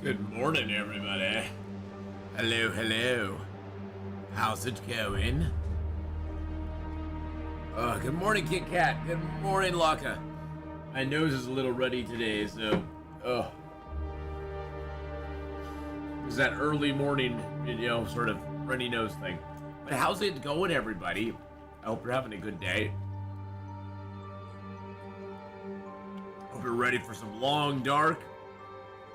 Good morning, everybody. Hello, hello. How's it going? Good morning, Kit Kat. Good morning, Laka. My nose is a little ruddy today, so... It's that early morning, sort of runny nose thing. But how's it going, everybody? I hope you're having a good day. Hope you're ready for some long dark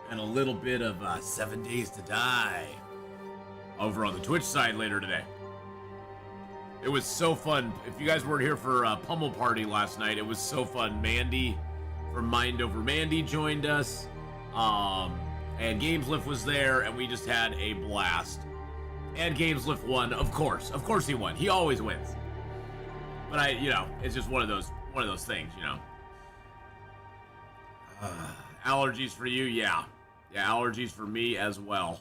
and a little bit of 7 Days to Die over on the Twitch side later today. It was so fun. If you guys weren't here for Pummel Party last night, it was so fun. Mandy from Mind Over Mandy joined us, and Gameslift was there, and we just had a blast. And Gameslift won, of course. Of course he won. He always wins. But it's just one of those things, Allergies for you, yeah. Yeah, allergies for me as well.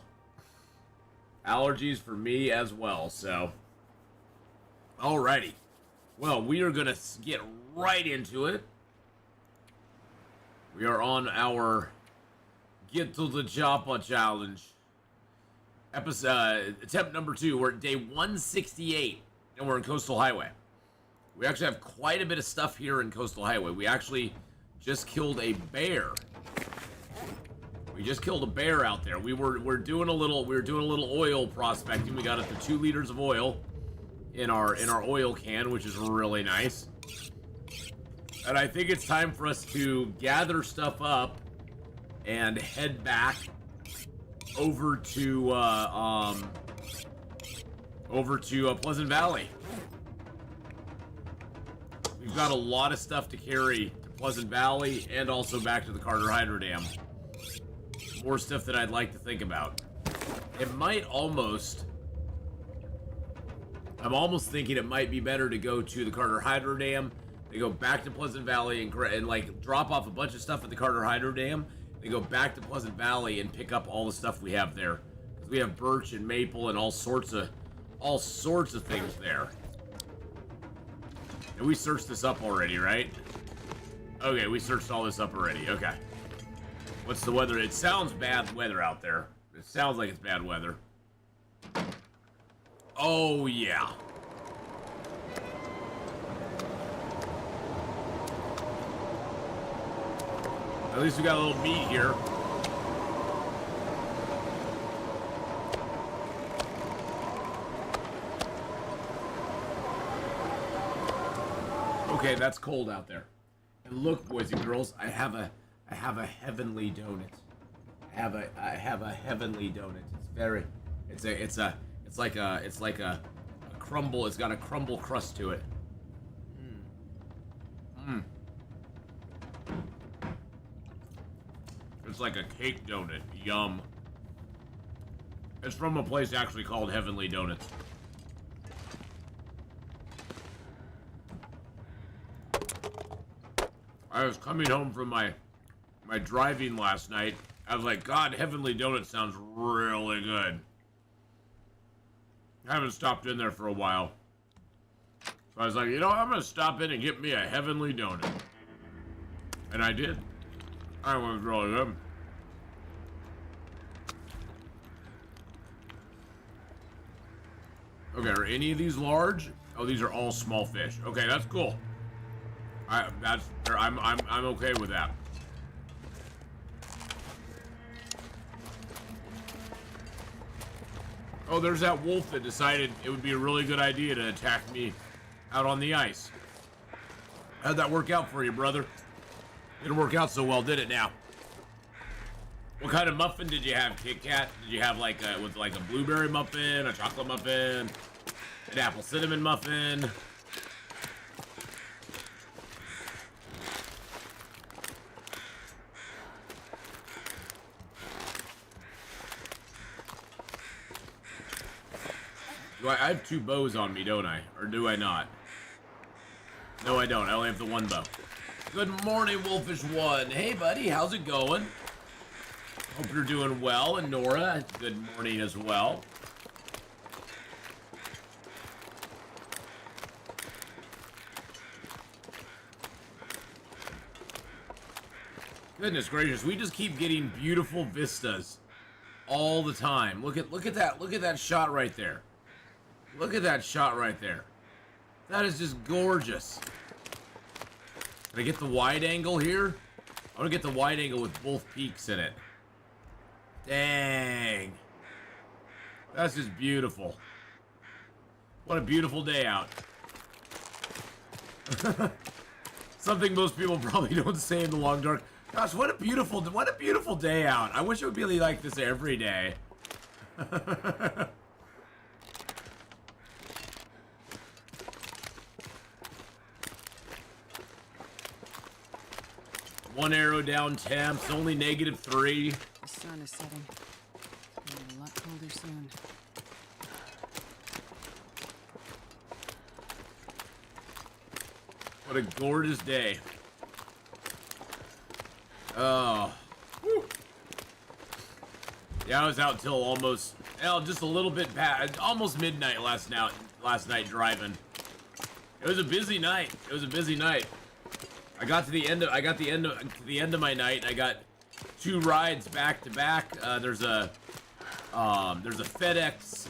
Allergies for me as well, so. Alrighty. Well, we are going to get right into it. We are on our Get to the Chopper challenge. Attempt number 2. We're at day 168, and we're in Coastal Highway. We actually have quite a bit of stuff here in Coastal Highway. We actually just killed a bear. We just killed a bear out there. We're doing a little oil prospecting. We got up to 2 liters of oil in our oil can, which is really nice. And I think it's time for us to gather stuff up and head back over to Pleasant Valley. We've got a lot of stuff to carry to Pleasant Valley and also back to the Carter Hydro Dam. More stuff that I'd like to think about. I'm almost thinking it might be better to go to the Carter Hydro Dam, to go back to Pleasant Valley and like drop off a bunch of stuff at the Carter Hydro Dam, and go back to Pleasant Valley and pick up all the stuff we have there. Because we have birch and maple and all sorts of things there. And we searched this up already, right? Okay, we searched all this up already. Okay. What's the weather? It sounds bad weather out there. It sounds like it's bad weather. Oh, yeah. At least we got a little meat here. Okay, that's cold out there. And look, boys and girls, I have a heavenly donut. I have a heavenly donut. It's like a crumble. It's got a crumble crust to it. It's like a cake donut. Yum. It's from a place actually called Heavenly Donuts. I was coming home from my driving last night. I was like, God, Heavenly Donut sounds really good. I haven't stopped in there for a while. So I was like, I'm going to stop in and get me a Heavenly Donut. And I did. That was really good. Okay, are any of these large? Oh, these are all small fish. Okay, that's cool. I'm okay with that. Oh, there's that wolf that decided it would be a really good idea to attack me out on the ice. How'd that work out for you, brother? Didn't work out so well, did it now? What kind of muffin did you have, Kit Kat? Did you have like a blueberry muffin, a chocolate muffin, an apple cinnamon muffin? I have 2 bows on me, don't I? Or do I not? No, I don't. I only have the 1 bow. Good morning, Wolfish1. Hey, buddy. How's it going? Hope you're doing well. And Nora, good morning as well. Goodness gracious, we just keep getting beautiful vistas all the time. Look at that shot right there. Look at that shot right there. That is just gorgeous. Can I get the wide angle here? I want to get the wide angle with both peaks in it. Dang. That's just beautiful. What a beautiful day out. Something most people probably don't say in the long dark. Gosh, what a beautiful day out. I wish it would be like this every day. One arrow down temps, only -3. The sun is setting. It'll be a lot colder soon. What a gorgeous day. Oh. Whew. Yeah, I was out till almost, just a little bit past, almost midnight last night driving. It was a busy night. It was a busy night. I got to the end of my night. I got 2 rides back to back. There's a FedEx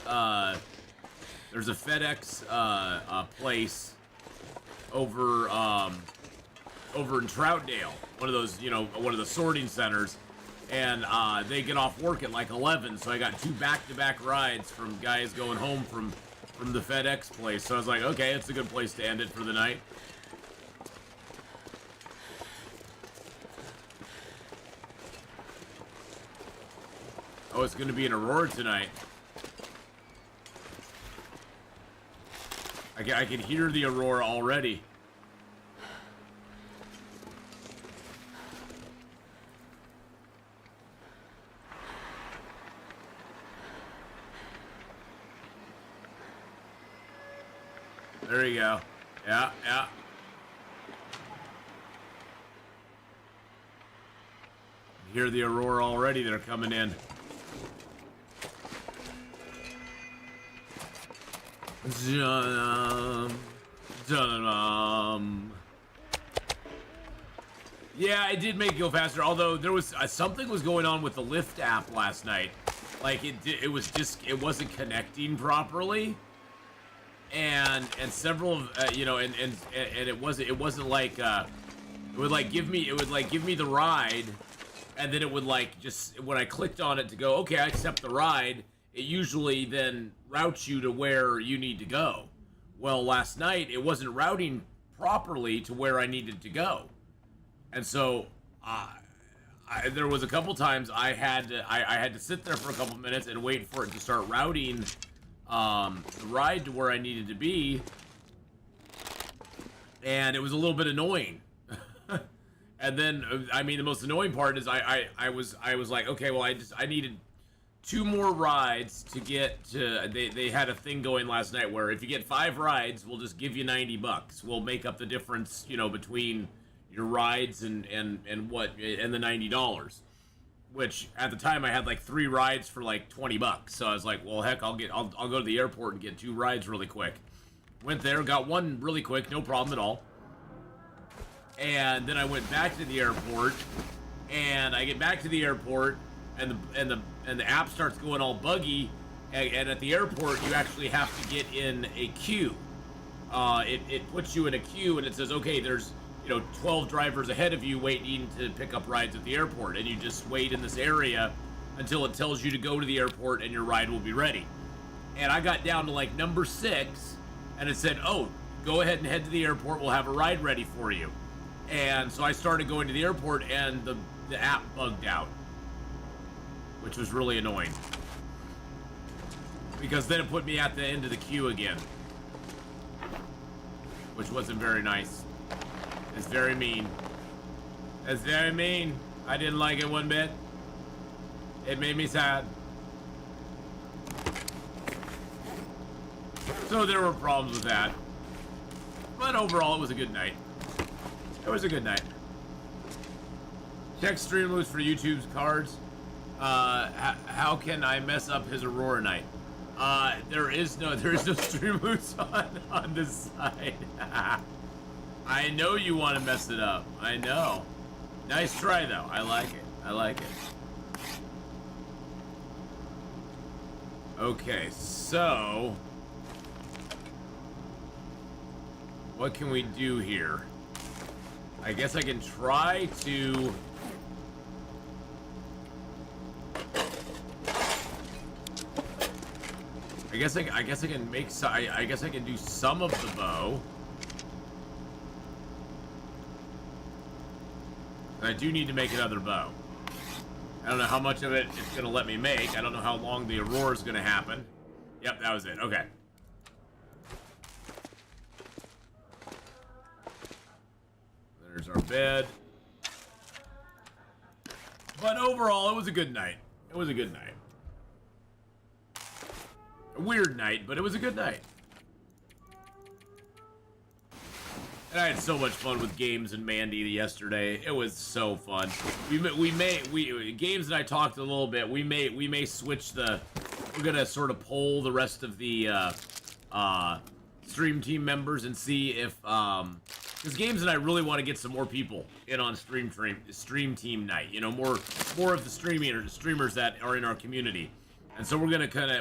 place over in Troutdale, one of those, one of the sorting centers, and they get off work at like 11, so I got 2 back-to-back rides from guys going home from the FedEx place. So I was like, okay, it's a good place to end it for the night. Oh, it's going to be an Aurora tonight. I can hear the Aurora already. There you go. Yeah, yeah. Hear the Aurora already. They're coming in. Yeah, I did make it go faster. Although there was something was going on with the Lyft app last night. Like it wasn't connecting properly, and several of and it wasn't like it would give me the ride, and then it would just when I clicked on it to go, okay, I accept the ride. It usually then routes you to where you need to go. Well, last night it wasn't routing properly to where I needed to go, and so there was a couple times I had to sit there for a couple minutes and wait for it to start routing the ride to where I needed to be, and it was a little bit annoying. And then, I mean, the most annoying part is I was like, okay, well, I needed 2 more rides to get to. They had a thing going last night where if you get 5 rides, we'll just give you $90. We'll make up the difference, between your rides and the $90. Which at the time I had like 3 rides for like $20. So I was like, well, heck, I'll go to the airport and get 2 rides really quick. Went there, got 1 really quick, no problem at all. And then I went back to the airport, and I get back to the airport, and the app starts going all buggy, and at the airport you actually have to get in a queue. It puts you in a queue, and it says, okay, there's 12 drivers ahead of you waiting to pick up rides at the airport, and you just wait in this area until it tells you to go to the airport and your ride will be ready. And I got down to like number 6, and it said, oh, go ahead and head to the airport, we'll have a ride ready for you. And so I started going to the airport, and the app bugged out, which was really annoying, because then it put me at the end of the queue again, which wasn't very nice. It's very mean. It's very mean. I didn't like it one bit. It made me sad. So there were problems with that, but overall it was a good night. It was a good night. Check Streamloots for YouTube's cards. How can I mess up his Aurora night? There is no Streamloots on this side. I know you want to mess it up. I know. Nice try though. I like it. I like it. Okay, so what can we do here? I guess I can try to... I guess I can make some... I guess I can do some of the bow. And I do need to make another bow. I don't know how much of it it's going to let me make. I don't know how long the aurora is going to happen. Yep, that was it. Okay. There's our bed. But overall, it was a good night. It was a good night. A weird night, but it was a good night. And I had so much fun with Games and Mandy yesterday. It was so fun. Games and I talked a little bit. We may switch the... We're gonna sort of poll the rest of the stream team members and see if because Games and I really want to get some more people in on stream team night. You know, more of the streamers that are in our community. And so we're gonna kind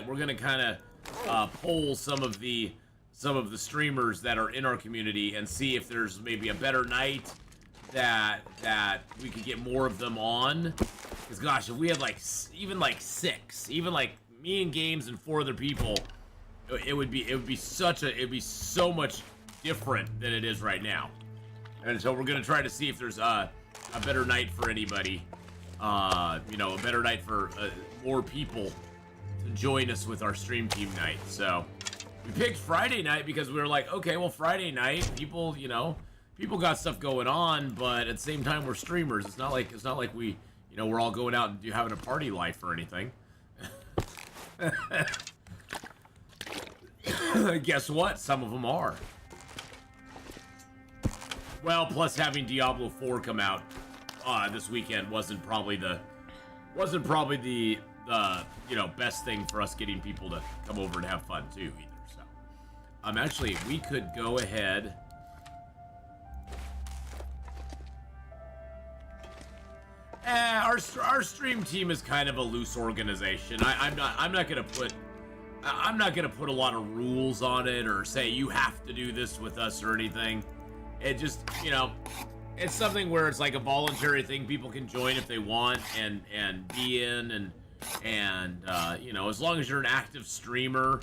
of poll some of the streamers that are in our community and see if there's maybe a better night that we could get more of them on. Because gosh, if we had even six, even like me and Games and 4 other people, it would be so much different than it is right now. And so we're gonna try to see if there's a better night for anybody. You know, a better night for more people to join us with our stream team night. So we picked Friday night because we were like, okay, well, Friday night, people got stuff going on, but at the same time, we're streamers. It's not like we, we're all going out and having a party life or anything. Guess what? Some of them are. Well, plus having Diablo 4 come out this weekend wasn't probably the best thing for us getting people to come over and have fun too either. So, actually, we could go ahead. Our stream team is kind of a loose organization. I'm not gonna put a lot of rules on it or say you have to do this with us or anything. It just, it's something where it's like a voluntary thing. People can join if they want and be in and as long as you're an active streamer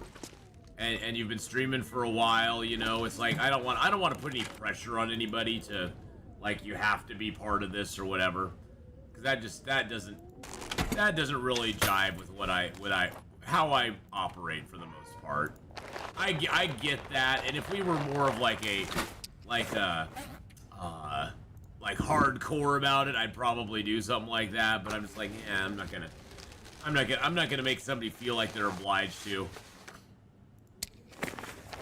and you've been streaming for a while, it's like I don't want to put any pressure on anybody to like you have to be part of this or whatever. That doesn't really jive with how I operate for the most part. I get that, and if we were more of like hardcore about it, I'd probably do something like that. But I'm just like, yeah, I'm not gonna make somebody feel like they're obliged to.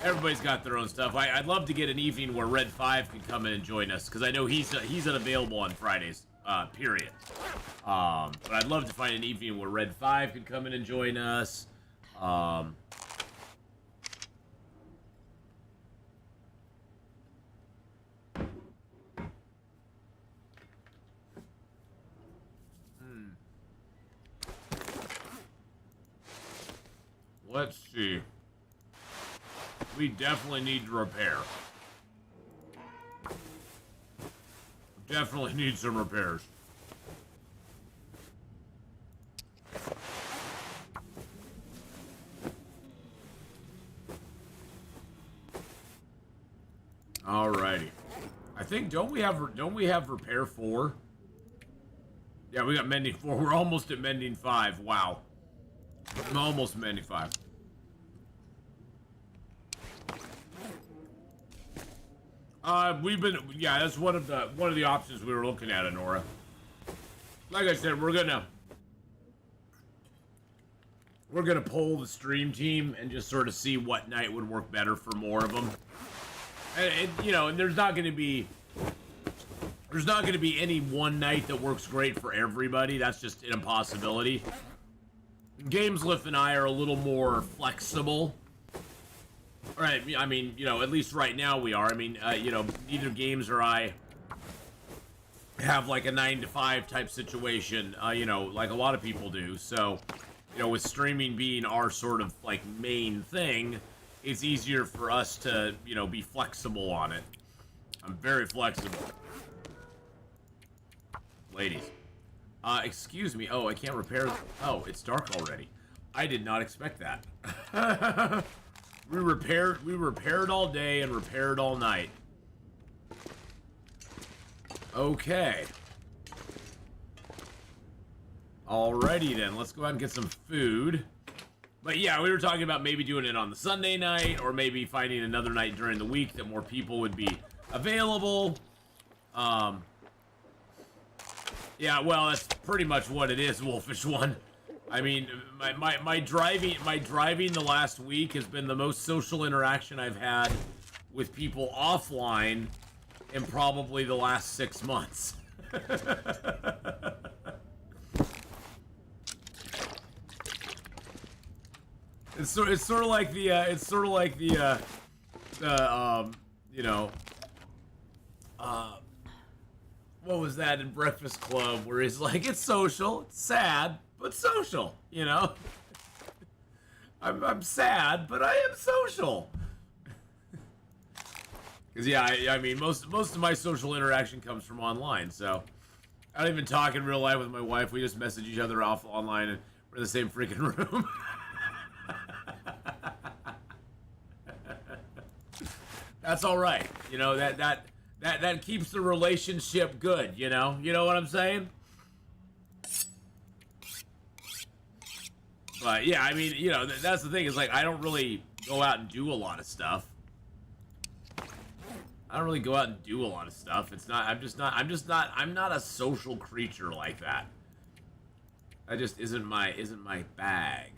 Everybody's got their own stuff. I'd love to get an evening where Red 5 can come in and join us because I know he's unavailable on Fridays. Period. But I'd love to find an evening where Red 5 could come in and join us. Let's see. We definitely need to repair. Definitely need some repairs. Alrighty. I think don't we have repair 4? Yeah, we got mending 4. We're almost at mending 5. Wow. I'm almost mending 5. That's one of the options we were looking at, Honora. Like I said, we're gonna poll the stream team and just sort of see what night would work better for more of them. And there's not gonna be any one night that works great for everybody. That's just an impossibility. Gameslift and I are a little more flexible. Right, I mean, at least right now we are. I mean, neither Games or I have like a 9 to 5 type situation, like a lot of people do. So, you know, with streaming being our sort of like main thing, it's easier for us to, you know, be flexible on it. I'm very flexible. Ladies. Excuse me. Oh, I can't repair. Oh, it's dark already. I did not expect that. we repaired all day and repaired all night. Okay. Alrighty then, let's go ahead and get some food. But yeah, we were talking about maybe doing it on the Sunday night, or maybe finding another night during the week that more people would be available. Yeah, well, that's pretty much what it is, Wolfish One. I mean, my driving the last week has been the most social interaction I've had with people offline in probably the last 6 months. It's sort of like the you know, what was that in Breakfast Club where he's like, it's social, it's sad, but social, you know? I'm sad, but I am social. Because yeah, I mean, most of my social interaction comes from online, so I don't even talk in real life with my wife. We just message each other off online, and we're in the same freaking room. That's all right, you know. That keeps the relationship good, you know. You know what I'm saying? But yeah, I mean, you know, that's the thing. Is like I don't really go out and do a lot of stuff. I don't really go out and do a lot of stuff. It's not. I'm not a social creature like that. That just isn't my bag.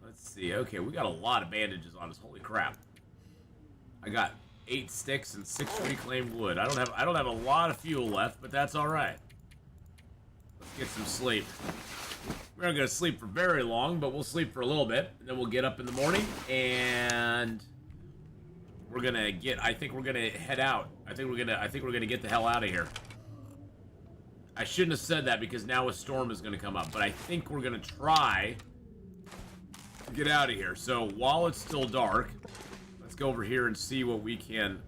Let's see. Okay, we got a lot of bandages on us. Holy crap! I got 8 sticks and 6 reclaimed wood. I don't have a lot of fuel left, but that's all right. Let's get some sleep. We're not gonna sleep for very long, but we'll sleep for a little bit, and then we'll get up in the morning and we're gonna get. I think we're gonna head out. I think we're gonna get the hell out of here. I shouldn't have said that because now a storm is gonna come up, but I think we're gonna try to get out of here. So while it's still dark, let's go over here and see what we can.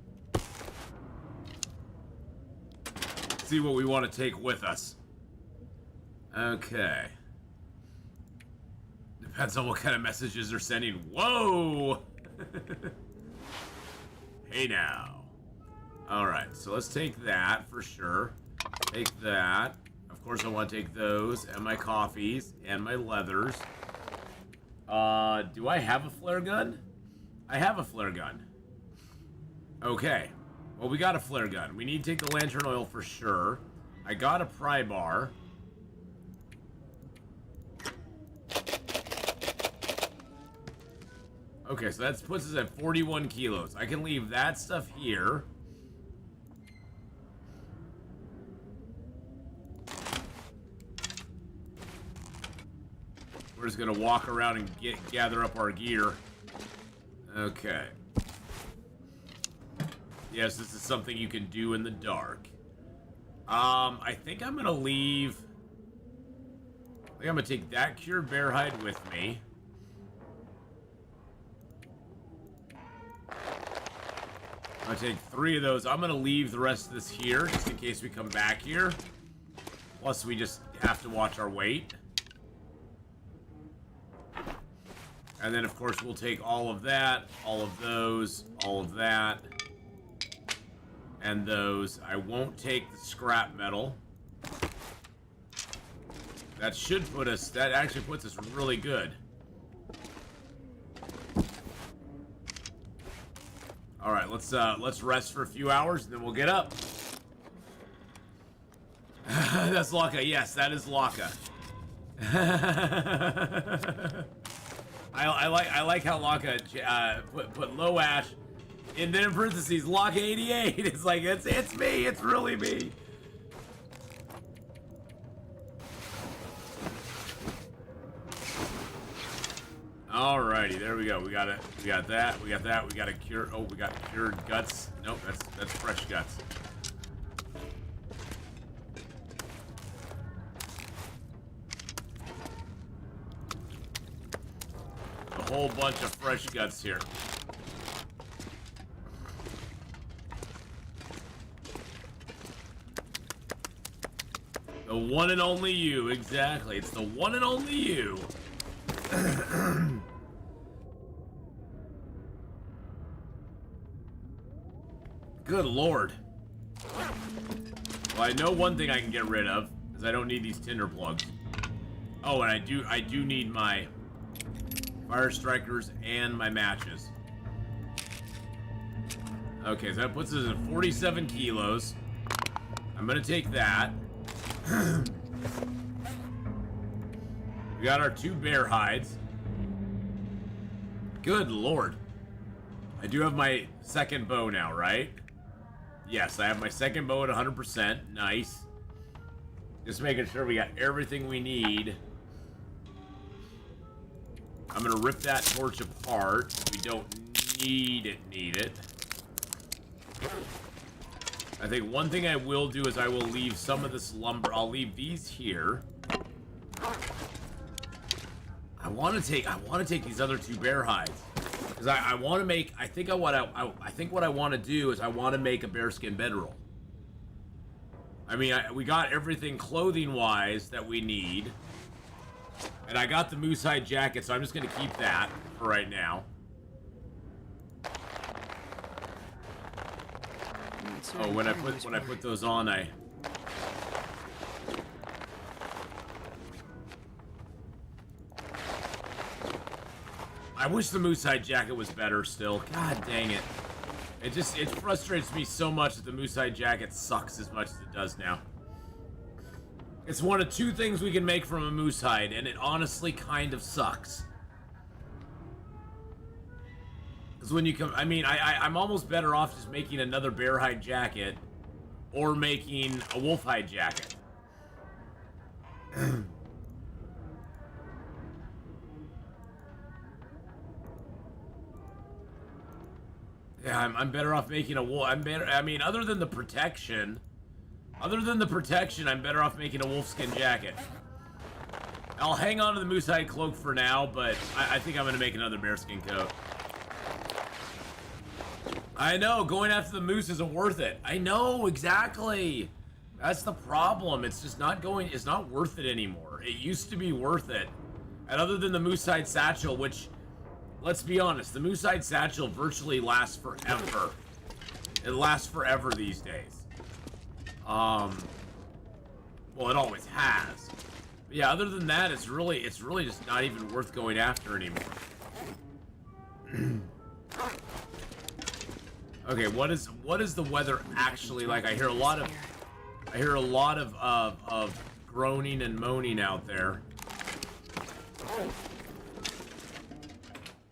See what we want to take with us. Okay. Depends on what kind of messages they're sending. Whoa! Hey now. Alright, so let's take that for sure. Take that. Of course I want to take those, and my coffees, and my leathers. Do I have a flare gun? I have a flare gun. Okay. Well, we got a flare gun. We need to take the lantern oil for sure. I got a pry bar. Okay, so that puts us at 41 kilos. I can leave that stuff here. We're just gonna walk around and gather up our gear. Okay. Yes, this is something you can do in the dark. I think I'm gonna leave. I think I'm gonna take that cured bear hide with me. I'm gonna take 3 of those. I'm gonna leave the rest of this here, just in case we come back here. Plus, we just have to watch our weight. And then, of course, we'll take all of that, all of those, all of that, and those. I won't take the scrap metal. That should put us, that actually puts us really good. Alright, let's rest for a few hours, and then we'll get up. That's Laka. Yes, that is Laka. I like how Laka put low ash, and then in parentheses, Laka 88. It's like, it's me, it's really me. Alrighty, there we go. We got it. We got that. We got that. We got a cure. Oh, we got cured guts. Nope, that's fresh guts. whole bunch of fresh guts here. The one and only you, exactly. It's the one and only you. Good lord. Well, I know one thing I can get rid of, is I don't need these tinder plugs. Oh, and I do need my fire strikers and my matches. Okay, so that puts us at 47 kilos. I'm gonna take that. We got our 2 bear hides. Good lord. I do have my second bow now, right? Yes, I have my second bow at 100%. Nice. Just making sure we got everything we need. I'm gonna rip that torch apart. We don't need it. I think one thing I will do is I will leave some of this lumber. I'll leave these here. I want to take these other 2 bear hides. Because I want to make, I think what I want to do is I want to make a bearskin bedroll. I mean, we got everything clothing-wise that we need. And I got the moose hide jacket, so I'm just going to keep that for right now. Oh, when I put those on, I wish the moose hide jacket was better still. God dang it. It frustrates me so much that the moose hide jacket sucks as much as it does now. It's one of 2 things we can make from a moose hide, and it honestly kind of sucks. Because when you come, I mean, I'm almost better off just making another bear hide jacket or making a wolf hide jacket. Yeah, I'm better off making a wolf. I mean, other than the protection, I'm better off making a wolfskin jacket. I'll hang on to the moose hide cloak for now, but I think I'm gonna make another bearskin coat. I know, going after the moose isn't worth it. I know, exactly. That's the problem. It's just it's not worth it anymore. It used to be worth it. And other than the moose hide satchel, which, let's be honest, the moose hide satchel virtually lasts forever. It lasts forever these days. Well, it always has. But yeah, other than that, it's really just not even worth going after anymore. Okay, what is the weather actually like? I hear a lot of groaning and moaning out there.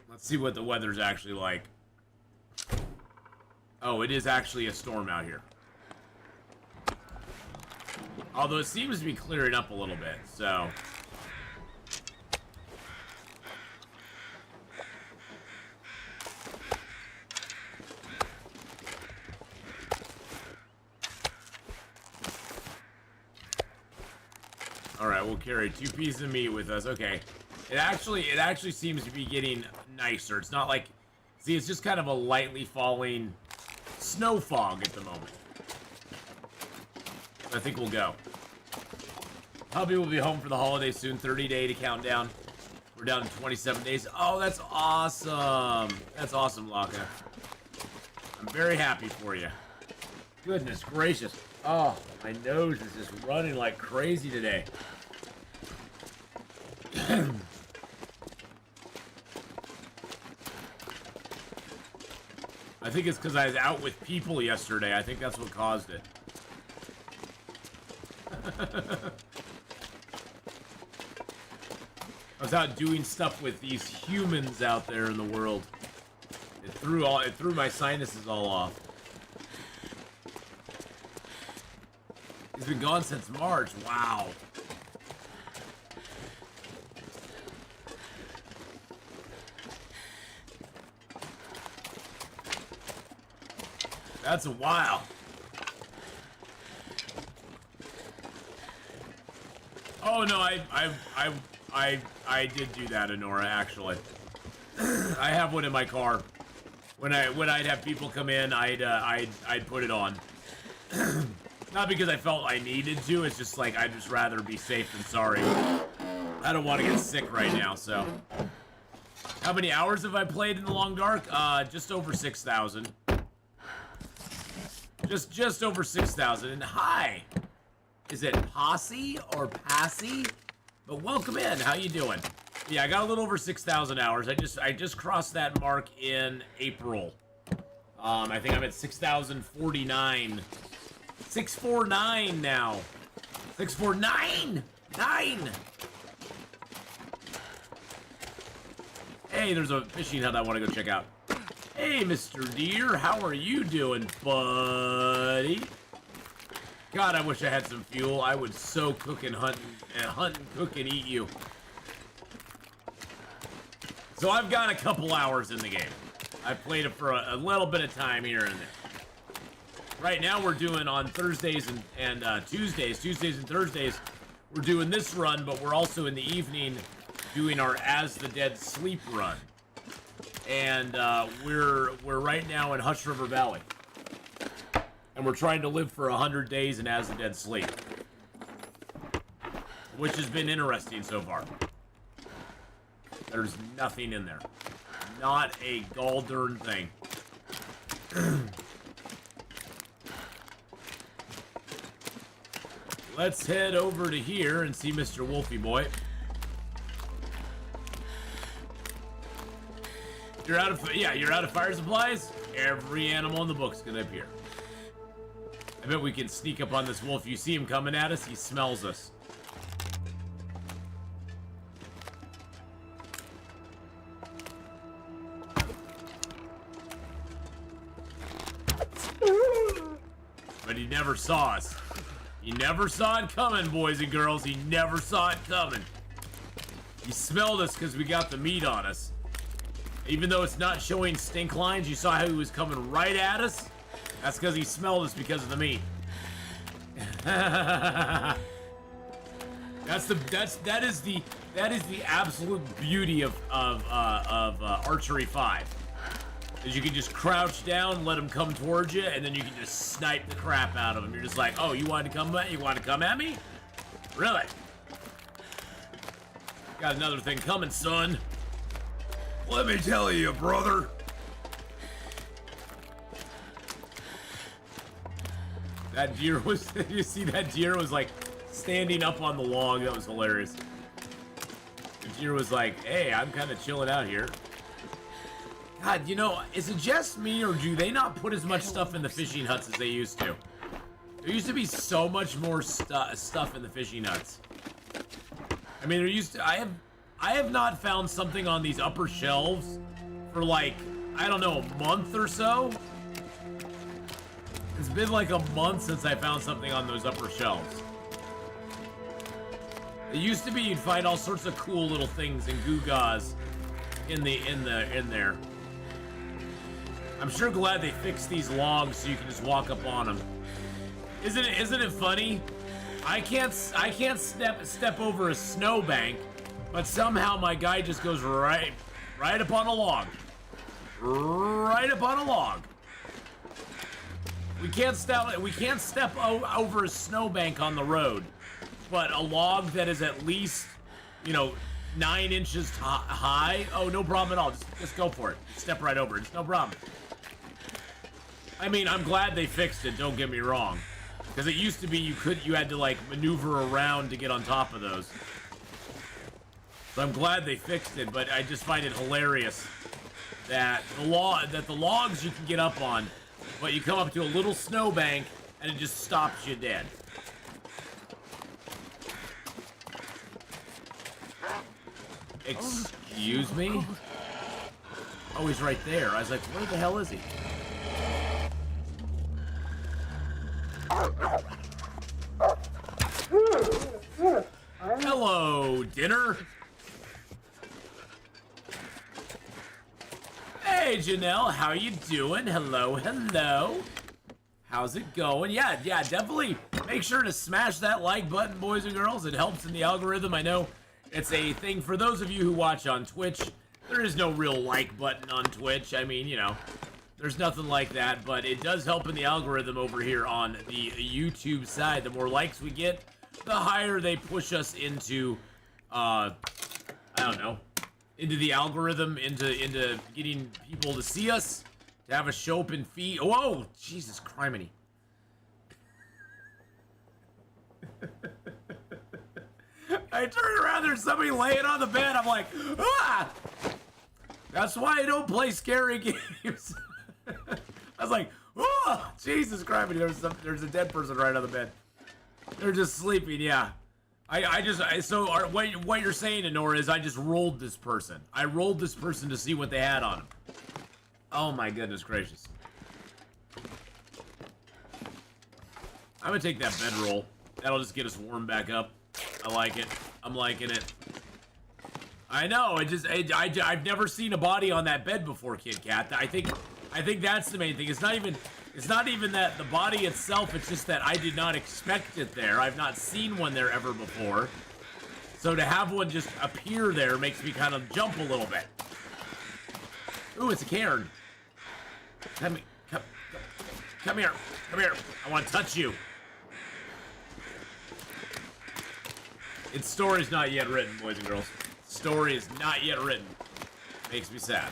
Let's see what the weather's actually like. Oh, it is actually a storm out here. Although it seems to be clearing up a little bit, so. Alright, we'll carry 2 pieces of meat with us. Okay. It actually seems to be getting nicer. It's not like, see, it's just kind of a lightly falling snow fog at the moment. I think we'll go. Hubby will be home for the holidays soon. 30-day to countdown. We're down to 27 days. Oh, that's awesome. That's awesome, Laka. I'm very happy for you. Goodness gracious. Oh, my nose is just running like crazy today. I think it's because I was out with people yesterday. I think that's what caused it. I was out doing stuff with these humans out there in the world. It threw my sinuses all off. He's been gone since March. Wow. That's a while. Oh no, I did do that, Honora, actually. I have one in my car. When I'd have people come in, I'd put it on. Not because I felt I needed to. It's just like I'd just rather be safe than sorry. I don't want to get sick right now. So, how many hours have I played in the Long Dark? Just over 6,000. Just over 6,000. And hi, is it Posse or Passy? But welcome in. How you doing? Yeah, I got a little over 6,000 hours. I just crossed that mark in April. I think I'm at 6,049. 649 now. 649. 9. Hey, there's a fishing hut I want to go check out. Hey, Mr. Deer, how are you doing, buddy? God, I wish I had some fuel. I would so cook and hunt and cook and eat you. So I've got a couple hours in the game. I've played it for a little bit of time here and there. Right now we're doing on Thursdays and Tuesdays and Thursdays, we're doing this run, but we're also in the evening doing our As the Dead Sleep run. And we're right now in Hush River Valley. And we're trying to live for 100 days in As the Dead Sleep. Which has been interesting so far. There's nothing in there. Not a gall darn thing. Let's head over to here and see Mr. Wolfie Boy. You're out of fire supplies? Every animal in the book's gonna appear. I bet we can sneak up on this wolf. You see him coming at us, he smells us. But he never saw us. He never saw it coming, boys and girls. He never saw it coming. He smelled us because we got the meat on us. Even though it's not showing stink lines, you saw how he was coming right at us? That's because he smelled us because of the meat. That is the absolute beauty of Archery 5. Is you can just crouch down, let him come towards you, and then you can just snipe the crap out of him. You're just like, oh, you want to come at me? Really? Got another thing coming, son. Let me tell you, brother. That deer was, you see that deer was like standing up on the log. That was hilarious. The deer was like, hey, I'm kind of chilling out here. God, you know, is it just me, or do they not put as much stuff in the fishing huts as they used to? There used to be so much more stuff in the fishing huts. I mean, I have not found something on these upper shelves for like, I don't know, a month or so. It's been like a month since I found something on those upper shelves. It used to be you'd find all sorts of cool little things and gewgaws in there. I'm sure glad they fixed these logs so you can just walk up on them. Isn't it funny? I can't step over a snowbank, but somehow my guy just goes right up on a log. Right up on a log. We can't step over a snowbank on the road, but a log that is at least, 9 inches high. Oh, no problem at all. Just go for it. Step right over it. It's no problem. I mean, I'm glad they fixed it. Don't get me wrong, because it used to be you had to like maneuver around to get on top of those. So I'm glad they fixed it, but I just find it hilarious that the logs you can get up on, but you come up to a little snowbank and it just stops you dead. Excuse me? Oh, he's right there. I was like, where the hell is he? Hello, dinner. Hey, Janelle, how you doing? Hello. How's it going? Yeah, definitely make sure to smash that like button, boys and girls. It helps in the algorithm. I know it's a thing for those of you who watch on Twitch. There is no real like button on Twitch. I mean, you know, there's nothing like that, but it does help in the algorithm over here on the YouTube side. The more likes we get, the higher they push us into, I don't know, into the algorithm, into getting people to see us, to have a show up in feed. Whoa, Jesus criminy. I turn around, there's somebody laying on the bed. I'm like, ah! That's why I don't play scary games. I was like, oh, Jesus Christ, there's a dead person right on the bed. They're just sleeping, yeah. What you're saying, Honora, is I just rolled this person. I rolled this person to see what they had on them. Oh my goodness gracious. I'm gonna take that bedroll. That'll just get us warmed back up. I like it. I'm liking it. I know. I've never seen a body on that bed before, Kid Kat. I think that's the main thing. It's not even that the body itself. It's just that I did not expect it there. I've not seen one there ever before. So to have one just appear there makes me kind of jump a little bit. Ooh, it's a cairn. Come here. I want to touch you. Its story's not yet written, boys and girls. Story is not yet written. Makes me sad.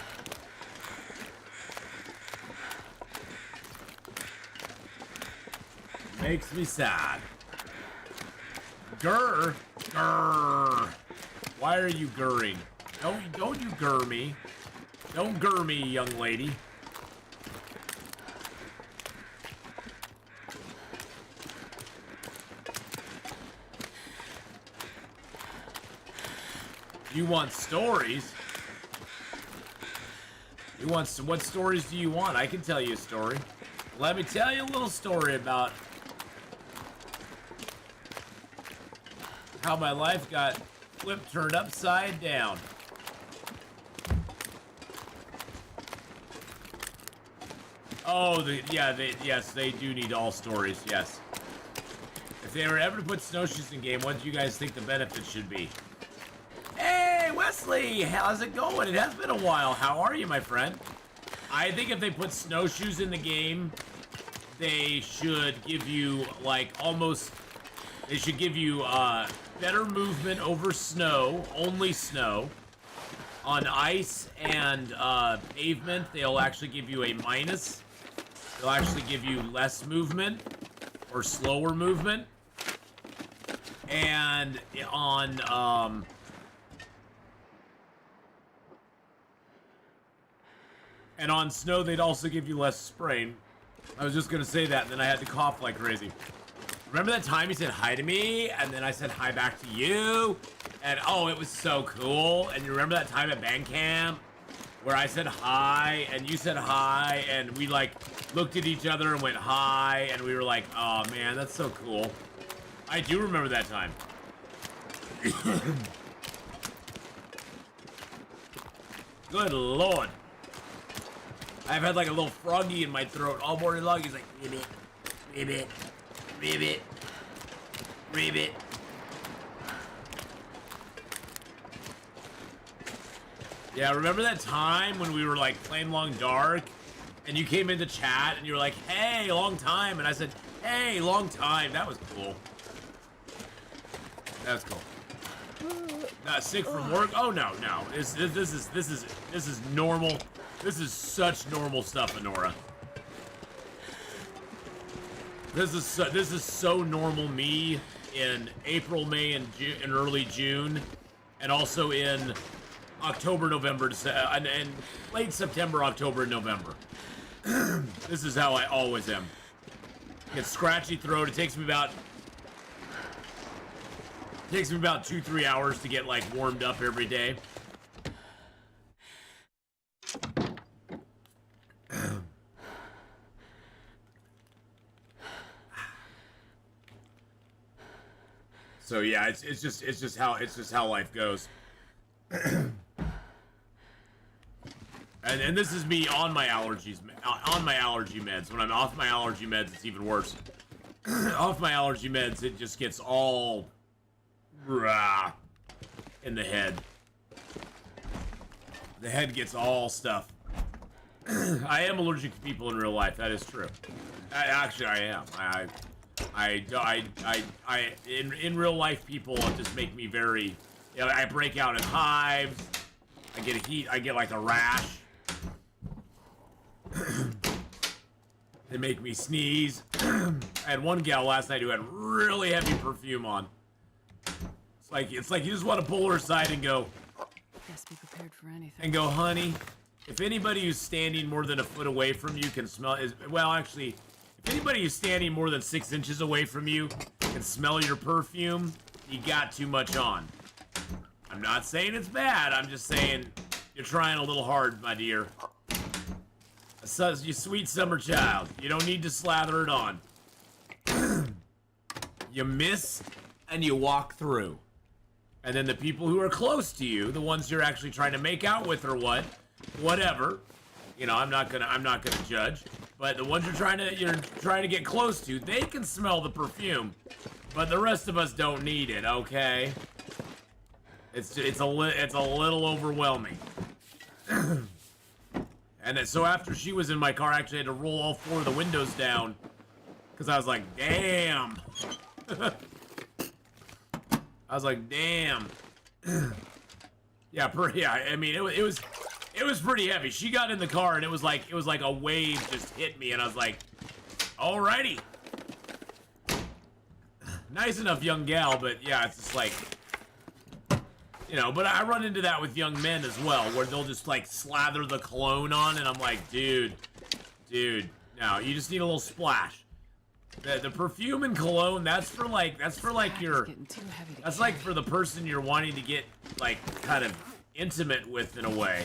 Makes me sad. Grr. Why are you grrring? Don't you grr me. Don't grr me, young lady. You want stories? What stories do you want? I can tell you a story. Let me tell you a little story about how my life got turned upside down. Oh, yes, they do need all stories, yes. If they were ever to put snowshoes in game, what do you guys think the benefit should be? Hey, Wesley, how's it going? It has been a while. How are you, my friend? I think if they put snowshoes in the game, they should give you, like, they should give you, better movement over snow, only snow. On ice and, pavement, they'll actually give you a minus. They'll actually give you less movement, or slower movement. And on, and on snow, they'd also give you less sprain. I was just gonna say that, and then I had to cough like crazy. Remember that time you said hi to me, and then I said hi back to you? And oh, it was so cool. And you remember that time at band camp where I said hi, and you said hi, and we like looked at each other and went hi, and we were like, oh man, that's so cool. I do remember that time. Good Lord. I've had like a little froggy in my throat all morning long. He's like, ribbit, ribbit, ribbit, ribbit. Yeah, remember that time when we were like playing Long Dark and you came into chat and you were like, hey, long time. And I said, hey, long time. That was cool. That's cool. Sick from work? Oh no. This is normal. This is such normal stuff, Honora. This is so normal me in April, May, and early June, and also in October, November, and late September, October, and November. This is how I always am. Get scratchy throat. It takes me about 2-3 hours to get like warmed up every day. So yeah, it's just how life goes. And this is me on my allergy meds. When I'm off my allergy meds, it's even worse. Off my allergy meds, it just gets all in the head. The head gets all stuff. I am allergic to people in real life. That is true. Actually, I am. In real life, people just make me very. You know, I break out in hives. I get a heat. I get like a rash. They make me sneeze. I had one gal last night who had really heavy perfume on. It's like you just want to pull her aside and go. Best be prepared for anything. And go, honey. If anybody who's standing more than a foot away from you can smell well, actually, if anybody who's standing more than 6 inches away from you can smell your perfume, you got too much on. I'm not saying it's bad. I'm just saying you're trying a little hard, my dear. You sweet summer child. You don't need to slather it on. You miss and you walk through. And then the people who are close to you, the ones you're actually trying to make out with or whatever, you know, I'm not gonna judge. But the ones you're trying to get close to, they can smell the perfume. But the rest of us don't need it, okay? It's a little overwhelming. And then, so after she was in my car, I actually had to roll all 4 of the windows down. Because I was like, damn. I was like, damn. Yeah, I mean, it was pretty heavy. She got in the car and it was like a wave just hit me and I was like, alrighty. Nice enough young gal, but yeah, it's just like, you know, but I run into that with young men as well, where they'll just like slather the cologne on, and I'm like, dude, no, you just need a little splash. The perfume and cologne, that's for like your, that's like for the person you're wanting to get like kind of intimate with in a way.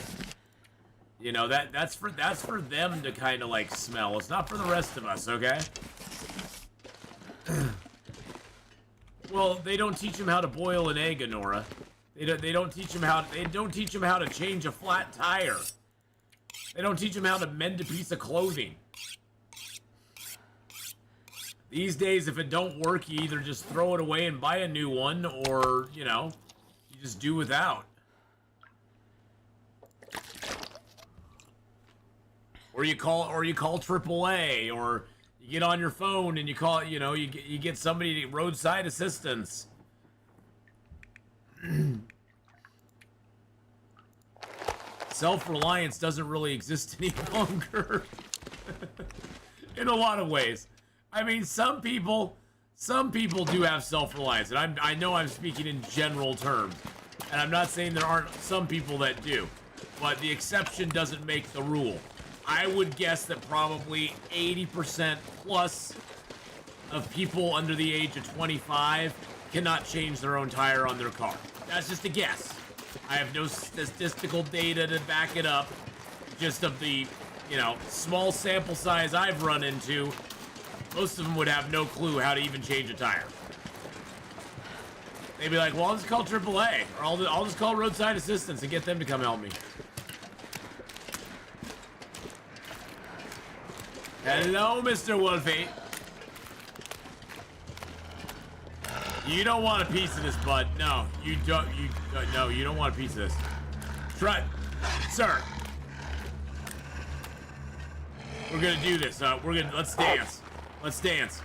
You know, that's for them to kind of like smell. It's not for the rest of us, okay? Well, they don't teach them how to boil an egg, Honora. They don't teach them how to change a flat tire. They don't teach them how to mend a piece of clothing. These days, if it don't work, you either just throw it away and buy a new one, or, you know, you just do without. Or you call AAA, or you get on your phone and you call, you know, you get somebody roadside assistance. Self-reliance doesn't really exist any longer. In a lot of ways. I mean, some people do have self-reliance, and I know I'm speaking in general terms, and I'm not saying there aren't some people that do, but the exception doesn't make the rule. I would guess that probably 80% plus of people under the age of 25 cannot change their own tire on their car. That's just a guess. I have no statistical data to back it up. Just of the, you know, small sample size I've run into, most of them would have no clue how to even change a tire. They'd be like, well, I'll just call AAA, or I'll just call roadside assistance and get them to come help me. Hello, Mr. Wolfie. You don't want a piece of this, bud. No, you don't. No, you don't want a piece of this. Try, sir. We're gonna do this. Let's dance. Let's dance.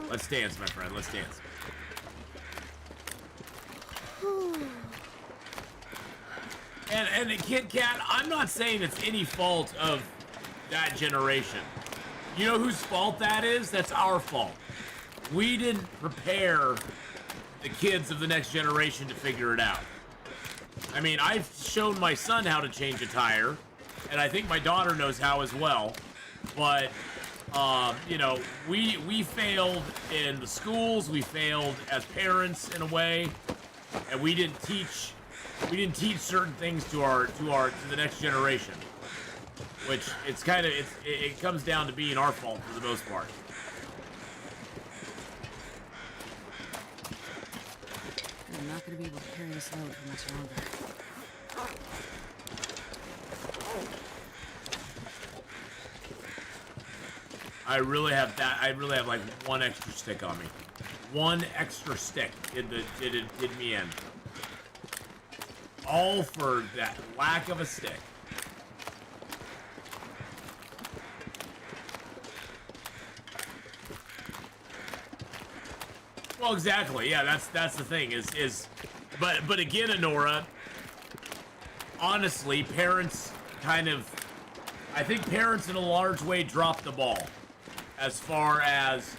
Let's dance, my friend. Let's dance. And Kit Kat, I'm not saying it's any fault of that generation. You know whose fault that is? That's our fault. We didn't prepare the kids of the next generation to figure it out. I mean, I've shown my son how to change a tire, and I think my daughter knows how as well. But, you know, we failed in the schools, we failed as parents in a way, and we didn't teach certain things to the next generation. Which it comes down to being our fault for the most part. I'm not going to be able to carry this load for much longer. I really have like one extra stick on me. One extra stick did me in. all for that lack of a stick. Well, exactly. Yeah, that's the thing. But again, Honora. Honestly, parents kind of, I think parents in a large way dropped the ball, as far as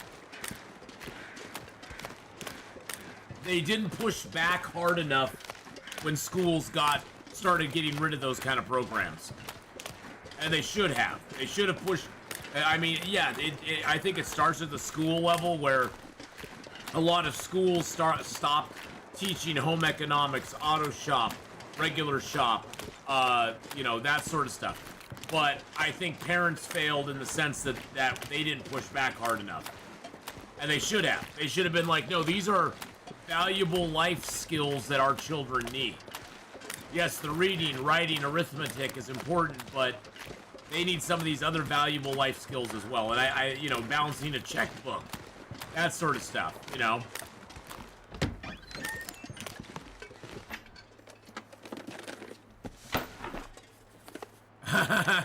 they didn't push back hard enough when schools started getting rid of those kind of programs, and they should have. They should have pushed. I mean, yeah, I think it starts at the school level where a lot of schools stop teaching home economics, auto shop, regular shop, you know, that sort of stuff. But I think parents failed in the sense that they didn't push back hard enough, and they should have. They should have been like, no, these are valuable life skills that our children need. Yes, the reading, writing, arithmetic is important, but they need some of these other valuable life skills as well. And I you know, balancing a checkbook, that sort of stuff, you know.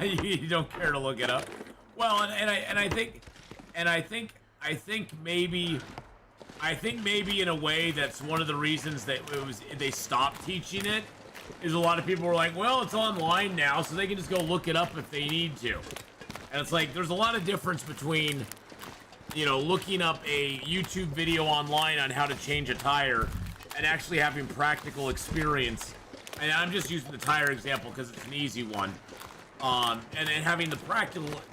You don't care to look it up. Well, and I think maybe in a way that's one of the reasons that they stopped teaching it, is a lot of people were like, well, it's online now, so they can just go look it up if they need to. And it's like, there's a lot of difference between, you know, looking up a YouTube video online on how to change a tire and actually having practical experience. And I'm just using the tire example because it's an easy one. And then having the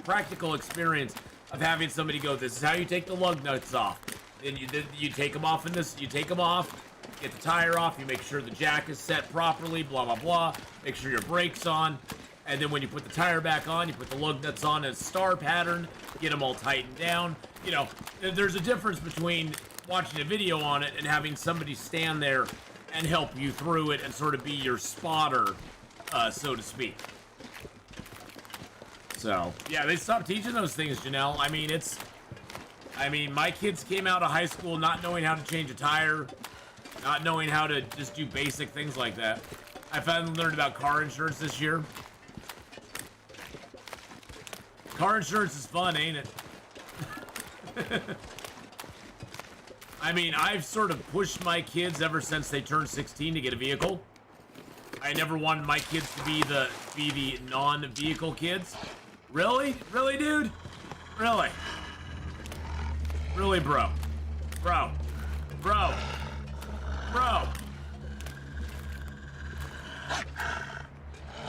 practical experience of having somebody go, this is how you take the lug nuts off. Then you take them off you take them off, get the tire off, you make sure the jack is set properly, blah, blah, blah. Make sure your brake's on. And then when you put the tire back on, you put the lug nuts on in a star pattern, get them all tightened down. You know, there's a difference between watching a video on it and having somebody stand there and help you through it and sort of be your spotter, so to speak. So, yeah, they stopped teaching those things, Janelle. I mean, my kids came out of high school not knowing how to change a tire, not knowing how to just do basic things like that. I finally learned about car insurance this year. Car insurance is fun, ain't it? I mean, I've sort of pushed my kids ever since they turned 16 to get a vehicle. I never wanted my kids to be the non-vehicle kids. Really? Really, dude? Really? Really, bro? Bro. Bro. Bro.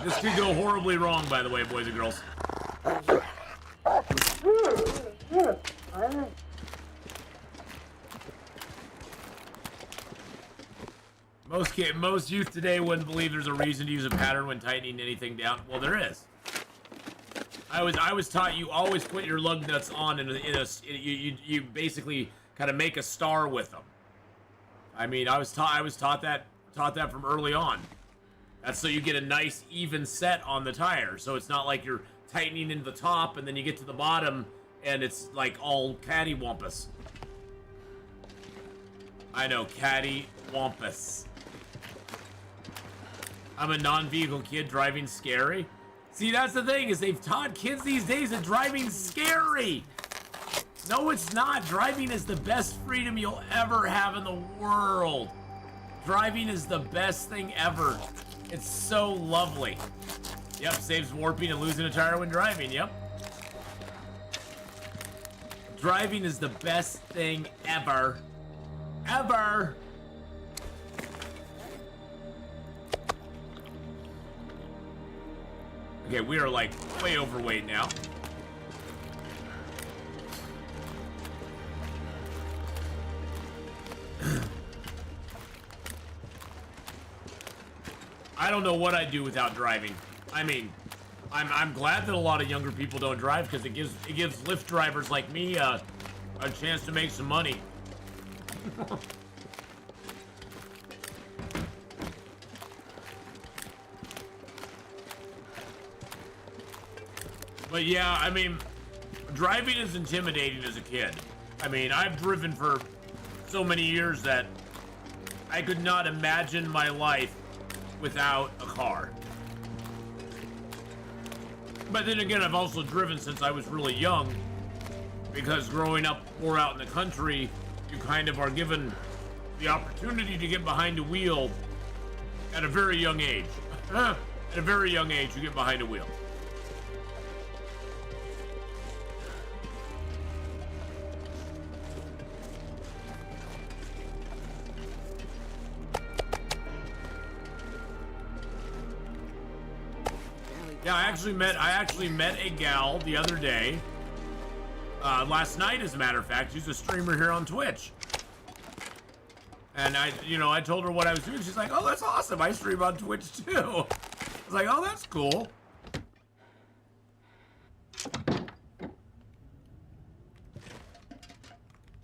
This could go horribly wrong, by the way, boys and girls. Most youth today wouldn't believe there's a reason to use a pattern when tightening anything down. Well, there is. I was taught you always put your lug nuts on you basically kind of make a star with them. I mean, I was taught that from early on. That's so you get a nice even set on the tire. So it's not like you're tightening into the top and then you get to the bottom and it's like all cattywampus. I know, cattywampus. I'm a non-vehicle kid, driving scary. See, that's the thing, is they've taught kids these days that driving's scary. No, it's not. Driving is the best freedom you'll ever have in the world. Driving is the best thing ever. It's so lovely. Yep, saves warping and losing a tire when driving, yep. Driving is the best thing ever. Ever! Okay, we are like way overweight now. I don't know what I'd do without driving. I mean, I'm glad that a lot of younger people don't drive because it gives Lyft drivers like me a chance to make some money. But yeah, I mean, driving is intimidating as a kid. I mean, I've driven for so many years that I could not imagine my life without a car. But then again, I've also driven since I was really young, because growing up more out in the country, you kind of are given the opportunity to get behind a wheel at a very young age. At a very young age, you get behind a wheel. Yeah, I actually met a gal the other day. Last night, as a matter of fact. She's a streamer here on Twitch. And I told her what I was doing. She's like, "Oh, that's awesome. I stream on Twitch too." I was like, "Oh, that's cool."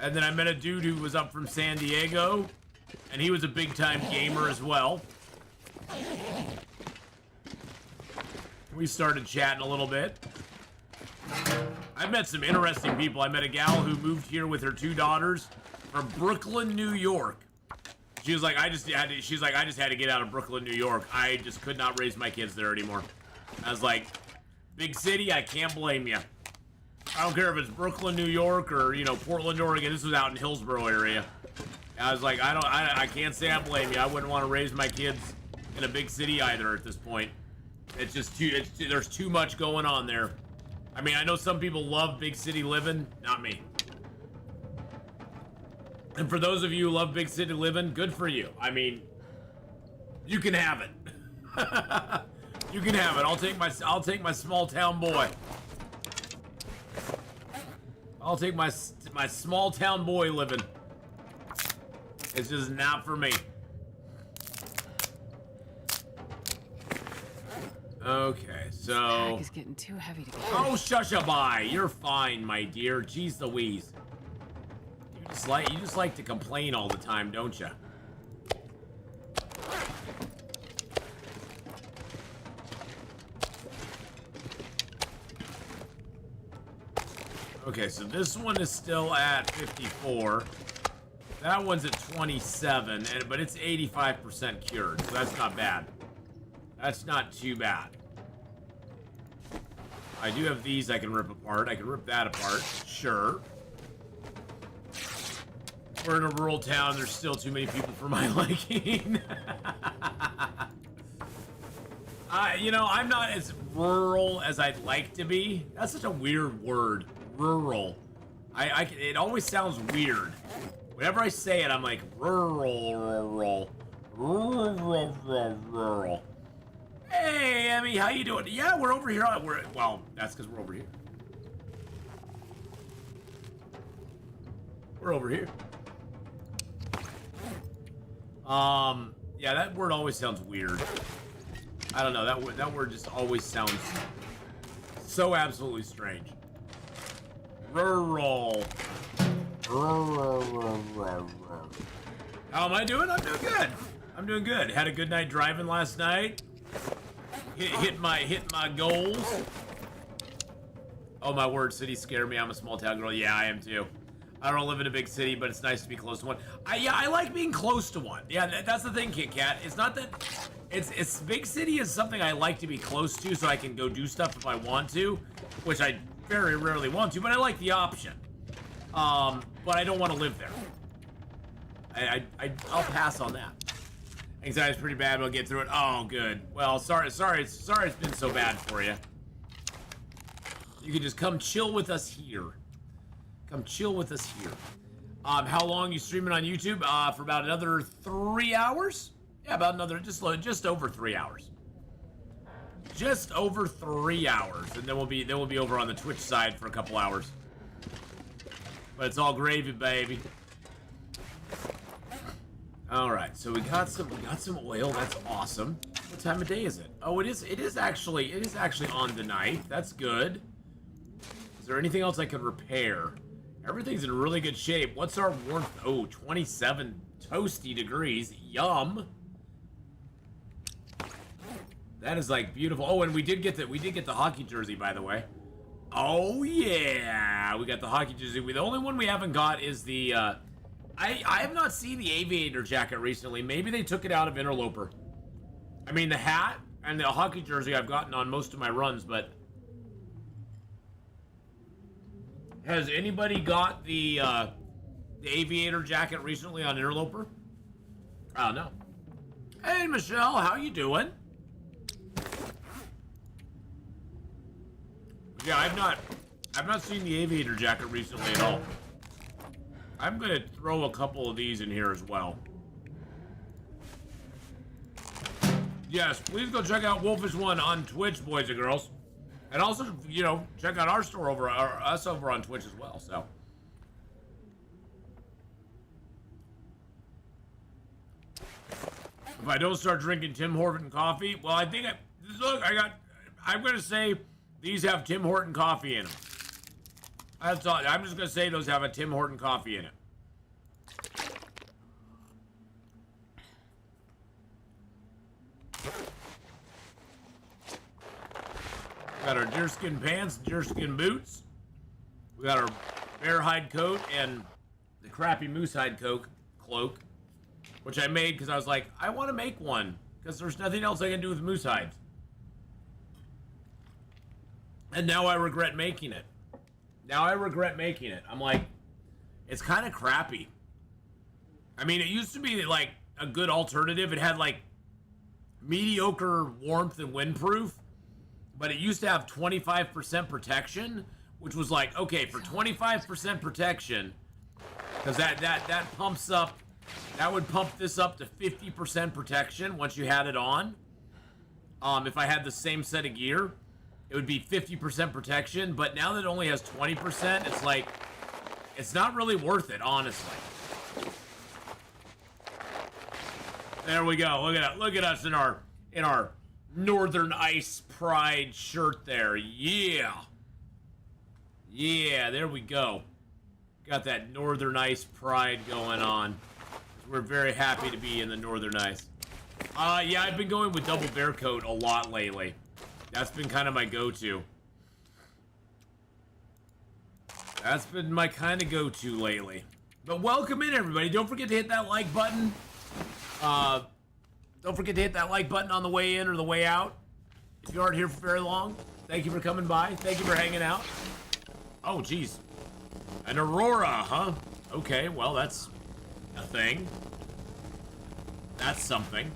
And then I met a dude who was up from San Diego, and he was a big-time gamer as well. We started chatting a little bit. I've met some interesting people. I met a gal who moved here with her 2 daughters from Brooklyn, New York. She was like, I just had to get out of Brooklyn, New York. I just could not raise my kids there anymore. I was like, big city, I can't blame you. I don't care if it's Brooklyn, New York, or Portland, Oregon. This was out in Hillsborough area. I was like, I can't say I blame you. I wouldn't want to raise my kids in a big city either at this point. It's just there's too much going on there. I mean, I know some people love big city living, not me. And for those of you who love big city living, good for you. I mean, you can have it. You can have it. I'll take my small town boy. I'll take my small town boy living. It's just not for me. Okay, so... This pack is getting too heavy to carry. Oh, shush-a-bye. You're fine, my dear. Jeez Louise. You just like to complain all the time, don't you? Okay, so this one is still at 54. That one's at 27, but it's 85% cured, so that's not bad. That's not too bad. I do have these I can rip apart. I can rip that apart. Sure. We're in a rural town. There's still too many people for my liking. I'm not as rural as I'd like to be. That's such a weird word. Rural. It always sounds weird. Whenever I say it, I'm like, rural. Hey, Emmy, how you doing? Yeah, we're over here. Well, that's because we're over here. We're over here. Yeah, that word always sounds weird. I don't know, that word just always sounds so absolutely strange. Rural. How am I doing? I'm doing good. I'm doing good. Had a good night driving last night. Hit my goals. Oh my word, cities scare me. I'm a small town girl. Yeah, I am too. I don't live in a big city, but it's nice to be close to one. I like being close to one. Yeah, that's the thing, Kit Kat. It's not that it's big city is something I like to be close to, so I can go do stuff if I want to, which I very rarely want to, but I like the option. But I don't want to live there. I'll pass on that. Anxiety's pretty bad. We'll get through it. Oh, good. Well, sorry it's been so bad for you. You can just come chill with us here. Come chill with us here. How long you streaming on YouTube? For about another 3 hours? Yeah, about another, just over 3 hours. Just over 3 hours, and then we'll be over on the Twitch side for a couple hours. But it's all gravy, baby. All right, so we got some oil. That's awesome. What time of day is it? Oh, it is actually on tonight. That's good. Is there anything else I can repair? Everything's in really good shape. What's our warmth? Oh, 27 toasty degrees. Yum. That is like beautiful. Oh, and we did get the hockey jersey, by the way. Oh yeah, we got the hockey jersey. The only one we haven't got is the. I have not seen the aviator jacket recently. Maybe they took it out of Interloper. I mean, the hat and the hockey jersey I've gotten on most of my runs, but has anybody got the aviator jacket recently on Interloper? I don't know. Hey, Michelle, how you doing? Yeah, I've not seen the aviator jacket recently at all. I'm gonna throw a couple of these in here as well. Yes, please go check out Wolfish1 on Twitch, boys and girls. And also, you know, check out our store over, us over on Twitch as well, so. If I don't start drinking Tim Horton coffee, well, I think look, I'm gonna say these have Tim Horton coffee in them. That's all, I'm just gonna say those have a Tim Horton coffee in it. We got our deerskin pants, deerskin boots. We got our bear hide coat and the crappy moose hide cloak, which I made because I was like, I want to make one because there's nothing else I can do with moose hides. And now I regret making it. I'm like, it's kind of crappy. I mean, it used to be like a good alternative. It had like mediocre warmth and windproof. But it used to have 25% protection, which was like, okay, for 25% protection, because that pumps up, that would pump this up to 50% protection once you had it on. If I had the same set of gear, it would be 50% protection. But now that it only has 20%, it's like, it's not really worth it, honestly. There we go. Look at us in our Northern Ice Pride shirt there. Yeah, there we go. Got that Northern Ice Pride going on. We're very happy to be in the Northern Ice. Yeah, I've been going with double bear coat a lot lately. That's been kind of my go-to. That's been my kind of go-to lately. But welcome in, everybody. Don't forget to hit that like button. Don't forget to hit that like button on the way in or the way out. If you aren't here for very long, thank you for coming by. Thank you for hanging out. Oh, geez. An Aurora, huh? Okay, well, that's a thing. That's something.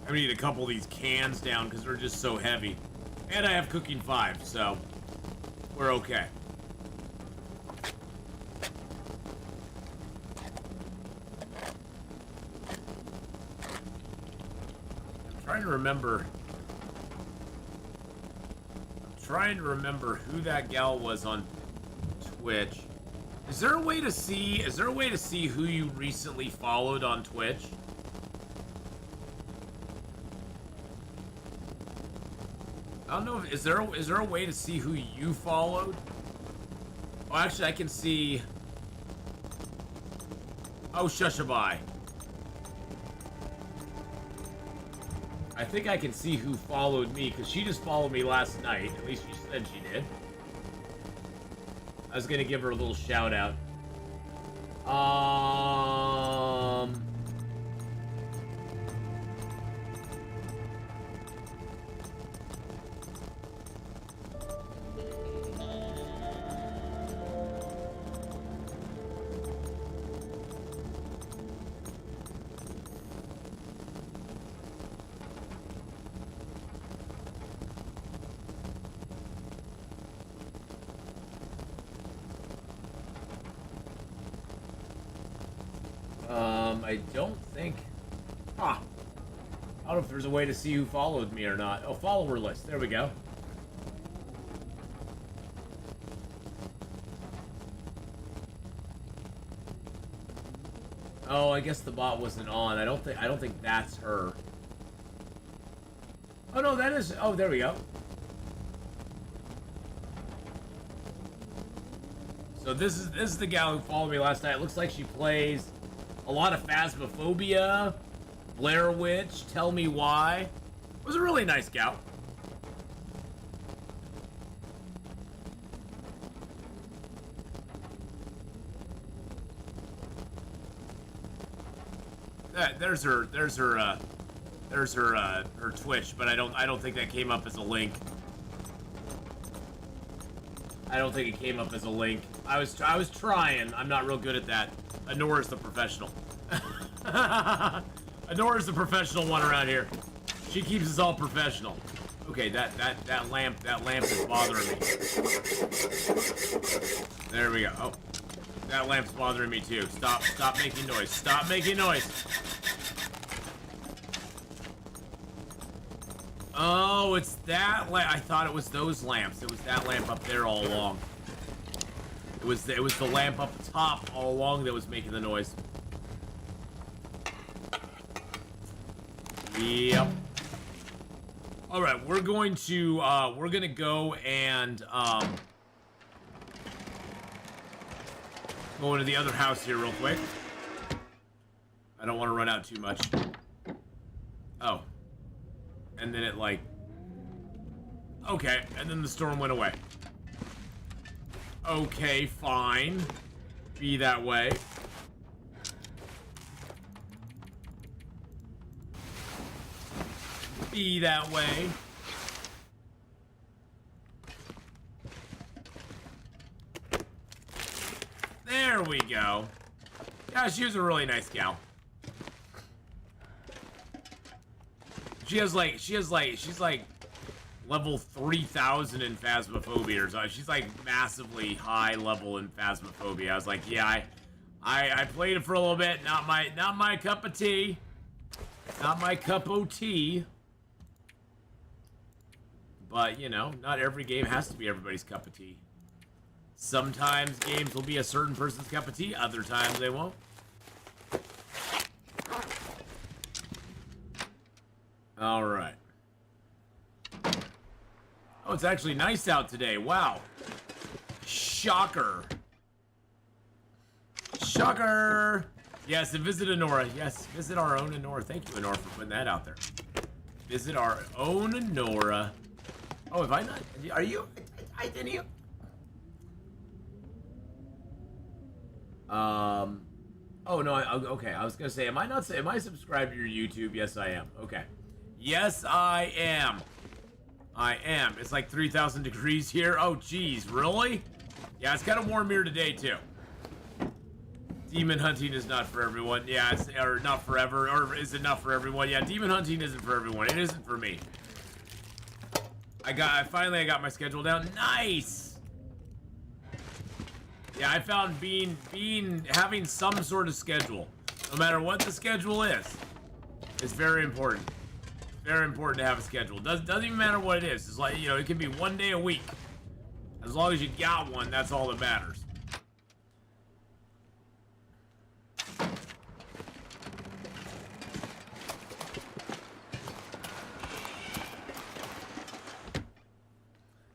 I need a couple of these cans down because they're just so heavy. And I have cooking 5, so we're okay. I'm trying to remember who that gal was on Twitch. Is there a way to see who you recently followed on Twitch? I don't know if is there a way to see who you followed? Oh, actually I can see. Oh, Shushabai. I think I can see who followed me, because she just followed me last night. At least she said she did. I was going to give her a little shout out. I don't think... I don't know if there's a way to see who followed me or not. Oh, follower list. There we go. Oh, I guess the bot wasn't on. I don't think that's her. Oh no, that is... Oh, there we go. So this is the gal who followed me last night. It looks like she plays a lot of Phasmophobia, Blair Witch, Tell Me Why. It was a really nice gal. There's her Twitch, but I don't think that came up as a link. I don't think it came up as a link. I was trying. I'm not real good at that. Anora's the professional. Anora's the professional one around here. She keeps us all professional. Okay, that lamp is bothering me. There we go. Oh, that lamp's bothering me too. Stop making noise. Stop making noise. Oh, it's that lamp. I thought it was those lamps. It was that lamp up there all along. It was the lamp up top all along that was making the noise. Yep. All right, we're gonna go and go into the other house here real quick. I don't want to run out too much. Oh. And then it like... Okay, and then the storm went away. Okay, fine. Be that way. Be that way. There we go. Yeah, she was a really nice gal. She's like level 3000 in Phasmophobia or something. She's like massively high level in Phasmophobia. I was like, yeah, I played it for a little bit. Not my cup of tea. Not my cup of tea. But, you know, not every game has to be everybody's cup of tea. Sometimes games will be a certain person's cup of tea, other times they won't. Alright. Oh, it's actually nice out today. Wow. Shocker. Shocker! Yes, and visit Honora. Yes, visit our own Honora. Thank you, Honora, for putting that out there. Visit our own Honora. Oh, have I not? Are you? I didn't you? Oh, no, okay. I was gonna say, am I subscribed to your YouTube? Yes, I am. Okay. Yes, I am. I am. It's like 3,000 degrees here. Oh, geez, really? Yeah, it's kind of warm here today, too. Demon hunting is not for everyone. Yeah, or not forever. Or is it not for everyone? Yeah, demon hunting isn't for everyone. It isn't for me. Finally I got my schedule down. Nice! Yeah, I found having some sort of schedule, no matter what the schedule is very important. Very important to have a schedule. Doesn't even matter what it is. It's like, you know, it can be one day a week. As long as you got one, that's all that matters.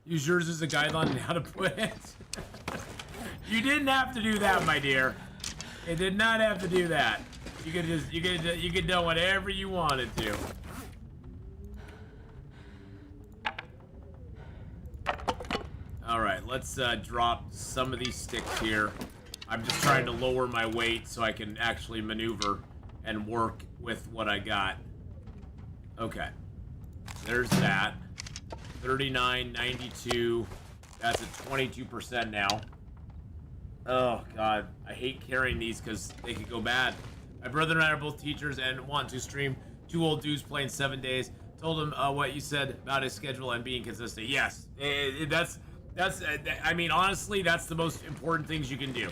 Use yours as a guideline on how to put it. You didn't have to do that, my dear. You did not have to do that. You could do whatever you wanted to. All right, let's drop some of these sticks here. I'm just trying to lower my weight so I can actually maneuver and work with what I got. Okay, there's that. 39.92. That's at 22% now. Oh god, I hate carrying these because they could go bad. My brother and I are both teachers and want to stream. Two old dudes playing 7 days. Told him what you said about his schedule and being consistent. Yes, I mean, honestly, that's the most important things you can do.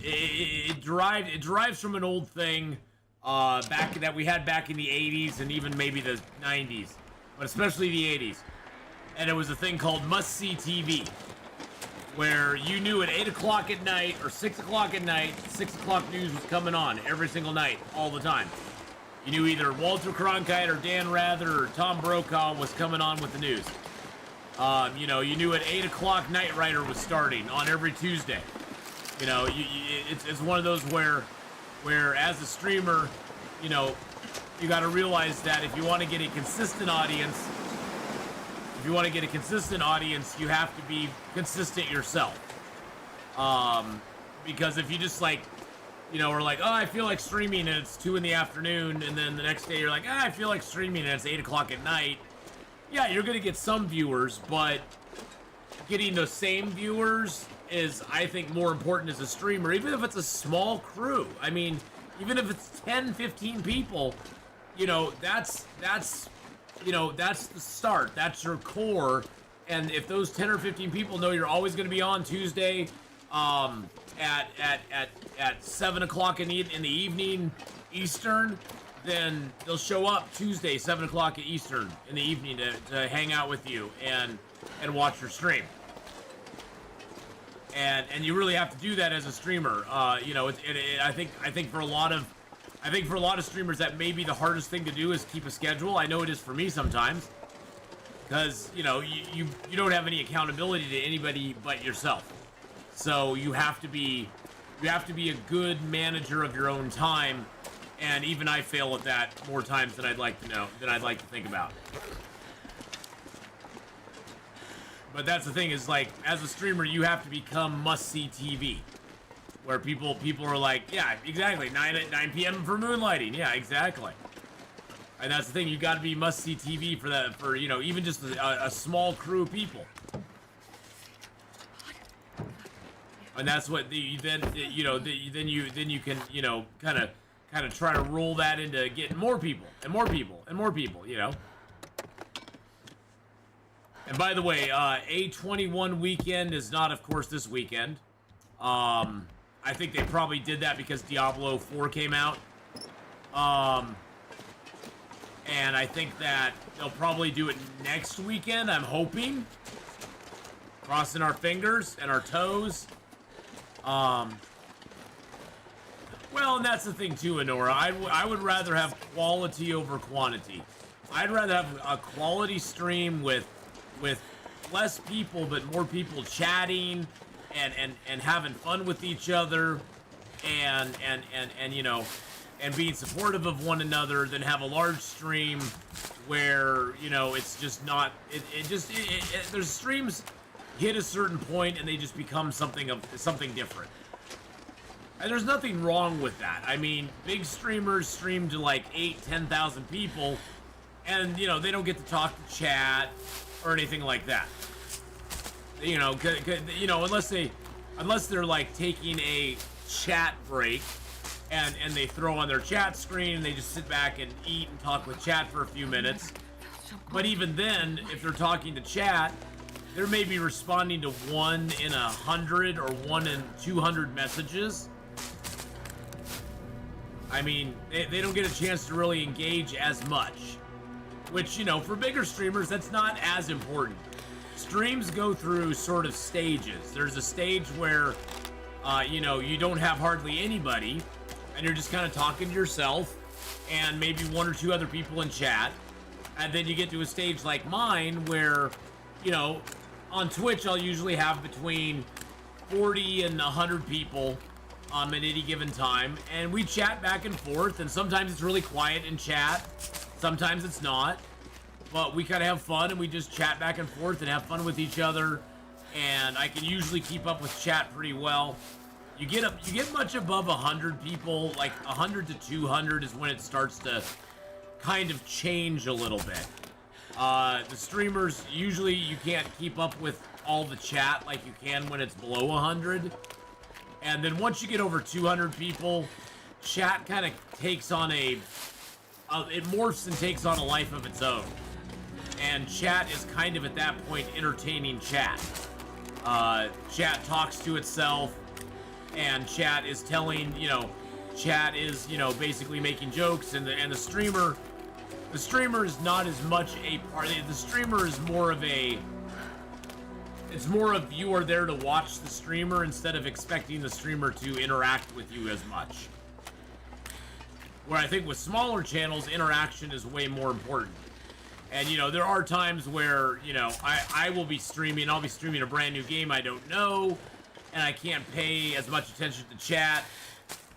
It derives from an old thing that we had back in the 80s and even maybe the 90s, but especially the 80s. And it was a thing called must-see TV, where you knew at 8 o'clock at night or 6 o'clock at night, 6 o'clock news was coming on every single night, all the time. You knew either Walter Cronkite or Dan Rather or Tom Brokaw was coming on with the news. You know, you knew at 8 o'clock Knight Rider was starting on every Tuesday. You know, it's one of those where as a streamer, you know, you got to realize that if you want to get a consistent audience, you have to be consistent yourself. Because if you just like you know, or like, oh, I feel like streaming and it's 2 in the afternoon, and then the next day you're like, I feel like streaming and it's 8 o'clock at night. Yeah, you're gonna get some viewers, but getting those same viewers is, I think, more important as a streamer, even if it's a small crew. I mean, even if it's 10, 15 people, you know, that's the start. That's your core. And if those 10 or 15 people know you're always going to be on Tuesday at 7 o'clock in the evening Eastern, then they'll show up Tuesday, 7 o'clock Eastern in the evening to hang out with you and watch your stream. And you really have to do that as a streamer. You know, I think for a lot of streamers that may be the hardest thing to do is keep a schedule. I know it is for me sometimes, because you know you don't have any accountability to anybody but yourself. So you have to be a good manager of your own time, and even I fail at that more times than I'd like to think about. But that's the thing, is like, as a streamer, you have to become must-see TV. Where people are like, yeah, exactly, 9 p.m. for moonlighting. Yeah, exactly. And that's the thing, you got to be must-see TV for that, for, you know, even just a small crew of people. And that's what then you can, you know, kind of try to roll that into getting more people and more people and more people, you know. And by the way, A21 weekend is not, of course, this weekend. I think they probably did that because Diablo 4 came out. And I think that they'll probably do it next weekend, I'm hoping. Crossing our fingers and our toes. Well, and that's the thing too, Honora. I would rather have quality over quantity. I'd rather have a quality stream with less people, but more people chatting and having fun with each other, and you know, and being supportive of one another, than have a large stream where, you know, it's just not, there's streams hit a certain point and they just become something different. And there's nothing wrong with that. I mean, big streamers stream to like 8,000-10,000 people, and, you know, they don't get to talk to chat or anything like that. You know, unless they're like taking a chat break and they throw on their chat screen and they just sit back and eat and talk with chat for a few minutes. But even then, if they're talking to chat, they may be responding to 1 in 100 or 1 in 200 messages. I mean, they don't get a chance to really engage as much. Which, you know, for bigger streamers, that's not as important. Streams go through sort of stages. There's a stage where, you know, you don't have hardly anybody, and you're just kind of talking to yourself, and maybe 1 or 2 other people in chat. And then you get to a stage like mine where, you know, on Twitch, I'll usually have between 40 and 100 people at any given time, and we chat back and forth, and sometimes it's really quiet in chat, sometimes it's not, but we kind of have fun, and we just chat back and forth and have fun with each other, and I can usually keep up with chat pretty well. You get much above 100 people, like 100 to 200 is when it starts to kind of change a little bit. The streamers, usually you can't keep up with all the chat like you can when it's below 100. And then once you get over 200 people, chat kind of takes on it morphs and takes on a life of its own. And chat is kind of at that point entertaining chat. Chat talks to itself, and chat is telling, you know, chat is, you know, basically making jokes, and the streamer is not as much a part. The streamer is more of a, it's more of you are there to watch the streamer instead of expecting the streamer to interact with you as much. Where I think with smaller channels, interaction is way more important. And, you know, there are times where, you know, I will be streaming, I'll be streaming a brand new game I don't know, and I can't pay as much attention to chat.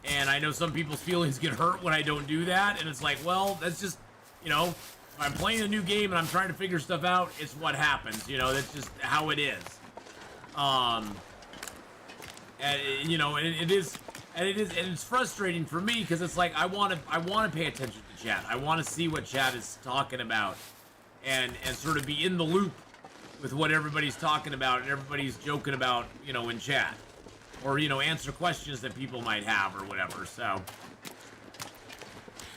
And I know some people's feelings get hurt when I don't do that, and it's like, well, that's just, you know, if I'm playing a new game and I'm trying to figure stuff out, it's what happens, you know, that's just how it is. And, you know, it is, And it's frustrating for me because it's like I want to pay attention to chat. I want to see what chat is talking about, and sort of be in the loop with what everybody's talking about and everybody's joking about, you know, in chat, or you know, answer questions that people might have or whatever. So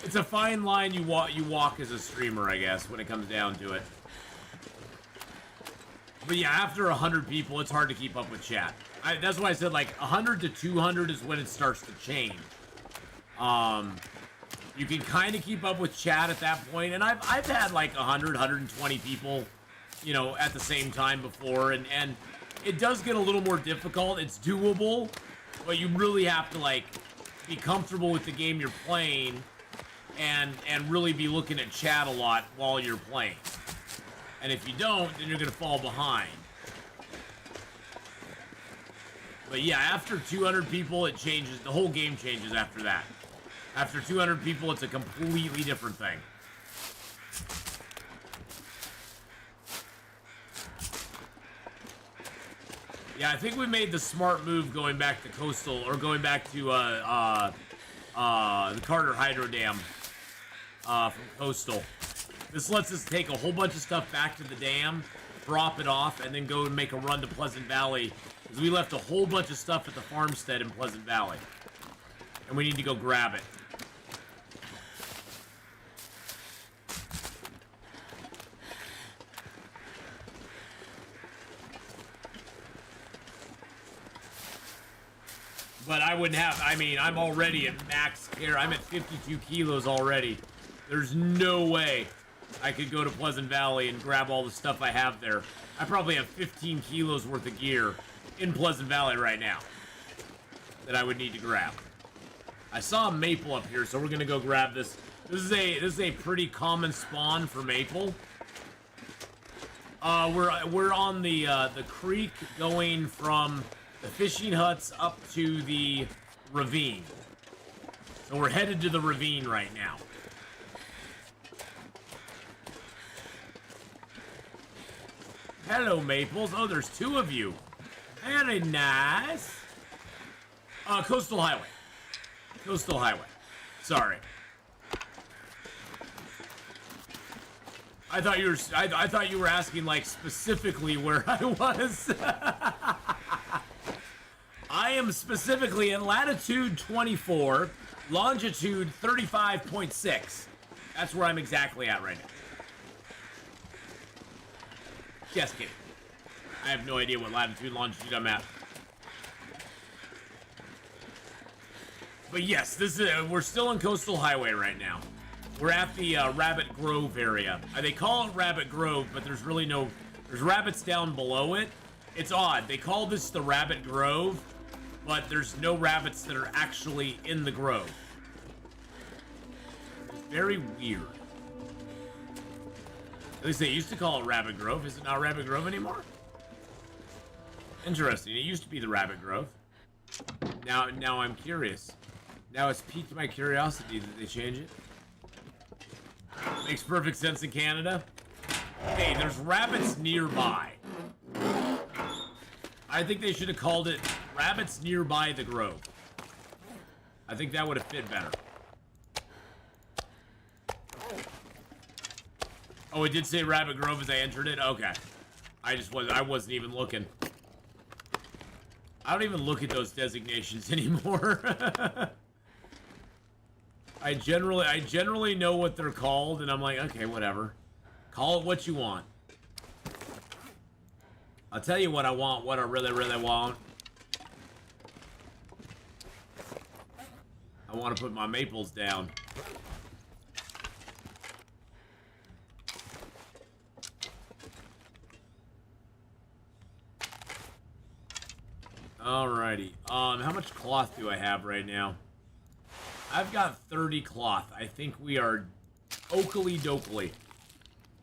it's a fine line you walk as a streamer, I guess, when it comes down to it. But yeah, after 100 people, it's hard to keep up with chat. That's why I said like 100 to 200 is when it starts to change. You can kind of keep up with chat at that point, and I've had like 100, 120 people, you know, at the same time before, and it does get a little more difficult. It's doable, but you really have to like be comfortable with the game you're playing, and really be looking at chat a lot while you're playing. And if you don't, then you're gonna fall behind. But yeah, after 200 people, it changes. The whole game changes after that. After 200 people, it's a completely different thing. Yeah, I think we made the smart move going back to Coastal, or going back to the Carter Hydro Dam from Coastal. This lets us take a whole bunch of stuff back to the dam, drop it off, and then go and make a run to Pleasant Valley. Because we left a whole bunch of stuff at the farmstead in Pleasant Valley. And we need to go grab it. But I wouldn't have, I mean, I'm already at max care. I'm at 52 kilos already. There's no way I could go to Pleasant Valley and grab all the stuff I have there. I probably have 15 kilos worth of gear in Pleasant Valley right now that I would need to grab. I saw a maple up here, so we're gonna go grab this. This is a pretty common spawn for maple. We're on the creek going from the fishing huts up to the ravine. So we're headed to the ravine right now. Hello, Maples. Oh, there's two of you. Very nice. Coastal Highway. Coastal Highway. Sorry. I thought you were asking like specifically where I was. I am specifically in latitude 24, longitude 35.6. That's where I'm exactly at right now. Just kidding. I have no idea what latitude, longitude I'm at. But yes, this is we're still on Coastal Highway right now. We're at the Rabbit Grove area. They call it Rabbit Grove, but there's really no... There's rabbits down below it. It's odd. They call this the Rabbit Grove, but there's no rabbits that are actually in the grove. It's very weird. At least they used to call it Rabbit Grove. Is it not Rabbit Grove anymore? Interesting. It used to be the Rabbit Grove. Now I'm curious. Now it's piqued my curiosity that they change it. Makes perfect sense in Canada. Hey, there's rabbits nearby. I think they should have called it Rabbits Nearby the Grove. I think that would have fit better. Oh, it did say Rabbit Grove as I entered it? Okay. I wasn't even looking. I don't even look at those designations anymore. I generally know what they're called, and I'm like, okay, whatever. Call it what you want. I'll tell you what I want, what I really, really want. I want to put my maples down. Alrighty. How much cloth do I have right now? I've got 30 cloth. I think we are okily dokily.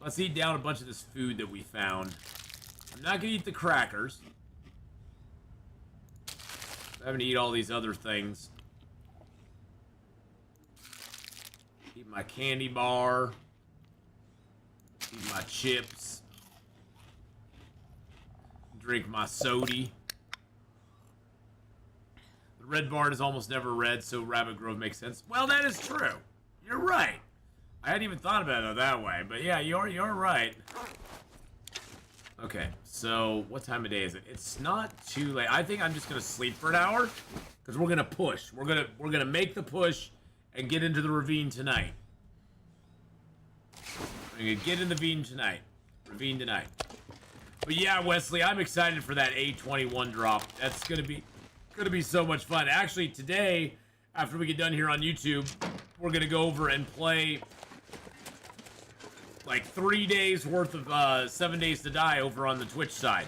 Let's eat down a bunch of this food that we found. I'm not gonna eat the crackers. I'm gonna eat all these other things. Eat my candy bar. Eat my chips. Drink my soda. The red barn is almost never red, so Rabbit Grove makes sense. Well, that is true. You're right. I hadn't even thought about it that way, but yeah, you're right. Okay, so what time of day is it? It's not too late. I think I'm just gonna sleep for an hour because we're gonna push. We're gonna make the push and get into the ravine tonight. We're gonna get in the ravine tonight. But yeah, Wesley, I'm excited for that A21 drop. That's gonna be so much fun. Actually, today, after we get done here on YouTube, we're gonna go over and play like 3 days worth of 7 Days to Die over on the Twitch side.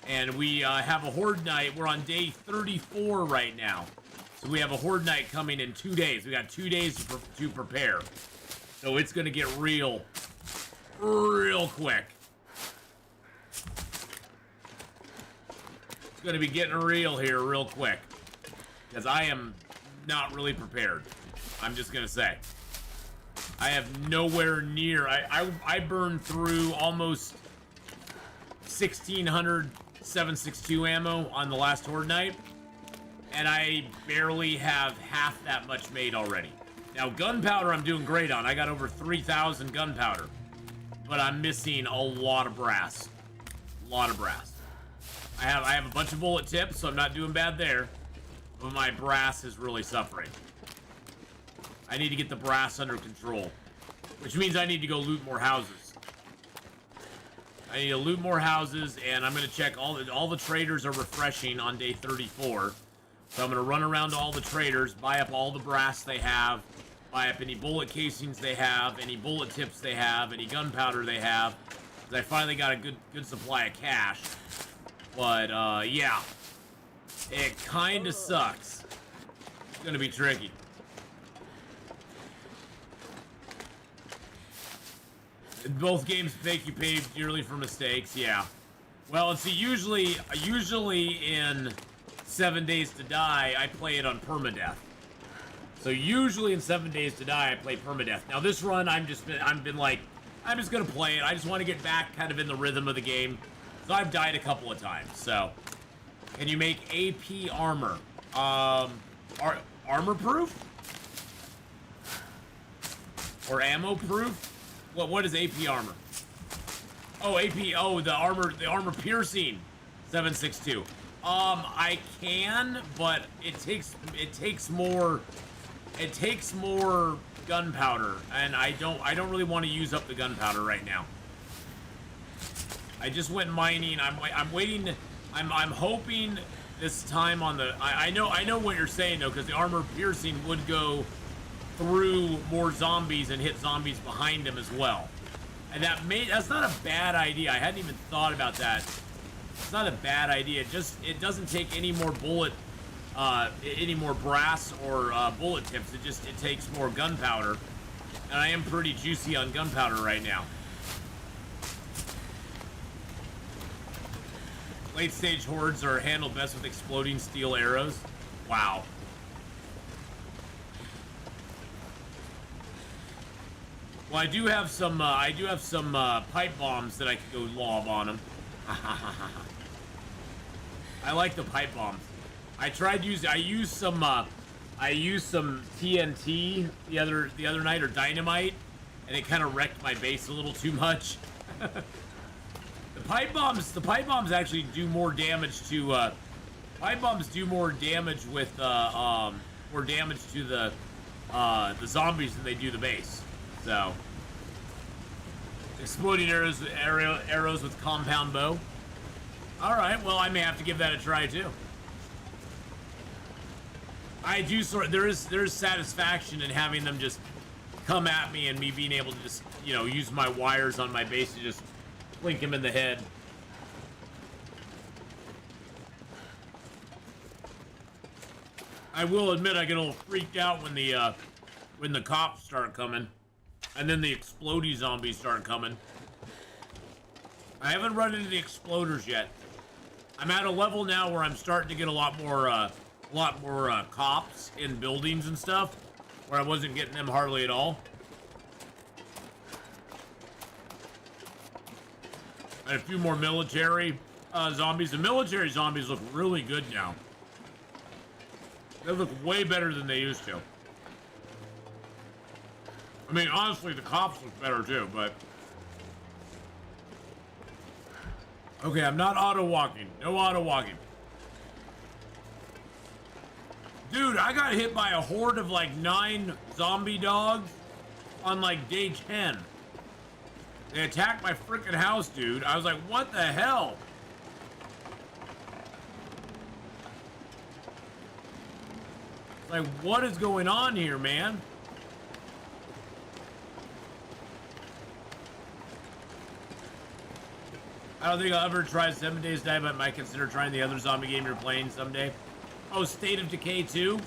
And we have a Horde night. We're on day 34 right now. So we have a Horde night coming in 2 days. We got 2 days to prepare. So it's gonna get real quick. It's gonna be getting real here real quick. Because I am not really prepared. I'm just gonna say. I have nowhere near. I burned through almost 1,600 7.62 ammo on the last Horde night, and I barely have half that much made already. Now gunpowder I'm doing great on. I got over 3,000 gunpowder, but I'm missing a lot of brass. I have a bunch of bullet tips, so I'm not doing bad there, but my brass is really suffering. I need to get the brass under control, which means I need to go loot more houses. I need to loot more houses, and I'm gonna check all the traders are refreshing on day 34. So I'm gonna run around to all the traders, buy up all the brass they have, buy up any bullet casings they have, any bullet tips they have, any gunpowder they have. Because I finally got a good supply of cash. But yeah, it kind of sucks. It's gonna be tricky. Both games make you pay dearly for mistakes, yeah. Well, let's see, usually in 7 Days to Die, I play it on permadeath. So usually in 7 Days to Die, I play permadeath. Now this run, I'm just gonna play it. I just want to get back kind of in the rhythm of the game. So I've died a couple of times, so. Can you make AP armor? Armor proof? Or ammo proof? What is AP armor? Oh, the armor piercing 7.62. I can, but it takes more gunpowder, and I don't really want to use up the gunpowder right now. I just went mining. I'm waiting. I'm hoping this time on the. I know what you're saying though, because the armor piercing would go through more zombies and hit zombies behind them as well. And that's not a bad idea. I hadn't even thought about that. It's not a bad idea. It doesn't take any more any more brass or bullet tips. It takes more gunpowder. And I am pretty juicy on gunpowder right now. Late stage hordes are handled best with exploding steel arrows. Wow. Well, I do have some pipe bombs that I can go lob on them. I like the pipe bombs. I used some TNT the other night, or dynamite, and it kind of wrecked my base a little too much. The pipe bombs actually do more damage to pipe bombs do more damage with more damage to the zombies than they do the base. So, exploding arrows with compound bow. All right, well, I may have to give that a try too. I do there's satisfaction in having them just come at me and me being able to just use my wires on my base to just plink him in the head. I will admit I get a little freaked out when the cops start coming. And then the explodey zombies start coming. I haven't run into the exploders yet. I'm at a level now where I'm starting to get a lot more cops in buildings and stuff, where I wasn't getting them hardly at all. And a few more military zombies. The military zombies look really good now. They look way better than they used to. I mean, honestly, the cops look better too, but... Okay, I'm not auto-walking. No auto-walking. Dude, I got hit by a horde of like 9 zombie dogs on like day 10. They attacked my freaking house, dude. I was like, what the hell? Like, what is going on here, man? I don't think I'll ever try 7 Days to Die, but might consider trying the other zombie game you're playing someday. Oh, State of Decay 2?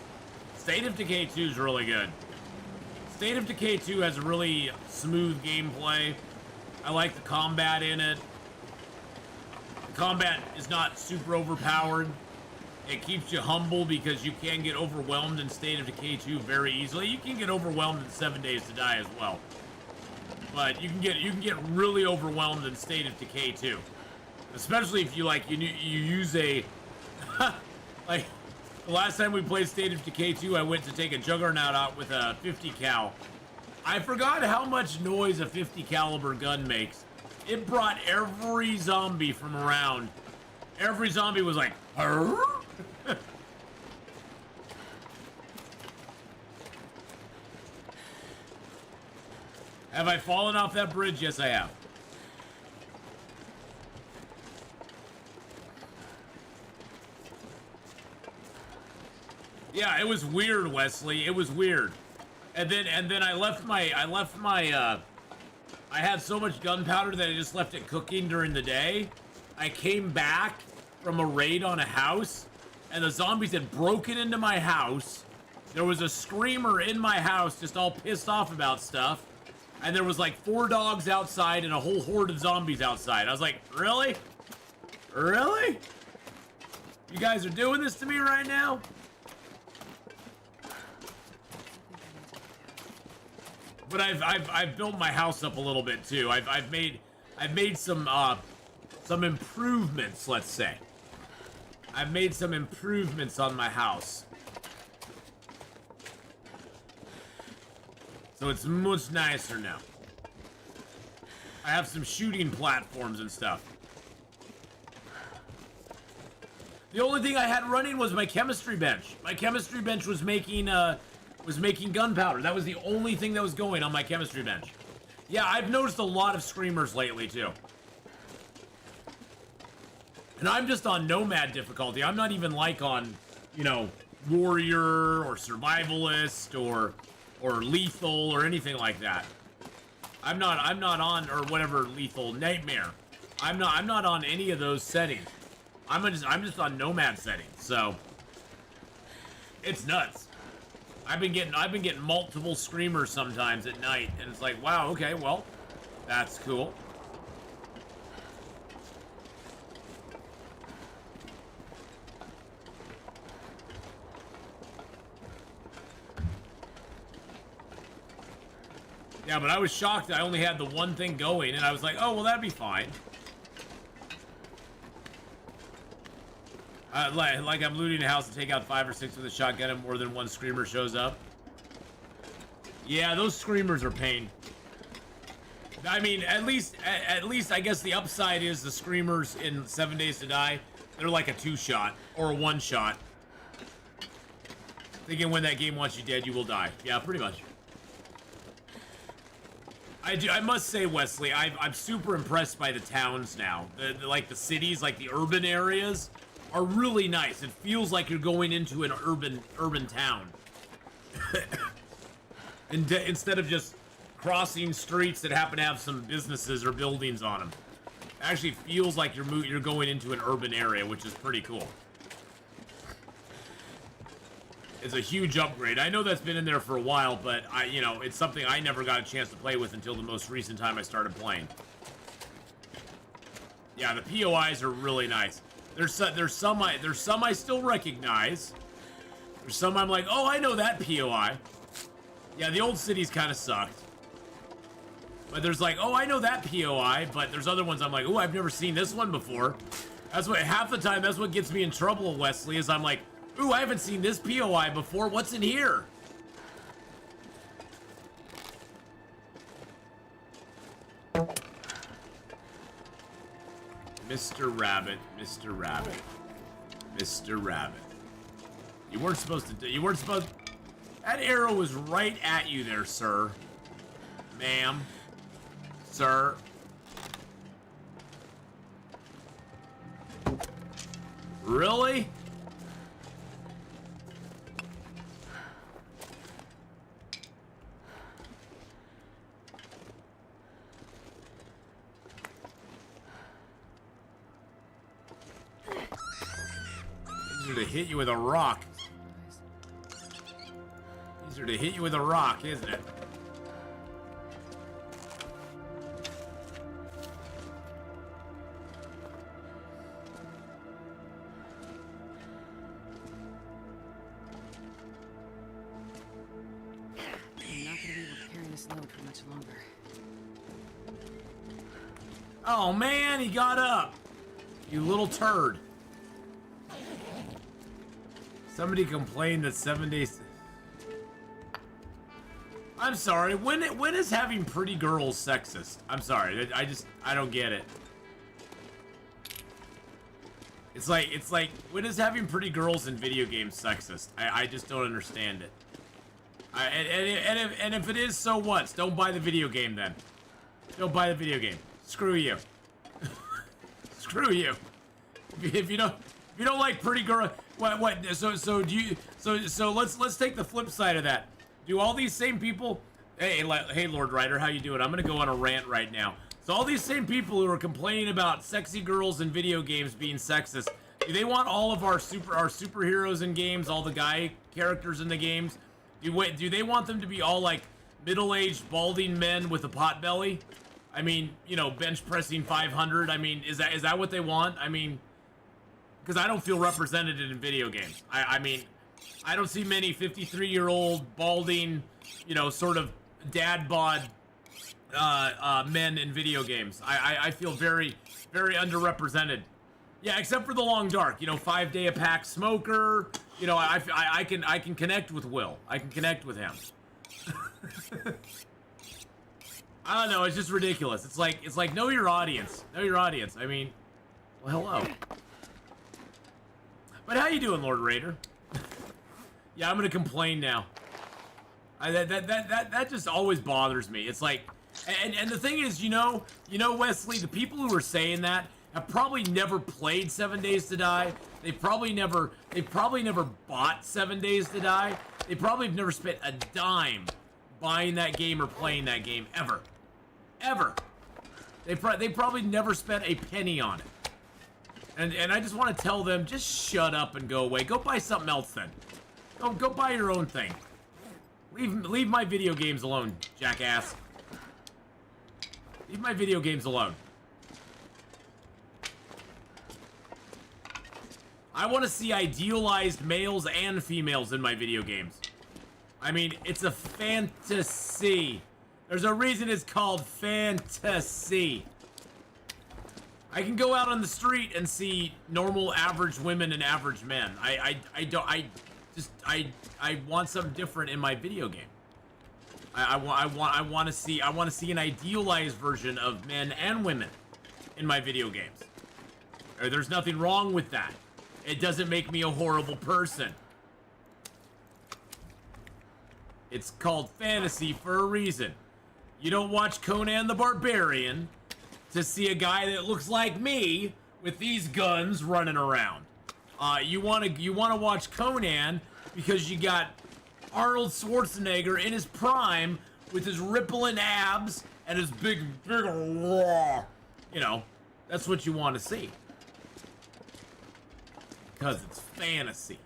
State of Decay 2 is really good. State of Decay 2 has a really smooth gameplay. I like the combat in it. The combat is not super overpowered. It keeps you humble because you can get overwhelmed in State of Decay 2 very easily. You can get overwhelmed in 7 Days to Die as well. But you can get really overwhelmed in State of Decay 2. Especially if you use a like the last time we played State of Decay 2, I went to take a Juggernaut out with a 50 cal. I forgot how much noise a 50 caliber gun makes. It brought every zombie from around. Every zombie was like, "Arr?" Have I fallen off that bridge? Yes, I have. Yeah, it was weird, Wesley. It was weird. And then I had so much gunpowder that I just left it cooking during the day. I came back from a raid on a house, and the zombies had broken into my house. There was a screamer in my house, just all pissed off about stuff. And there was like 4 dogs outside and a whole horde of zombies outside. I was like, really? Really? You guys are doing this to me right now? But I've built my house up a little bit too. I've made some improvements, let's say. I've made some improvements on my house. So it's much nicer now. I have some shooting platforms and stuff. The only thing I had running was my chemistry bench. My chemistry bench was making gunpowder. That was the only thing that was going on my chemistry bench. Yeah, I've noticed a lot of screamers lately too. And I'm just on nomad difficulty. I'm not even like on, you know, warrior or survivalist or lethal or anything like that. I'm not on, or whatever, lethal, nightmare. I'm not on any of those settings. I'm just on nomad settings. So it's nuts. I've been getting multiple screamers sometimes at night, and it's like, wow, okay, well, that's cool. Yeah, but I was shocked that I only had the one thing going, and I was like, oh, well, that'd be fine. Like I'm looting a house to take out 5 or 6 with a shotgun and more than one screamer shows up. Yeah, those screamers are pain. I mean, at least I guess the upside is the screamers in 7 Days to Die, they're like a 2-shot or a 1-shot. Thinking when that game wants you dead, you will die. Yeah, pretty much. I must say, Wesley, I'm super impressed by the towns now. Like the cities, like the urban areas, are really nice. It feels like you're going into an urban town, and instead of just crossing streets that happen to have some businesses or buildings on them. It actually feels like you're going into an urban area, which is pretty cool. It's a huge upgrade. I know that's been in there for a while, but it's something I never got a chance to play with until the most recent time I started playing. Yeah, the POIs are really nice. There's some I still recognize. There's some I'm like, oh, I know that POI. Yeah, the old cities kind of sucked. But there's like, oh, I know that POI, but there's other ones I'm like, oh, I've never seen this one before. That's what, half the time, that's what gets me in trouble, Wesley, is I'm like, Ooh, I haven't seen this POI before. What's in here? Mr. Rabbit, Mr. Rabbit, Mr. Rabbit. You weren't supposed to do. You weren't supposed. That arrow was right at you there, sir. Ma'am. Sir. Really? Easier to hit you with a rock. Easier to hit you with a rock, isn't it? Oh man, he got up. You little turd. Somebody complained that 7 days. I'm sorry. When is having pretty girls sexist? I'm sorry. I don't get it. It's like when is having pretty girls in video games sexist? I just don't understand it. And if it is, so what? Don't buy the video game then. Don't buy the video game. Screw you. Screw you. If you don't like pretty girl, what? So do you? So let's take the flip side of that. Do all these same people? Hey, Lord Ryder, how you doing? I'm gonna go on a rant right now. So all these same people who are complaining about sexy girls in video games being sexist, do they want all of our superheroes in games, all the guy characters in the games? Do they want them to be all like middle-aged balding men with a pot belly? I mean, you know, bench pressing 500. I mean, is that what they want? I mean, because I don't feel represented in video games. I mean, I don't see many 53-year-old balding, you know, sort of dad bod men in video games. I feel very, very underrepresented. Yeah, except for the Long Dark. You know, 5-day-a-pack smoker. You know, I can connect with Will. I can connect with him. I don't know. It's just ridiculous. It's like know your audience. Know your audience. I mean, well, hello. But how you doing, Lord Raider? Yeah, I'm gonna complain now. That just always bothers me. It's like, and the thing is, you know, Wesley, the people who are saying that have probably never played 7 Days to Die. They've probably never bought 7 Days to Die. They probably have never spent a dime buying that game or playing that game ever. They probably never spent a penny on it. And I just want to tell them, just shut up and go away. Go buy something else then. Go buy your own thing. Leave my video games alone, jackass. Leave my video games alone. I want to see idealized males and females in my video games. I mean, it's a fantasy. There's a reason it's called fantasy. I can go out on the street and see normal average women and average men. I want something different in my video game. I want to see an idealized version of men and women in my video games. There's nothing wrong with that. It doesn't make me a horrible person. It's called fantasy for a reason. You don't watch Conan the Barbarian to see a guy that looks like me with these guns running around. You want to watch Conan because you got Arnold Schwarzenegger in his prime with his rippling abs and his big raw. You know, that's what you want to see. Because it's fantasy.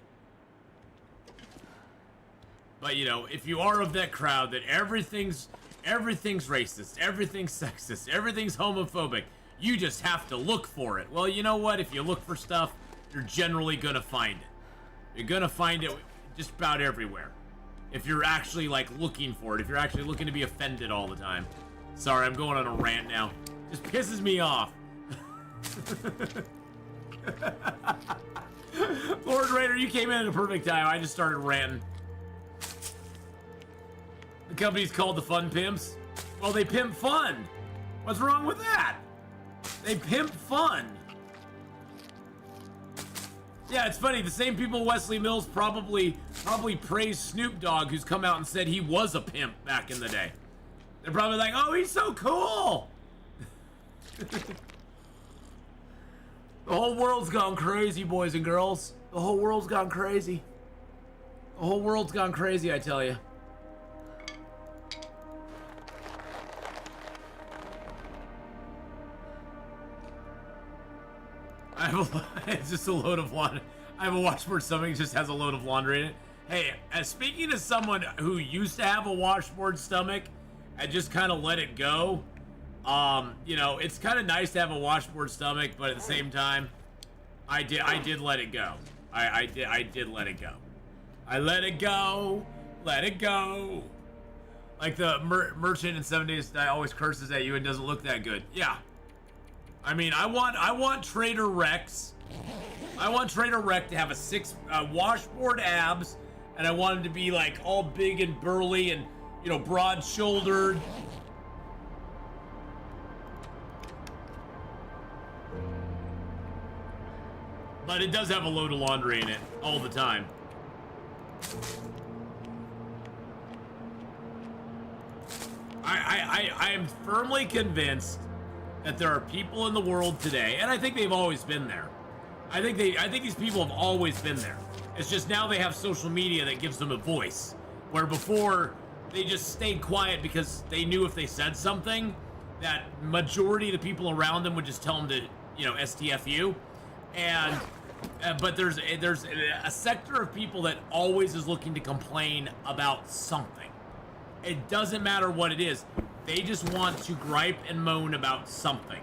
But you know, if you are of that crowd that everything's racist, everything's sexist, everything's homophobic, you just have to look for it. Well, you know what? If you look for stuff, you're generally gonna find it. You're gonna find it just about everywhere. If you're actually like looking for it, if you're actually looking to be offended all the time. Sorry, I'm going on a rant now. Just pisses me off. Lord Raider, you came in at a perfect time. I just started ranting. The company's called the Fun Pimps. Well, they pimp fun. What's wrong with that? They pimp fun. Yeah, it's funny. The same people Wesley Mills probably praised Snoop Dogg, who's come out and said he was a pimp back in the day. They're probably like, oh, he's so cool. The whole world's gone crazy, boys and girls. The whole world's gone crazy. The whole world's gone crazy, I tell you. It's just a load of laundry. I have a washboard stomach, just has a load of laundry in it. Hey, speaking as someone who used to have a washboard stomach and just kind of let it go, you know, it's kind of nice to have a washboard stomach, but at the same time, I did let it go. I did let it go. I let it go, let it go. Like the merchant in 7 Days to Die always curses at you and doesn't look that good. Yeah. I mean, I want Trader Rex. I want Trader Rex to have a washboard abs, and I want him to be like all big and burly and, you know, broad-shouldered. But it does have a load of laundry in it all the time. I am firmly convinced that there are people in the world today, and I think they've always been there. I think these people have always been there. It's just now they have social media that gives them a voice, where before they just stayed quiet because they knew if they said something, that majority of the people around them would just tell them to, you know, STFU. And but there's a sector of people that always is looking to complain about something. It doesn't matter what it is. They just want to gripe and moan about something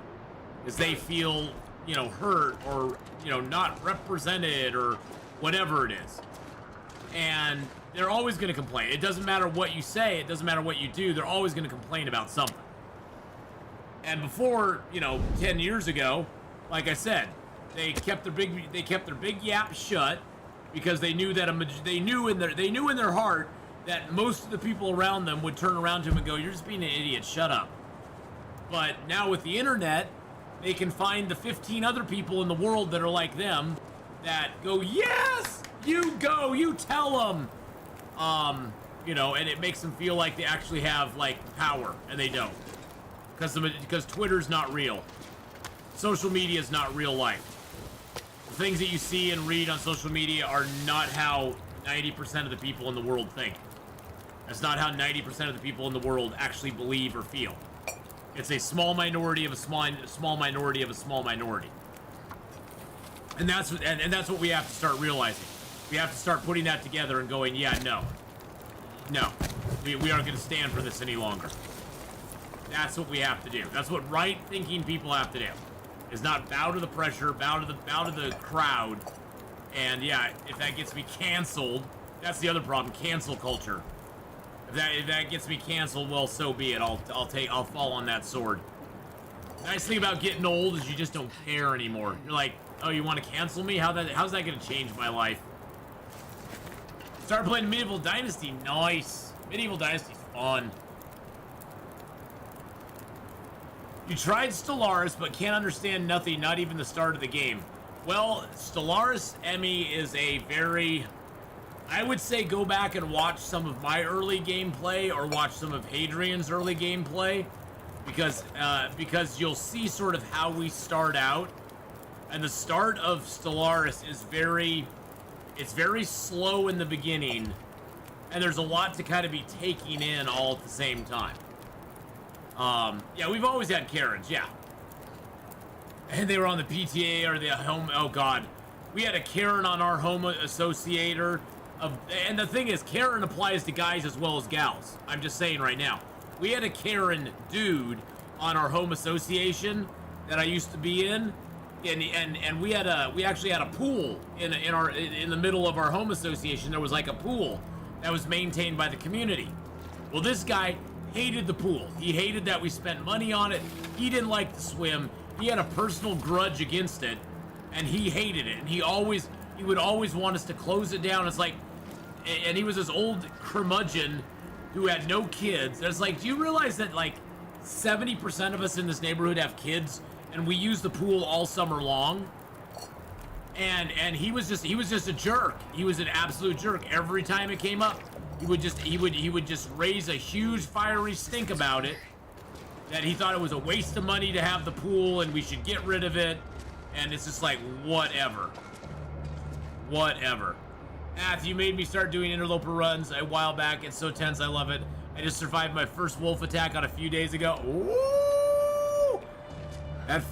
because they feel, you know, hurt or, you know, not represented or whatever it is. And they're always going to complain. It doesn't matter what you say. It doesn't matter what you do. They're always going to complain about something. And before, you know, 10 years ago, like I said, they kept their big yap shut because they knew that they knew in their heart that most of the people around them would turn around to him and go, "You're just being an idiot, shut up." But now with the internet, they can find the 15 other people in the world that are like them that go, "Yes, you go, you tell them." You know, and it makes them feel like they actually have like power, and they don't. Because Twitter's not real. Social media is not real life. The things that you see and read on social media are not how 90% of the people in the world think. That's not how 90% of the people in the world actually believe or feel. It's a small minority of a small minority of a small minority. And that's what we have to start realizing. We have to start putting that together and going, yeah, no, we aren't going to stand for this any longer. That's what we have to do. That's what right-thinking people have to do. Is not bow to the pressure, bow to the crowd. And yeah, if that gets me canceled, that's the other problem, cancel culture. If that gets me canceled, well, so be it. I'll fall on that sword. The nice thing about getting old is you just don't care anymore. You're like, oh, you want to cancel me? How's that going to change my life? Start playing Medieval Dynasty. Nice. Medieval Dynasty's fun. You tried Stellaris, but can't understand nothing, not even the start of the game. Well, Stellaris, Emmy, is a very... I would say go back and watch some of my early gameplay or watch some of Hadrian's early gameplay because you'll see sort of how we start out. And the start of Stellaris is very slow in the beginning, and there's a lot to kind of be taking in all at the same time. Yeah, we've always had Karens, yeah. And they were on the PTA or the home, oh God. We had a Karen on our home associator. And the thing is, Karen applies to guys as well as gals. I'm just saying right now. We had a Karen dude on our home association that I used to be in. And we actually had a pool in the middle of our home association. There was like a pool that was maintained by the community. Well, this guy hated the pool. He hated that we spent money on it. He didn't like to swim. He had a personal grudge against it, and he hated it. And he always, he would always want us to close it down. It's like, and he was this old curmudgeon who had no kids. And it's like, do you realize that like 70% of us in this neighborhood have kids, and we use the pool all summer long? And he was just a jerk. He was an absolute jerk. Every time it came up, he would just raise a huge fiery stink about it. That he thought it was a waste of money to have the pool and we should get rid of it. And it's just like, whatever. Whatever. You made me start doing interloper runs a while back. It's so tense, I love it. I just survived my first wolf attack on a few days ago. Ooh! That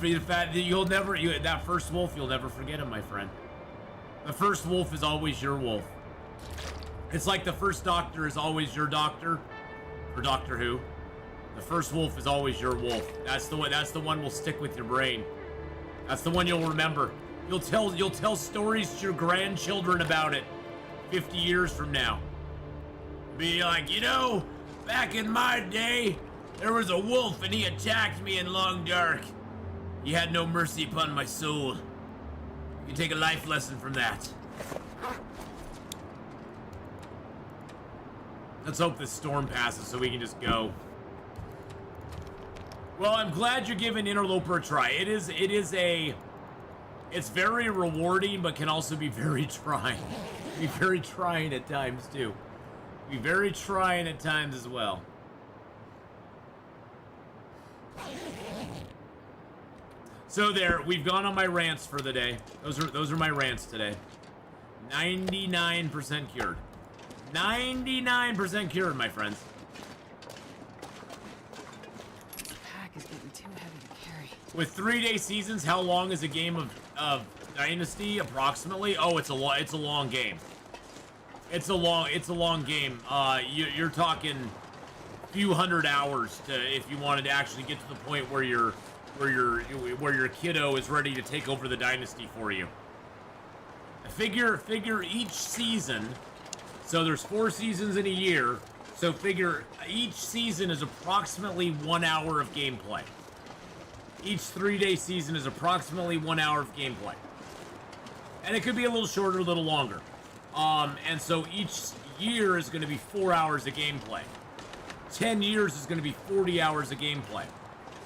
first wolf, you'll never forget him, my friend. The first wolf is always your wolf. It's like the first doctor is always your doctor for Doctor Who. The first wolf is always your wolf. That's the one will stick with your brain. That's the one you'll remember. You'll tell stories to your grandchildren about it 50 years from now. Be like, you know, back in my day, there was a wolf and he attacked me in Long Dark. He had no mercy upon my soul. You can take a life lesson from that. Let's hope this storm passes so we can just go. Well, I'm glad you're giving Interloper a try. It's very rewarding, but can also be very trying. Be very trying at times too. Be very trying at times as well. So there, we've gone on my rants for the day. Those are my rants today. 99% cured. 99% cured, my friends. Is getting too heavy to carry. With 3-day seasons, how long is a game of Dynasty approximately? Oh, it's a long game. It's a long game. You're talking a few hundred hours if you wanted to actually get to the point where your kiddo is ready to take over the Dynasty for you. Figure each season. So there's 4 seasons in a year. So figure each season is approximately 1 hour of gameplay. Each 3-day season is approximately 1 hour of gameplay. And it could be a little shorter, a little longer. And so each year is going to be 4 hours of gameplay. 10 years is going to be 40 hours of gameplay.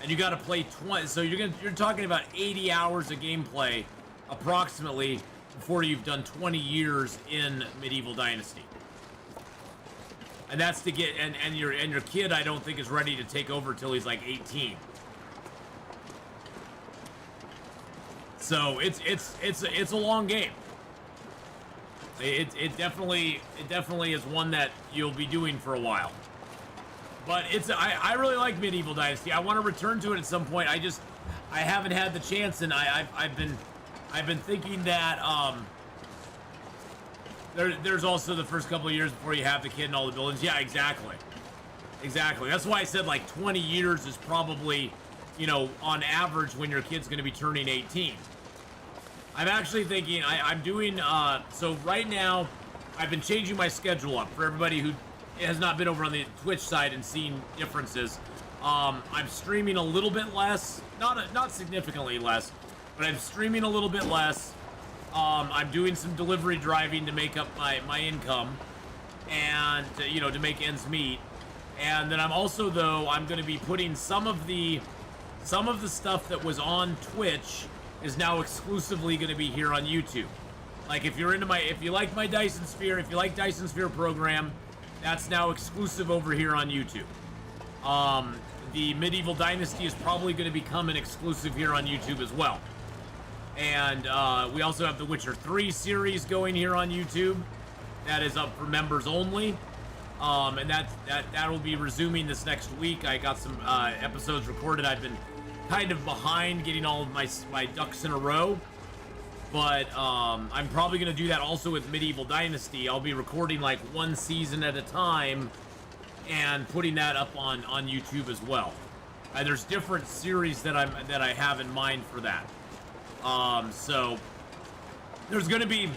And you got to play 20. So you're talking about 80 hours of gameplay approximately before you've done 20 years in Medieval Dynasty. And that's to get and your kid I don't think is ready to take over till he's like 18. So it's a long game. It definitely is one that you'll be doing for a while. But I really like Medieval Dynasty. I want to return to it at some point. I haven't had the chance, and I've been thinking that there's also the first couple of years before you have the kid and all the buildings. Yeah, exactly. That's why I said like 20 years is probably, you know, on average when your kid's going to be turning 18. I'm actually thinking I'm doing so right now I've been changing my schedule up for everybody who has not been over on the Twitch side and seen differences. I'm streaming a little bit less, not significantly less, but I'm streaming a little bit less. I'm doing some delivery driving to make up my income and you know, to make ends meet. And then I'm also, though, I'm going to be putting some of the stuff that was on Twitch is now exclusively going to be here on YouTube. Like if you like my Dyson Sphere, if you like Dyson Sphere program, that's now exclusive over here on YouTube. The Medieval Dynasty is probably going to become an exclusive here on YouTube as well. And we also have the Witcher 3 series going here on YouTube. That is up for members only. And that will be resuming this next week. I got some episodes recorded. I've been kind of behind getting all of my ducks in a row. But I'm probably going to do that also with Medieval Dynasty. I'll be recording like one season at a time and putting that up on YouTube as well. There's different series that I have in mind for that. So there's gonna be,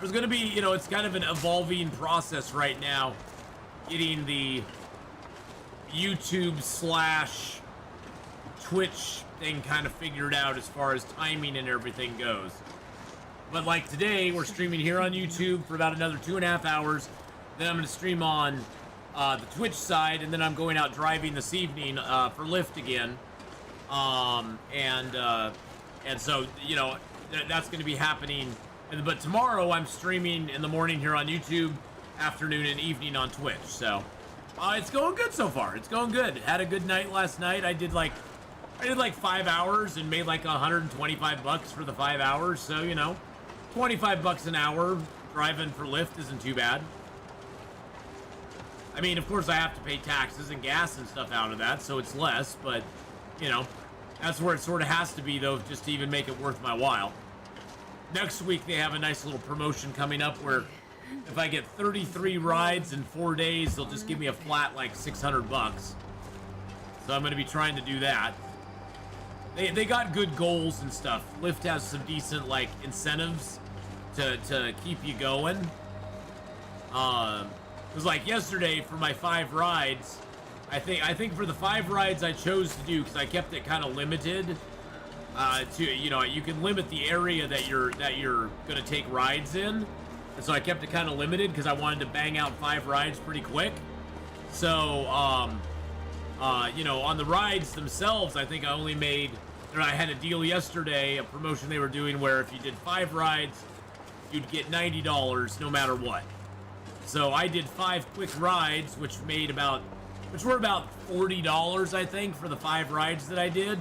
you know, it's kind of an evolving process right now, getting the YouTube / Twitch thing kind of figured out as far as timing and everything goes. But like today, we're streaming here on YouTube for about another 2.5 hours. Then I'm going to stream on the Twitch side, and then I'm going out driving this evening for Lyft again. And so, you know, that's going to be happening. But tomorrow I'm streaming in the morning here on YouTube, afternoon and evening on Twitch. So it's going good so far. It's going good. Had a good night last night. I did like 5 hours and made like $125 for the 5 hours. So, you know, $25 an hour driving for Lyft isn't too bad. I mean, of course I have to pay taxes and gas and stuff out of that, so it's less, but, you know, that's where it sort of has to be, though, just to even make it worth my while. Next week, they have a nice little promotion coming up where if I get 33 rides in 4 days, they'll just give me a flat, like, $600. So I'm going to be trying to do that. They got good goals and stuff. Lyft has some decent, like, incentives to keep you going. It was like yesterday for my 5 rides. I think for the 5 rides I chose to do, because I kept it kind of limited. To, you know, you can limit the area that you're gonna take rides in, and so I kept it kind of limited because I wanted to bang out 5 rides pretty quick. So, you know, on the rides themselves, I think I only made. I had a deal yesterday, a promotion they were doing where if you did 5 rides, you'd get $90 no matter what. So I did 5 quick rides, which were about $40, I think, for the 5 rides that I did.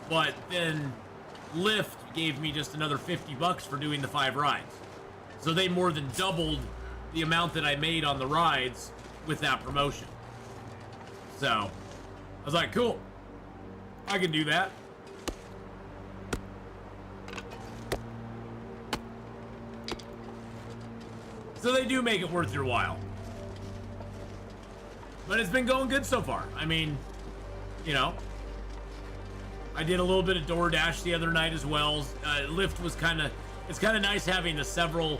But then Lyft gave me just another $50 for doing the 5 rides. So they more than doubled the amount that I made on the rides with that promotion. So I was like, cool, I can do that. So they do make it worth your while. But it's been going good so far. I mean, you know, I did a little bit of DoorDash the other night as well. Lyft was it's kind of nice having the several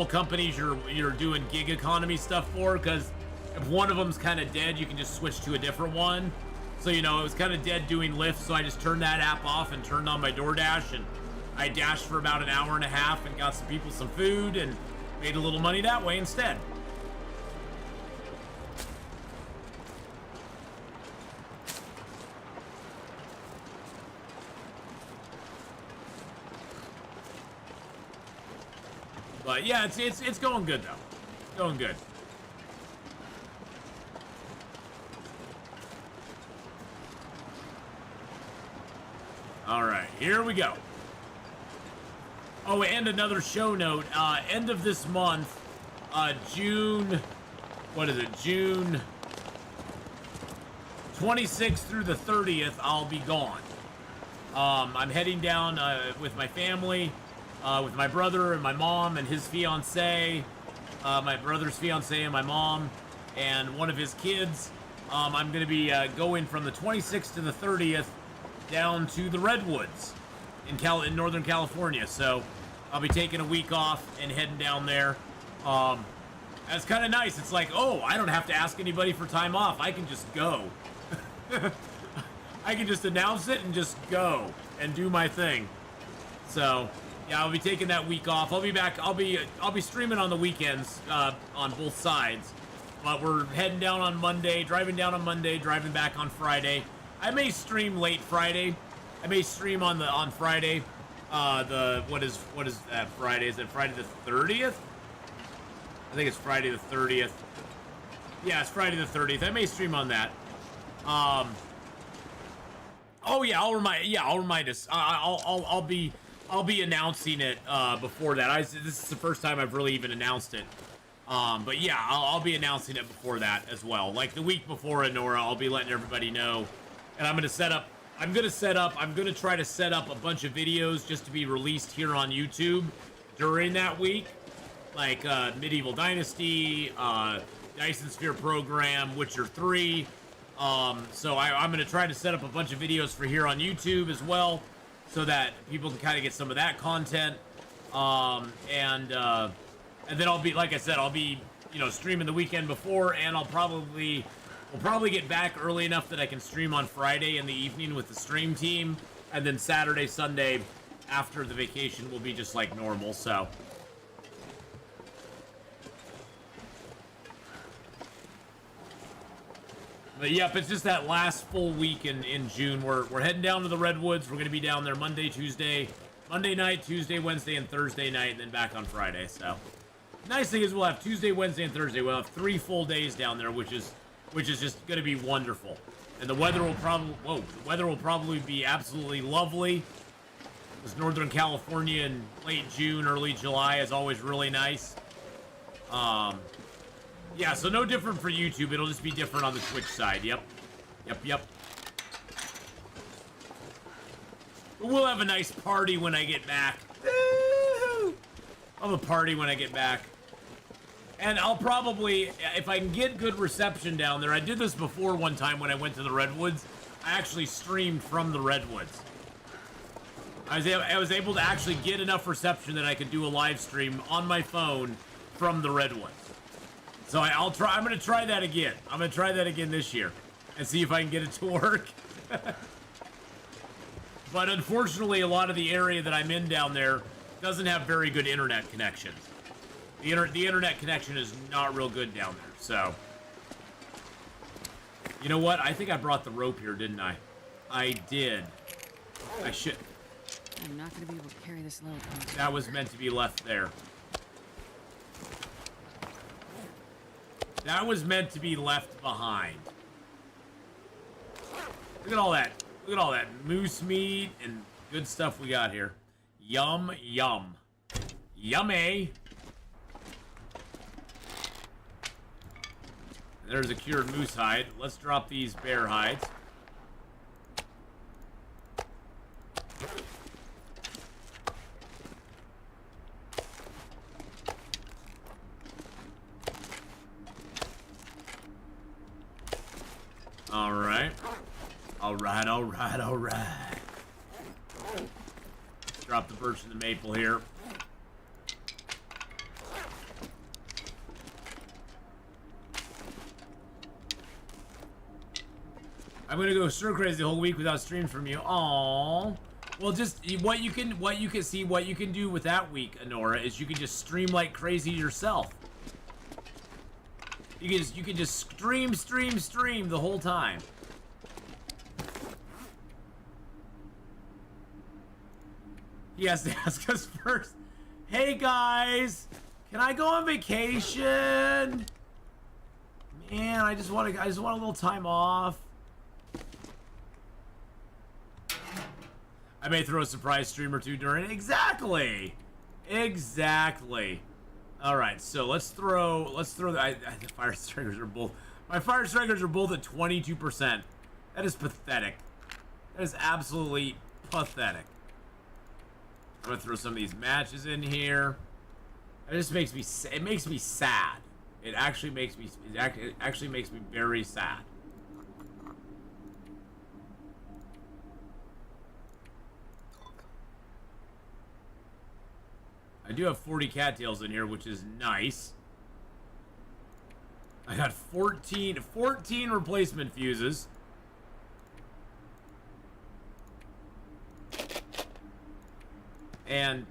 companies you're doing gig economy stuff for, because if one of them's kind of dead, you can just switch to a different one. So, you know, it was kind of dead doing Lyft, so I just turned that app off and turned on my DoorDash, and I dashed for about an hour and a half and got some people some food and made a little money that way instead. But yeah, it's going good though. It's going good. All right, here we go. Oh, and another show note. End of this month, June, what is it? June 26th through the 30th, I'll be gone. I'm heading down with my family, with my brother and my mom and his fiance, my brother's fiance and my mom, and one of his kids. I'm going to be going from the 26th to the 30th down to the Redwoods in Northern California. So I'll be taking a week off and heading down there. That's kind of nice. It's like, oh, I don't have to ask anybody for time off. I can just go. I can just announce it and just go and do my thing. So yeah, I'll be taking that week off. I'll be back. I'll be streaming on the weekends on both sides. But we're heading down on Monday, driving down on Monday, driving back on Friday. I may stream late Friday. I may stream on Friday. What is that Friday? Is it Friday the 30th? I think it's Friday the 30th. Yeah, it's Friday the 30th. I may stream on that. Oh yeah, I'll remind us. I'll be announcing it before that. This is the first time I've really even announced it. But yeah, I'll be announcing it before that as well. Like the week before Enora, I'll be letting everybody know. And I'm gonna try to set up a bunch of videos just to be released here on YouTube during that week, like Medieval Dynasty, Dyson Sphere Program, Witcher 3. So I'm gonna try to set up a bunch of videos for here on YouTube as well, so that people can kind of get some of that content. And then I'll be, like I said, I'll be, you know, streaming the weekend before, and we'll probably get back early enough that I can stream on Friday in the evening with the stream team, and then Saturday, Sunday, after the vacation will be just like normal, so. But yep, it's just that last full week in June. We're heading down to the Redwoods. We're going to be down there Monday night, Tuesday, Wednesday, and Thursday night, and then back on Friday, so. Nice thing is we'll have Tuesday, Wednesday, and Thursday. We'll have 3 full days down there, which is just going to be wonderful. And the weather will probably be absolutely lovely. Because Northern California in late June, early July is always really nice. Yeah, so no different for YouTube. It'll just be different on the Twitch side. Yep. But we'll have a nice party when I get back. I'll have a party when I get back. And I'll probably, if I can get good reception down there, I did this before one time when I went to the Redwoods. I actually streamed from the Redwoods. I was able to actually get enough reception that I could do a live stream on my phone from the Redwoods. So I'm going to try that again. I'm going to try that again this year and see if I can get it to work. But unfortunately, a lot of the area that I'm in down there doesn't have very good internet connections. The internet connection is not real good down there, so. You know what? I think I brought the rope here, didn't I? I did. I should. I'm not going to be able to carry this load. That was meant to be left there. That was meant to be left behind. Look at all that. Look at all that moose meat and good stuff we got here. Yum, yum. Yummy. There's a cured moose hide. Let's drop these bear hides. Alright. Alright. Drop the birch and the maple here. I'm gonna go stir crazy the whole week without streams from you. Aww. Well, just what you can do with that week, Honora, is you can just stream like crazy yourself. You can just stream the whole time. He has to ask us first. Hey guys, can I go on vacation? Man, I just want a little time off. I may throw a surprise stream or two during it. Exactly. All right, so let's throw the fire strikers are both. My fire strikers are both at 22%. That is pathetic. That is absolutely pathetic. I'm gonna throw some of these matches in here. It just makes me sad. It actually makes me very sad. I do have 40 cattails in here, which is nice. I got 14 replacement fuses. And,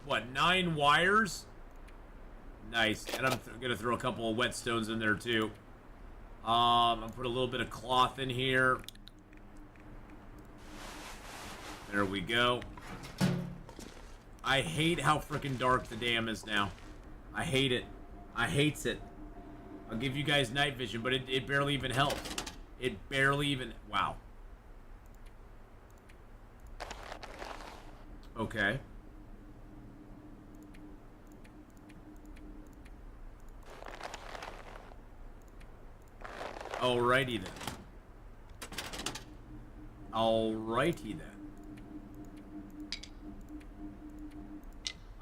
what, 9 wires? Nice. And I'm gonna throw a couple of whetstones in there, too. I'll put a little bit of cloth in here. There we go. I hate how freaking dark the dam is now. I hate it. I hates it. I'll give you guys night vision, but it barely even helps. It barely even... Wow. Okay. Alrighty then.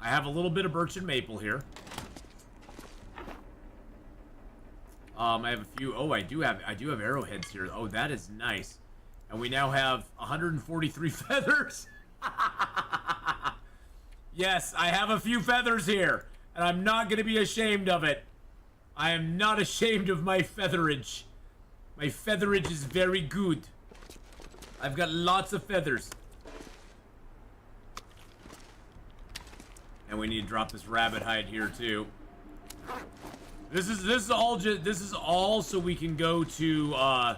I have a little bit of birch and maple here. I have a few. Oh, I do have arrowheads here. Oh, that is nice. And we now have 143 feathers. Yes, I have a few feathers here, and I'm not going to be ashamed of it. I am not ashamed of my featherage. My featherage is very good. I've got lots of feathers. And we need to drop this rabbit hide here too. This is all so we can go to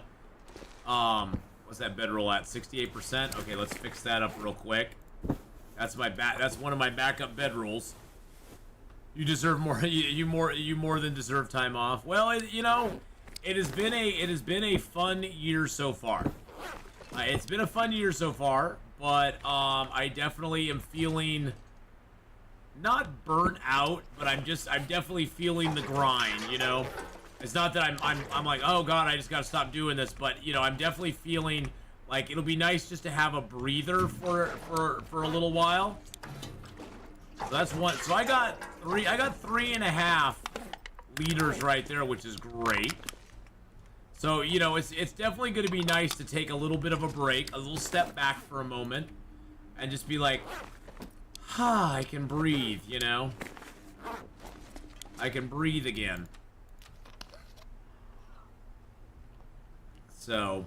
what's that bedroll at? 68%. Okay, let's fix that up real quick. That's one of my backup bedrolls. You deserve more. You more than deserve time off. Well, it has been a fun year so far. It's been a fun year so far, but I definitely am feeling not burnt out, but I'm definitely feeling the grind. It's not that I'm like, oh god, I just gotta stop doing this, but I'm definitely feeling like it'll be nice just to have a breather for a little while. So that's one. So I got 3.5 liters right there, which is great. So it's definitely going to be nice to take a little bit of a break, a little step back for a moment, and just be like, I can breathe. I can breathe again. So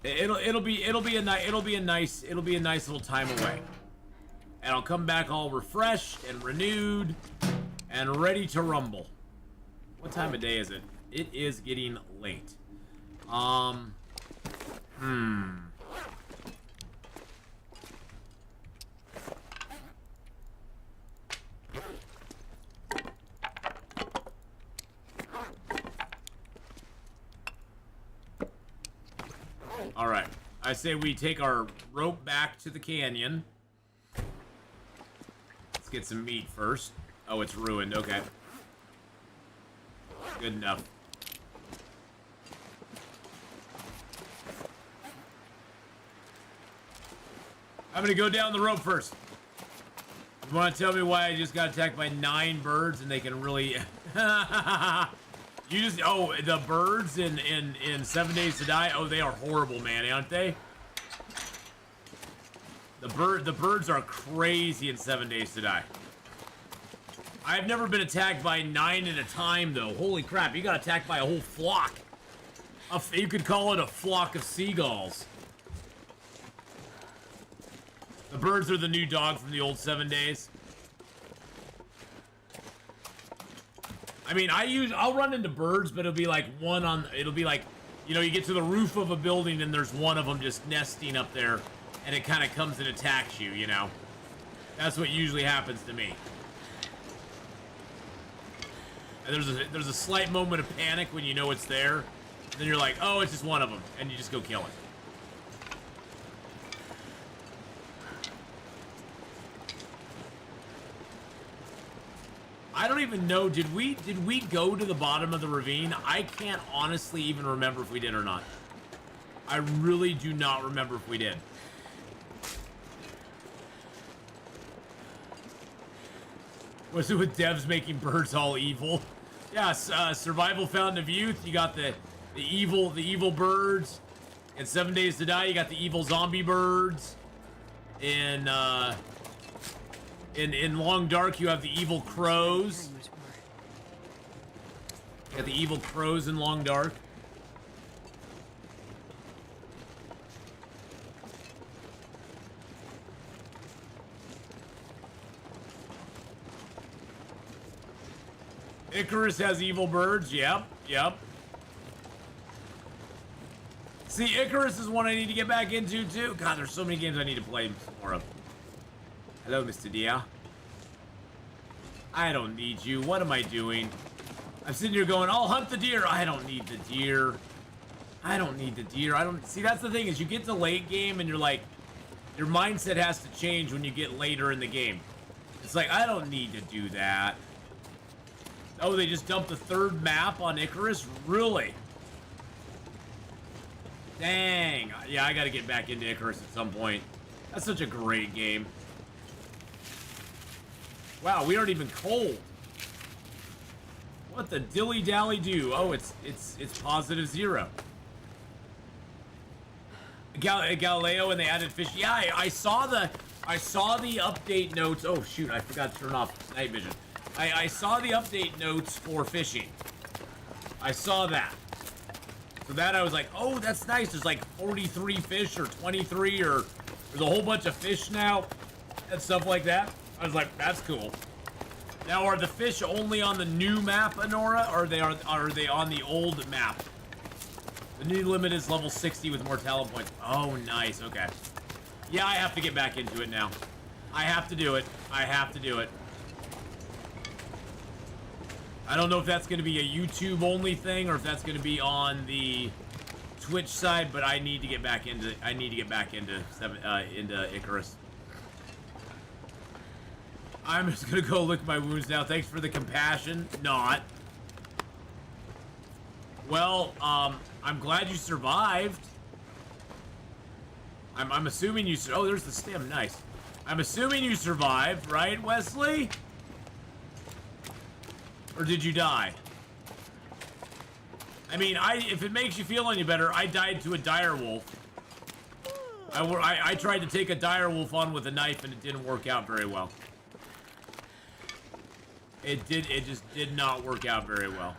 it'll be a nice little time away. And I'll come back all refreshed and renewed and ready to rumble. What time of day is it? It is getting late. All right. I say we take our rope back to the canyon. Let's get some meat first. Oh, it's ruined. Okay. Good enough. I'm gonna go down the rope first. You wanna tell me why I just got attacked by 9 birds and they can really... the birds in 7 Days to Die, oh, they are horrible, man, aren't they? The birds are crazy in 7 Days to Die. I've never been attacked by 9 at a time, though. Holy crap, you got attacked by a whole flock. You could call it a flock of seagulls. The birds are the new dog from the old 7 Days. I mean, I'll run into birds, but it'll be like you get to the roof of a building and there's one of them just nesting up there, and it kind of comes and attacks you, That's what usually happens to me. And there's a slight moment of panic when you know it's there. Then you're like, oh, it's just one of them, and you just go kill it. I don't even know, did we go to the bottom of the ravine? I can't honestly even remember if we did or not. I really do not remember if we did. Was it with devs making birds all evil? Yes, Survival Fountain of Youth, you got the evil birds. In 7 Days to Die, you got the evil zombie birds. In Long Dark, you have the evil crows. You got the evil crows in Long Dark. Icarus has evil birds. Yep. See, Icarus is one I need to get back into, too. God, there's so many games I need to play more of. Hello, Mr. Deer. I don't need you. What am I doing? I'm sitting here going, I'll hunt the deer. I don't need the deer. See, that's the thing, is you get to late game and you're like, your mindset has to change when you get later in the game. It's like, I don't need to do that. Oh, they just dumped the 3rd map on Icarus? Really? Dang. Yeah, I gotta get back into Icarus at some point. That's such a great game. Wow, we aren't even cold. What the dilly-dally do? Oh, it's +0. Galileo, and they added fish. Yeah, I saw the update notes. Oh shoot, I forgot to turn off night vision. I saw the update notes for fishing. I saw that. So that I was like, oh, that's nice. There's like 43 fish or 23 or there's a whole bunch of fish now and stuff like that. I was like, that's cool. Now, are the fish only on the new map, Honora, or are they on the old map? The new limit is level 60 with more talent points. Oh, nice. Okay. Yeah, I have to get back into it now. I have to do it. I have to do it. I don't know if that's going to be a YouTube only thing or if that's going to be on the Twitch side, but I need to get back into into Icarus. I'm just gonna go lick my wounds now. Thanks for the compassion. Not. Well, I'm glad you survived. I'm assuming you. Oh, there's the stem. Nice. I'm assuming you survived, right, Wesley? Or did you die? I mean, if it makes you feel any better, I died to a dire wolf. I tried to take a dire wolf on with a knife and it didn't work out very well. It just did not work out very well.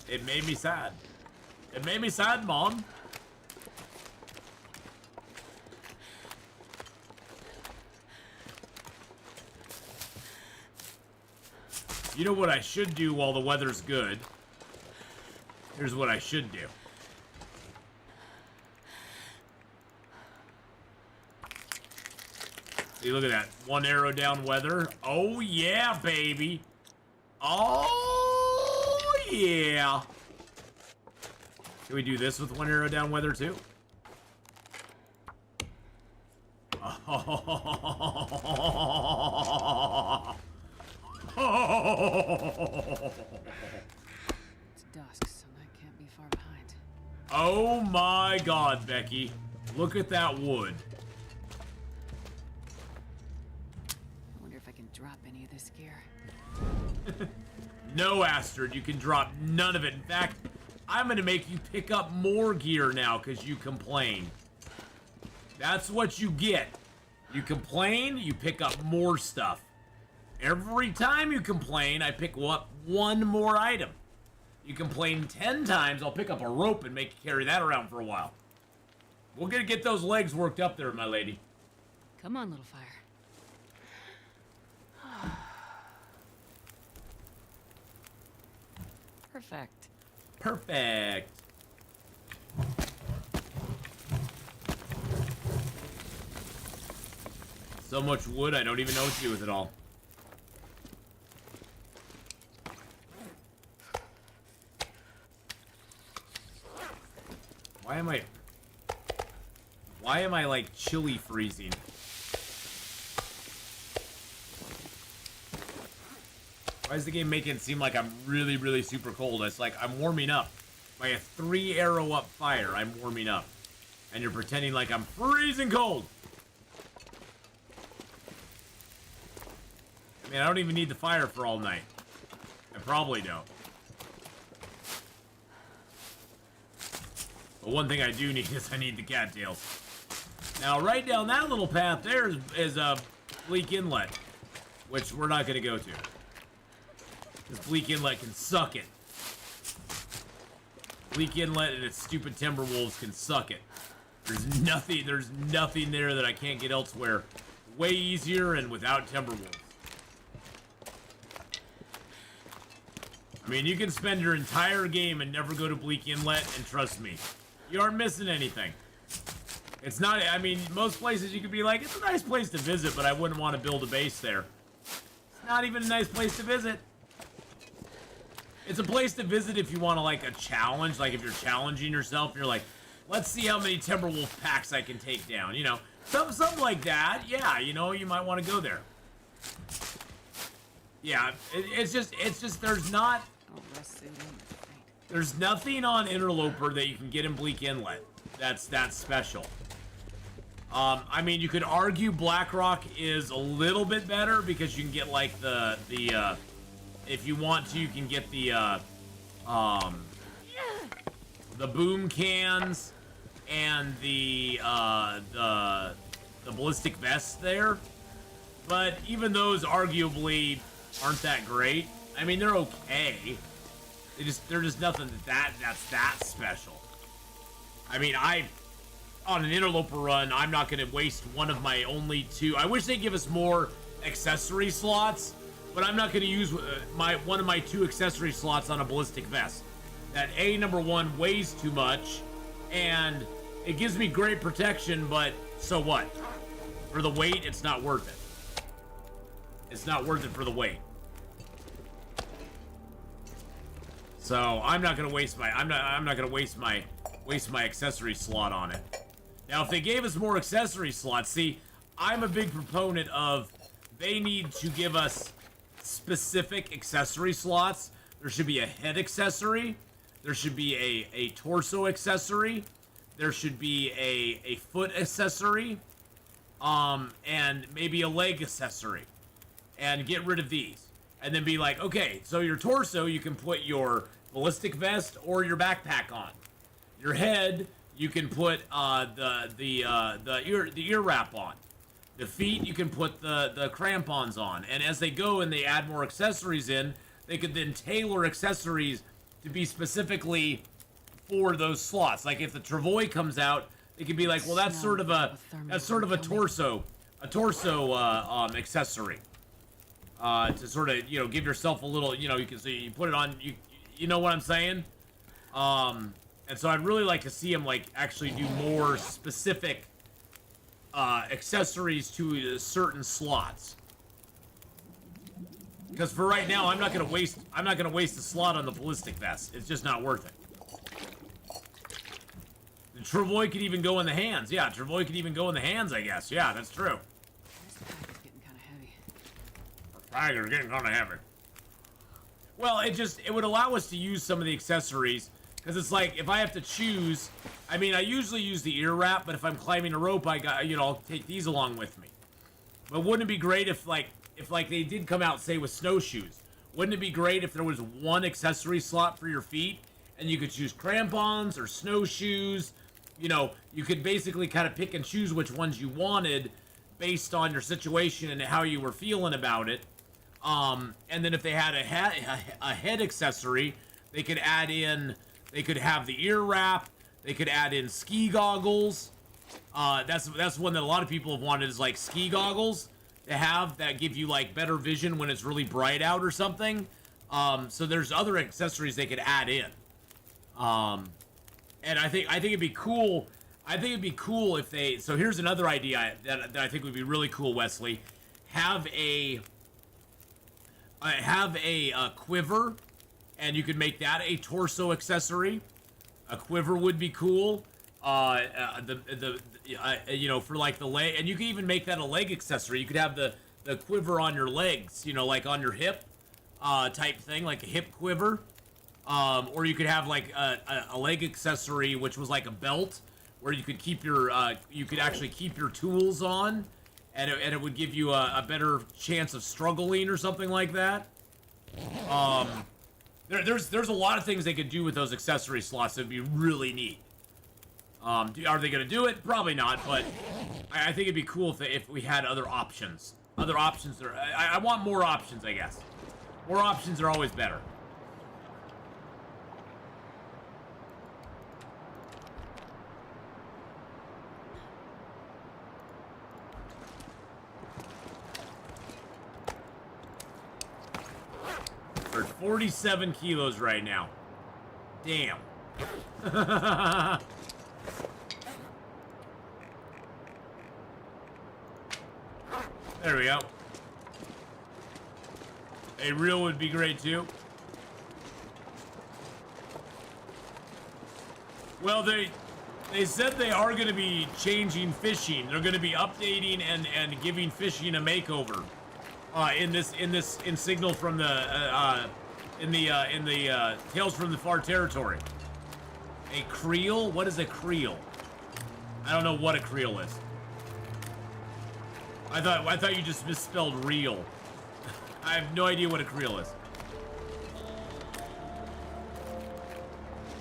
It made me sad. It made me sad, Mom. You know what I should do while the weather's good? Here's what I should do. See, look at that. One arrow down weather. Oh, yeah, baby. Oh, yeah. Can we do this with one arrow down weather, too? Oh. It's dusk, so that can't be far behind. Oh my God, Becky. Look at that wood. I wonder if I can drop any of this gear. No, Astrid, you can drop none of it. In fact, I'm gonna make you pick up more gear now because you complain. That's what you get. You complain, you pick up more stuff. Every time you complain, I pick up one more item. You complain 10 times, I'll pick up a rope and make you carry that around for a while. We're gonna get those legs worked up there, my lady. Come on, little fire. Perfect. Perfect. So much wood, I don't even know what to do with it all. Why am I like chili freezing? Why is the game making it seem like I'm really, really super cold? It's like I'm warming up. By a 3 arrow up fire, I'm warming up. And you're pretending like I'm freezing cold. I mean, I don't even need the fire for all night. I probably don't. But one thing I do need is I need the cattails. Now, right down that little path there is a Bleak Inlet, which we're not going to go to. This Bleak Inlet can suck it. Bleak Inlet and its stupid timber wolves can suck it. There's nothing there that I can't get elsewhere. Way easier and without timber wolves. I mean, you can spend your entire game and never go to Bleak Inlet, and trust me, you aren't missing anything. It's not, I mean, most places you could be like, it's a nice place to visit, but I wouldn't want to build a base there. It's not even a nice place to visit. It's a place to visit if you want to, like, a challenge. Like, if you're challenging yourself, you're like, let's see how many Timberwolf packs I can take down, you know. Something like that, yeah, you know, you might want to go there. Yeah, it's just, there's not... There's nothing on Interloper that you can get in Bleak Inlet that's special. I mean, you could argue Blackrock is a little bit better because you can get like the if you want to, you can get the boom cans and the ballistic vests there. But even those arguably aren't that great. I mean, they're okay. They're just nothing that's that special. I mean, on an interloper run, I'm not going to waste one of my only 2. I wish they'd give us more accessory slots, but I'm not going to use one of my 2 accessory slots on a ballistic vest. That number 1 weighs too much, and it gives me great protection, but so what? For the weight, it's not worth it. It's not worth it for the weight. So I'm not gonna waste my I'm not gonna waste my accessory slot on it. Now, if they gave us more accessory slots, see, I'm a big proponent of they need to give us specific accessory slots. There should be a head accessory. There should be a torso accessory. There should be a foot accessory. And maybe a leg accessory. And get rid of these. And then be like, okay, so your torso, you can put your ballistic vest or your backpack on. Your head, you can put the ear wrap on. The feet, you can put the crampons on. And as they go and they add more accessories in, they could then tailor accessories to be specifically for those slots. Like if the travois comes out, it could be like, well, that's sort of a torso accessory. To sort of, you know, give yourself a little, you know, you can see, you put it on, you know what I'm saying? And so I'd really like to see them, like, actually do more specific, accessories to certain slots. Because for right now, I'm not gonna waste a slot on the ballistic vest. It's just not worth it. The travois could even go in the hands. Yeah, travois could even go in the hands, I guess. Yeah, that's true. Tiger's getting kind of heavy. Well, it would allow us to use some of the accessories, because it's like, if I have to choose, I mean, I usually use the ear wrap, but if I'm climbing a rope, I'll take these along with me. But wouldn't it be great if they did come out, say, with snowshoes? Wouldn't it be great if there was one accessory slot for your feet, and you could choose crampons or snowshoes? You know, you could basically kind of pick and choose which ones you wanted based on your situation and how you were feeling about it. And then if they had a head accessory, they could have the ear wrap, they could add in ski goggles. That's one that a lot of people have wanted, is like ski goggles to have that give you like better vision when it's really bright out or something. So there's other accessories they could add in. And I think it'd be cool. I think it'd be cool if they. So here's another idea that I think would be really cool, Wesley. Have a quiver, and you could make that a torso accessory. A quiver would be cool. You know, for like the leg, and you can even make that a leg accessory. You could have the quiver on your legs, you know, like on your hip, type thing, like a hip quiver. Or you could have like a leg accessory, which was like a belt, where you could keep your, you could actually keep your tools on, and it would give you a better chance of struggling or something like that. There's a lot of things they could do with those accessory slots that would be really neat. Are they going to do it? Probably not, but I think it'd be cool if we had other options. Other options are, I want more options, I guess. More options are always better. We're at 47 kilos right now. Damn. There we go. A reel would be great too. Well, they said they are going to be changing fishing. They're going to be updating and giving fishing a makeover. In Signal from the in the Tales from the Far Territory. A creel? What is a creel? I don't know what a creel is. I thought you just misspelled reel. I have no idea what a creel is.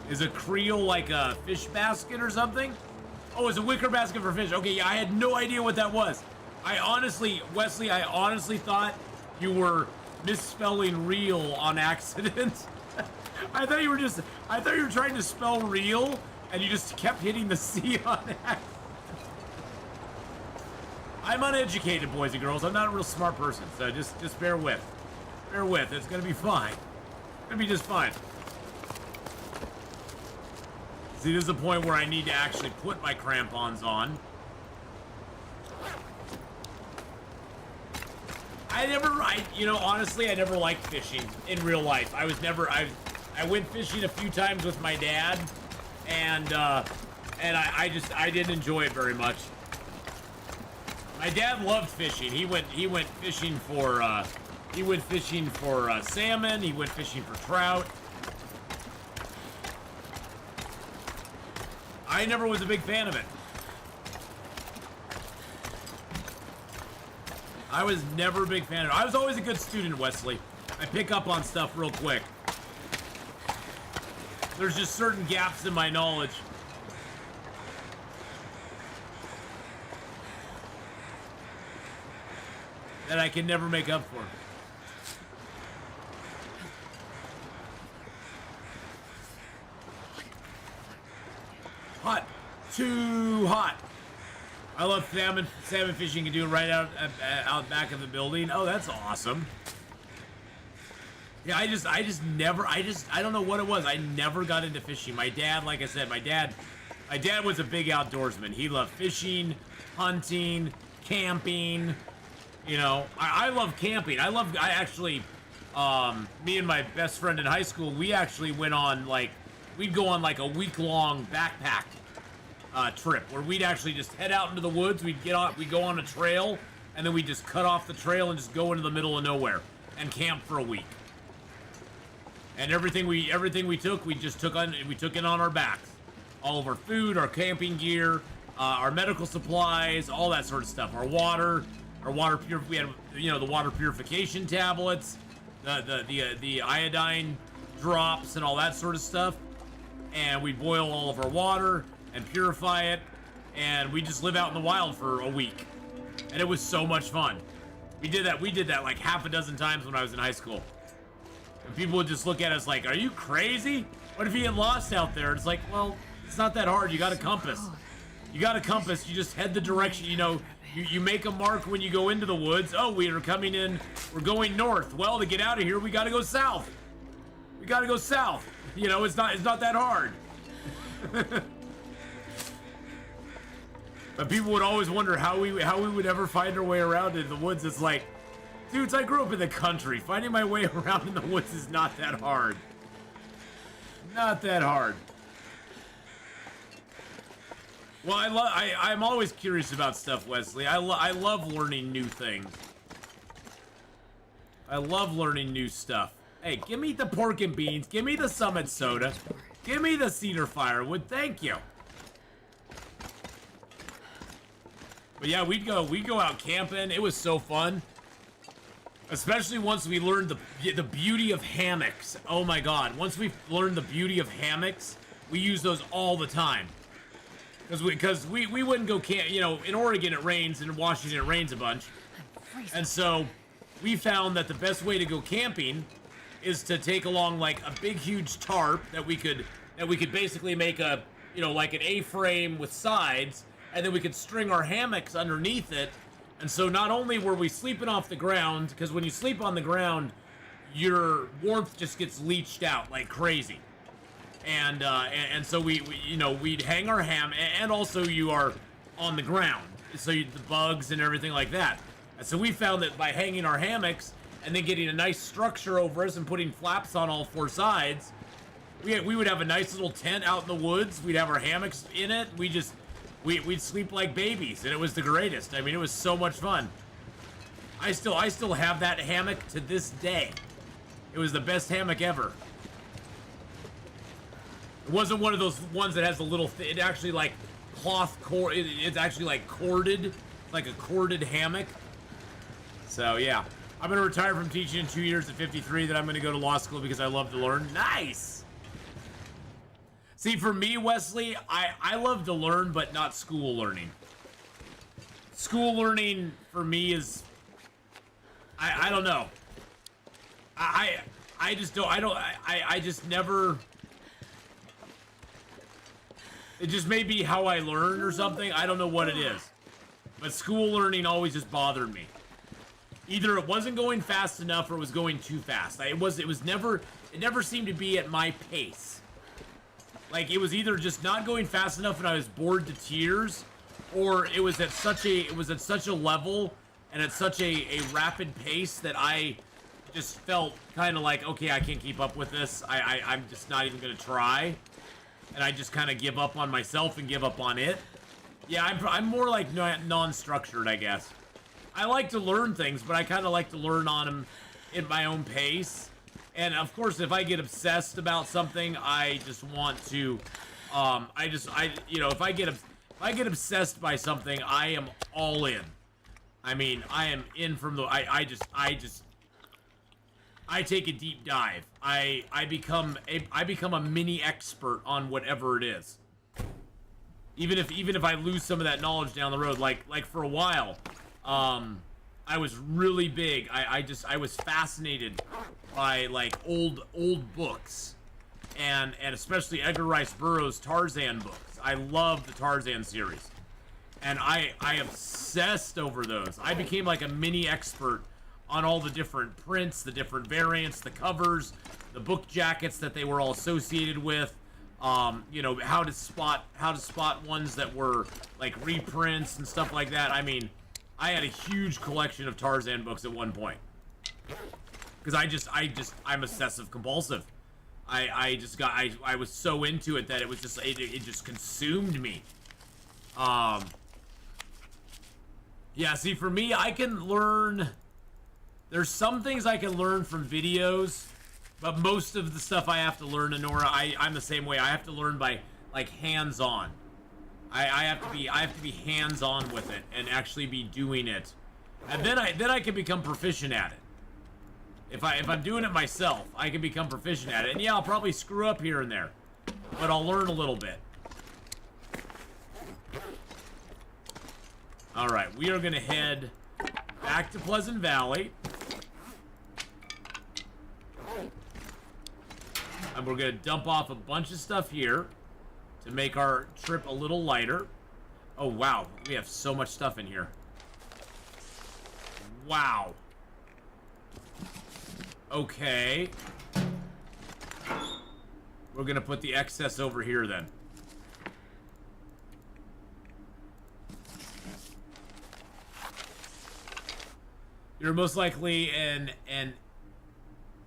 Is a creel like a fish basket or something? Oh, it's a wicker basket for fish. Okay, yeah, I had no idea what that was. Wesley, I honestly thought you were misspelling reel on accident. I thought you were trying to spell real, and you just kept hitting the C on accident. I'm uneducated, boys and girls. I'm not a real smart person, so just bear with. Bear with. It's gonna be fine. It's gonna be just fine. See, this is the point where I need to actually put my crampons on. Honestly, I never liked fishing in real life. I went fishing a few times with my dad, and I didn't enjoy it very much. My dad loved fishing. He went fishing for salmon. He went fishing for trout. I never was a big fan of it. I was never a big fan of it. I was always a good student, Wesley. I pick up on stuff real quick. There's just certain gaps in my knowledge. That I can never make up for. Hot. Too hot. I love salmon fishing. You can do it right out back of the building. Oh, that's awesome. Yeah, I don't know what it was. I never got into fishing. My dad, like I said, my dad was a big outdoorsman. He loved fishing, hunting, camping. You know, I love camping. Me and my best friend in high school, we actually went on, we'd go on a week-long backpack trip where we'd actually just head out into the woods. We'd go on a trail, and then we'd just cut off the trail and just go into the middle of nowhere and camp for a week. And everything we took, we took it on our backs. All of our food, our camping gear, our medical supplies, all that sort of stuff. Our water we had, the water purification tablets, the iodine drops and all that sort of stuff. And we boil all of our water and purify it, and we just live out in the wild for a week. And it was so much fun. We did that like half a dozen times when I was in high school. And people would just look at us like, are you crazy? What if you get lost out there? It's like, well, it's not that hard. You got a compass. You just head the direction, you make a mark when you go into the woods. Oh, we're going north. Well, to get out of here, we gotta go south. It's not that hard. But people would always wonder how we would ever find our way around in the woods. It's like, dudes, I grew up in the country. Finding my way around in the woods is not that hard. Not that hard. Well, I'm always curious about stuff, Wesley. I love learning new things. I love learning new stuff. Hey, give me the pork and beans. Give me the Summit soda. Give me the cedar firewood. Thank you. But yeah, we'd go out camping. It was so fun. Especially once we learned the beauty of hammocks. Oh my God. Once we learned the beauty of hammocks, we use those all the time. Because we wouldn't go camp, in Oregon it rains, and in Washington it rains a bunch. And so we found that the best way to go camping is to take along like a big huge tarp that we could basically make a, like an A-frame with sides, and then we could string our hammocks underneath it. And so not only were we sleeping off the ground, because when you sleep on the ground, your warmth just gets leached out like crazy. And so we'd hang our and also you are on the ground, so the bugs and everything like that. And so we found that by hanging our hammocks and then getting a nice structure over us and putting flaps on all four sides, we would have a nice little tent out in the woods. We'd have our hammocks in it. We'd sleep like babies, and it was the greatest. I mean, it was so much fun. I still have that hammock to this day. It was the best hammock ever. It wasn't one of those ones that has a little, it actually like cloth cord, it's actually like corded, like a corded hammock. So yeah, I'm gonna retire from teaching in 2 years at 53, then I'm gonna go to law school because I love to learn. Nice! See, for me, Wesley, I love to learn, but not school learning. School learning for me is, I don't know. I just never, it just may be how I learn or something. I don't know what it is. But school learning always just bothered me. Either it wasn't going fast enough or it was going too fast. It never seemed to be at my pace. Like, it was either just not going fast enough and I was bored to tears, or it was at such a level and at such a rapid pace that I just felt kind of like, okay, I can't keep up with this. I'm just not even gonna try, and I just kind of give up on myself and give up on it. Yeah, I'm more like non-structured, I guess. I like to learn things, but I kind of like to learn on them at my own pace. And of course, if I get obsessed about something, I just want to, if I get obsessed by something, I am all in. I mean, I am in from the, I take a deep dive. I become a mini expert on whatever it is. Even if I lose some of that knowledge down the road, like for a while, I was really big. I was fascinated by like old books, and especially Edgar Rice Burroughs' Tarzan books. I love the Tarzan series, and I obsessed over those. I became like a mini expert on all the different prints, the different variants, the covers, the book jackets that they were all associated with. You know, how to spot ones that were like reprints and stuff like that. I mean, I had a huge collection of Tarzan books at one point, because I'm obsessive compulsive. I was so into it that it was just it just consumed me. Yeah, see, for me, I can learn. There's some things I can learn from videos, but most of the stuff I have to learn, Honora, I'm the same way. I have to learn by like hands-on. I have to be hands-on with it and actually be doing it, and then I can become proficient at it. If I'm doing it myself, I can become proficient at it. And yeah, I'll probably screw up here and there, but I'll learn a little bit. All right, we are gonna head back to Pleasant Valley. And we're gonna dump off a bunch of stuff here to make our trip a little lighter. Oh, wow. We have so much stuff in here. Wow. Okay. We're gonna put the excess over here then. You're most likely an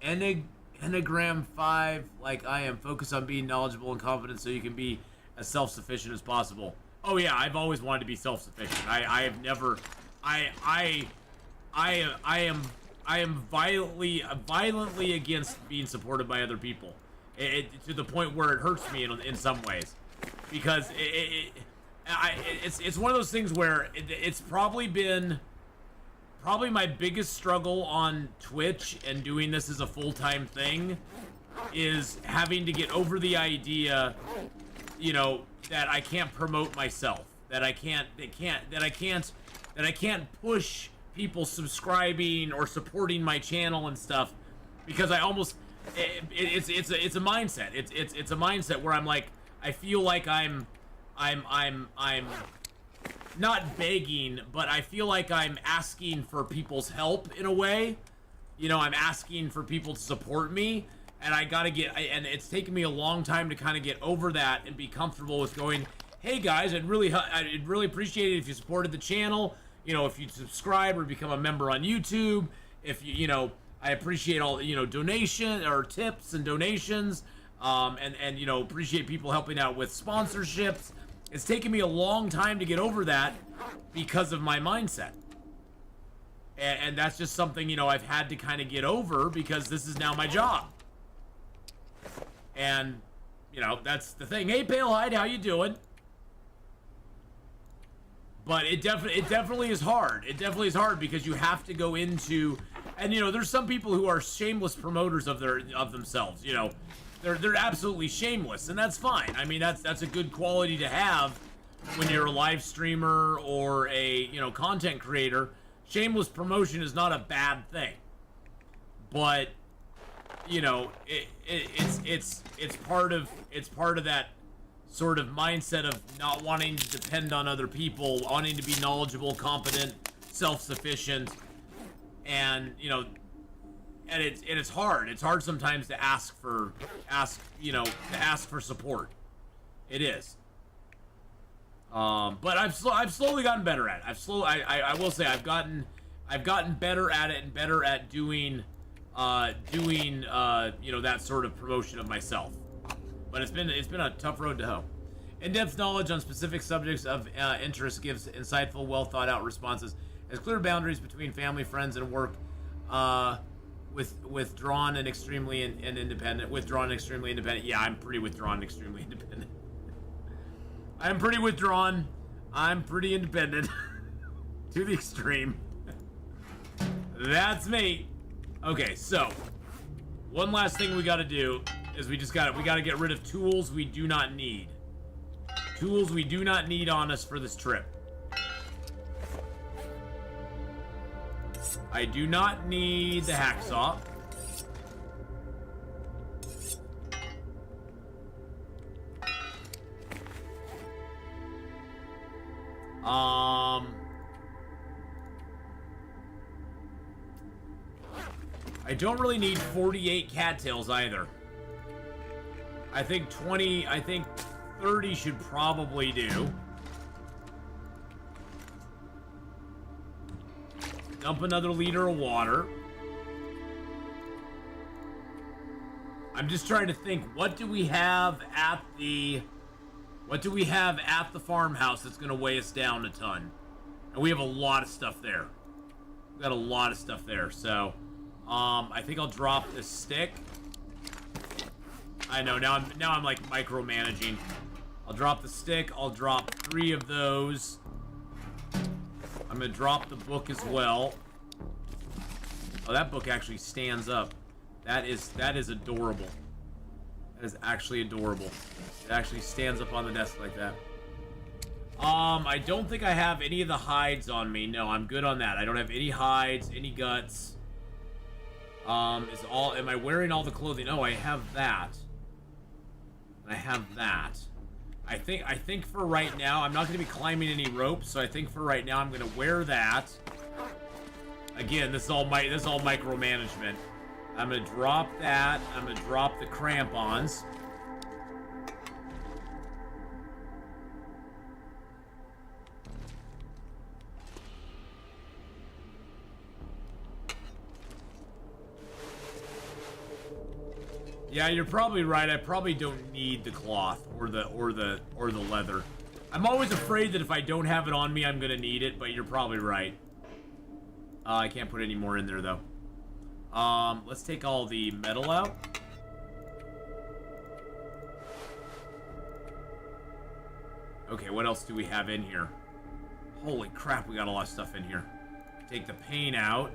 Enneagram 5, like I am. Focus on being knowledgeable and confident so you can be as self-sufficient as possible. Oh yeah, I've always wanted to be self-sufficient. I have never. I am violently against being supported by other people. To the point where it hurts me in some ways, because it's one of those things where it's probably been my biggest struggle on Twitch and doing this as a full-time thing is having to get over the idea, you know, that I can't promote myself, that I can't push people subscribing or supporting my channel and stuff, because I almost it's a mindset. It's a mindset where I'm like, I feel like I'm not begging, but I feel like I'm asking for people's help in a way. You know, I'm asking for people to support me, and I gotta get, and it's taken me a long time to kind of get over that and be comfortable with going, hey guys, I'd really appreciate it if you supported the channel. You know, if you subscribe or become a member on YouTube. If you know, I appreciate all, you know, donation or tips and donations, and you know, appreciate people helping out with sponsorships. It's taken me a long time to get over that because of my mindset. And that's just something, you know, I've had to kind of get over because this is now my job. And, you know, that's the thing. Hey, Palehide, how you doing? But it definitely is hard. It definitely is hard because you have to go into, and, you know, there's some people who are shameless promoters of themselves, you know. They're absolutely shameless, and that's fine. I mean, that's a good quality to have when you're a live streamer or a, you know, content creator. Shameless promotion is not a bad thing, but, you know, it's part of that sort of mindset of not wanting to depend on other people, wanting to be knowledgeable, competent, self-sufficient, and you know, and it's hard. It's hard sometimes to ask for support. It is. But I've slowly gotten better at it. I will say I've gotten better at it and better at doing that sort of promotion of myself. But it's been a tough road to hoe. In-depth knowledge on specific subjects of interest gives insightful, well thought out responses. Has clear boundaries between family, friends, and work. Withdrawn and extremely independent. Withdrawn and extremely independent. Yeah, I'm pretty withdrawn and extremely independent. I'm pretty withdrawn. I'm pretty independent. To the extreme. That's me. Okay, so one last thing we gotta do is we gotta get rid of tools we do not need. Tools we do not need on us for this trip. I do not need the hacksaw. I don't really need 48 cattails either. I think 30 should probably do. Dump another liter of water. I'm just trying to think, what do we have at the farmhouse that's gonna weigh us down a ton? And we have a lot of stuff there. We've got a lot of stuff there, so I think I'll drop this stick. I know, now I'm like micromanaging. I'll drop the stick, I'll drop 3 of those. I'm gonna drop the book as well. Oh, that book actually stands up. That is adorable. That is actually adorable. It actually stands up on the desk like that. I don't think I have any of the hides on me. No, I'm good on that. I don't have any hides, any guts. Am I wearing all the clothing? Oh, I have that. I have that. I think for right now, I'm not going to be climbing any ropes, so I think for right now, I'm going to wear that. Again, this is all micromanagement. I'm going to drop that. I'm going to drop the crampons. Yeah, you're probably right. I probably don't need the cloth or the leather. I'm always afraid that if I don't have it on me, I'm gonna need it, but you're probably right. I can't put any more in there though. Let's take all the metal out. Okay, what else do we have in here? Holy crap, we got a lot of stuff in here. Take the paint out.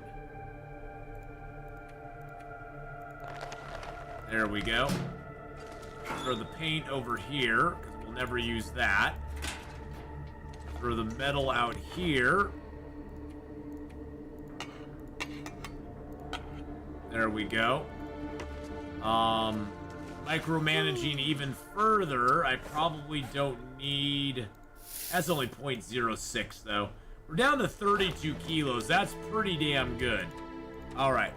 There we go. Throw the paint over here, because we'll never use that. Throw the metal out here. There we go. Micromanaging even further, I probably don't need... That's only 0.06, though. We're down to 32 kilos. That's pretty damn good. Alright.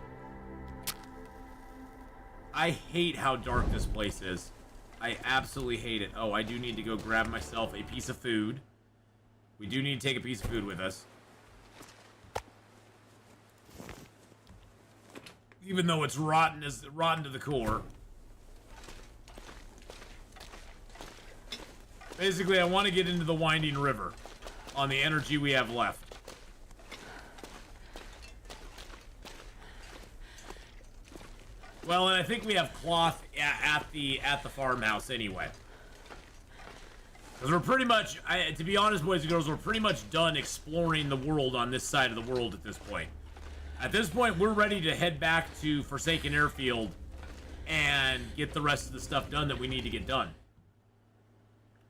I hate how dark this place is. I absolutely hate it. Oh, I do need to go grab myself a piece of food. We do need to take a piece of food with us. Even though it's rotten to the core. Basically, I want to get into the winding river on the energy we have left. Well, and I think we have cloth at the farmhouse anyway. Because we're pretty much, to be honest, boys and girls, we're pretty much done exploring the world on this side of the world at this point. At this point, we're ready to head back to Forsaken Airfield and get the rest of the stuff done that we need to get done.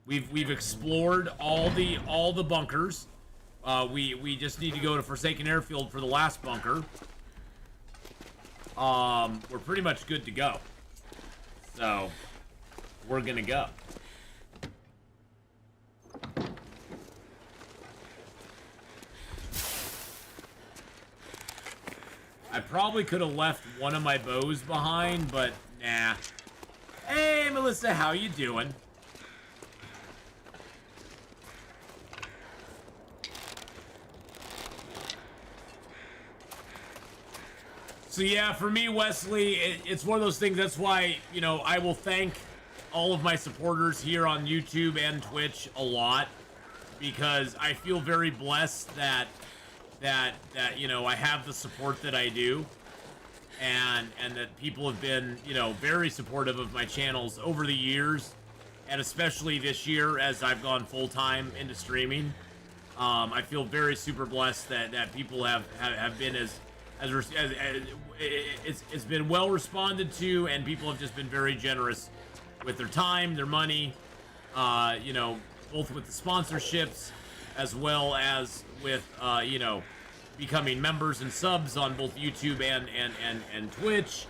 We've explored all the bunkers. We just need to go to Forsaken Airfield for the last bunker. We're pretty much good to go. So, we're gonna go. I probably could have left one of my bows behind, but nah. Hey, Melissa, how you doing? So yeah, for me, Wesley, it's one of those things. That's why, you know, I will thank all of my supporters here on YouTube and Twitch a lot, because I feel very blessed that you know, I have the support that I do, and that people have been, you know, very supportive of my channels over the years, and especially this year as I've gone full-time into streaming. I feel very super blessed that people have been it's been well responded to, and people have just been very generous with their time, their money, you know, both with the sponsorships as well as with, you know, becoming members and subs on both YouTube and Twitch,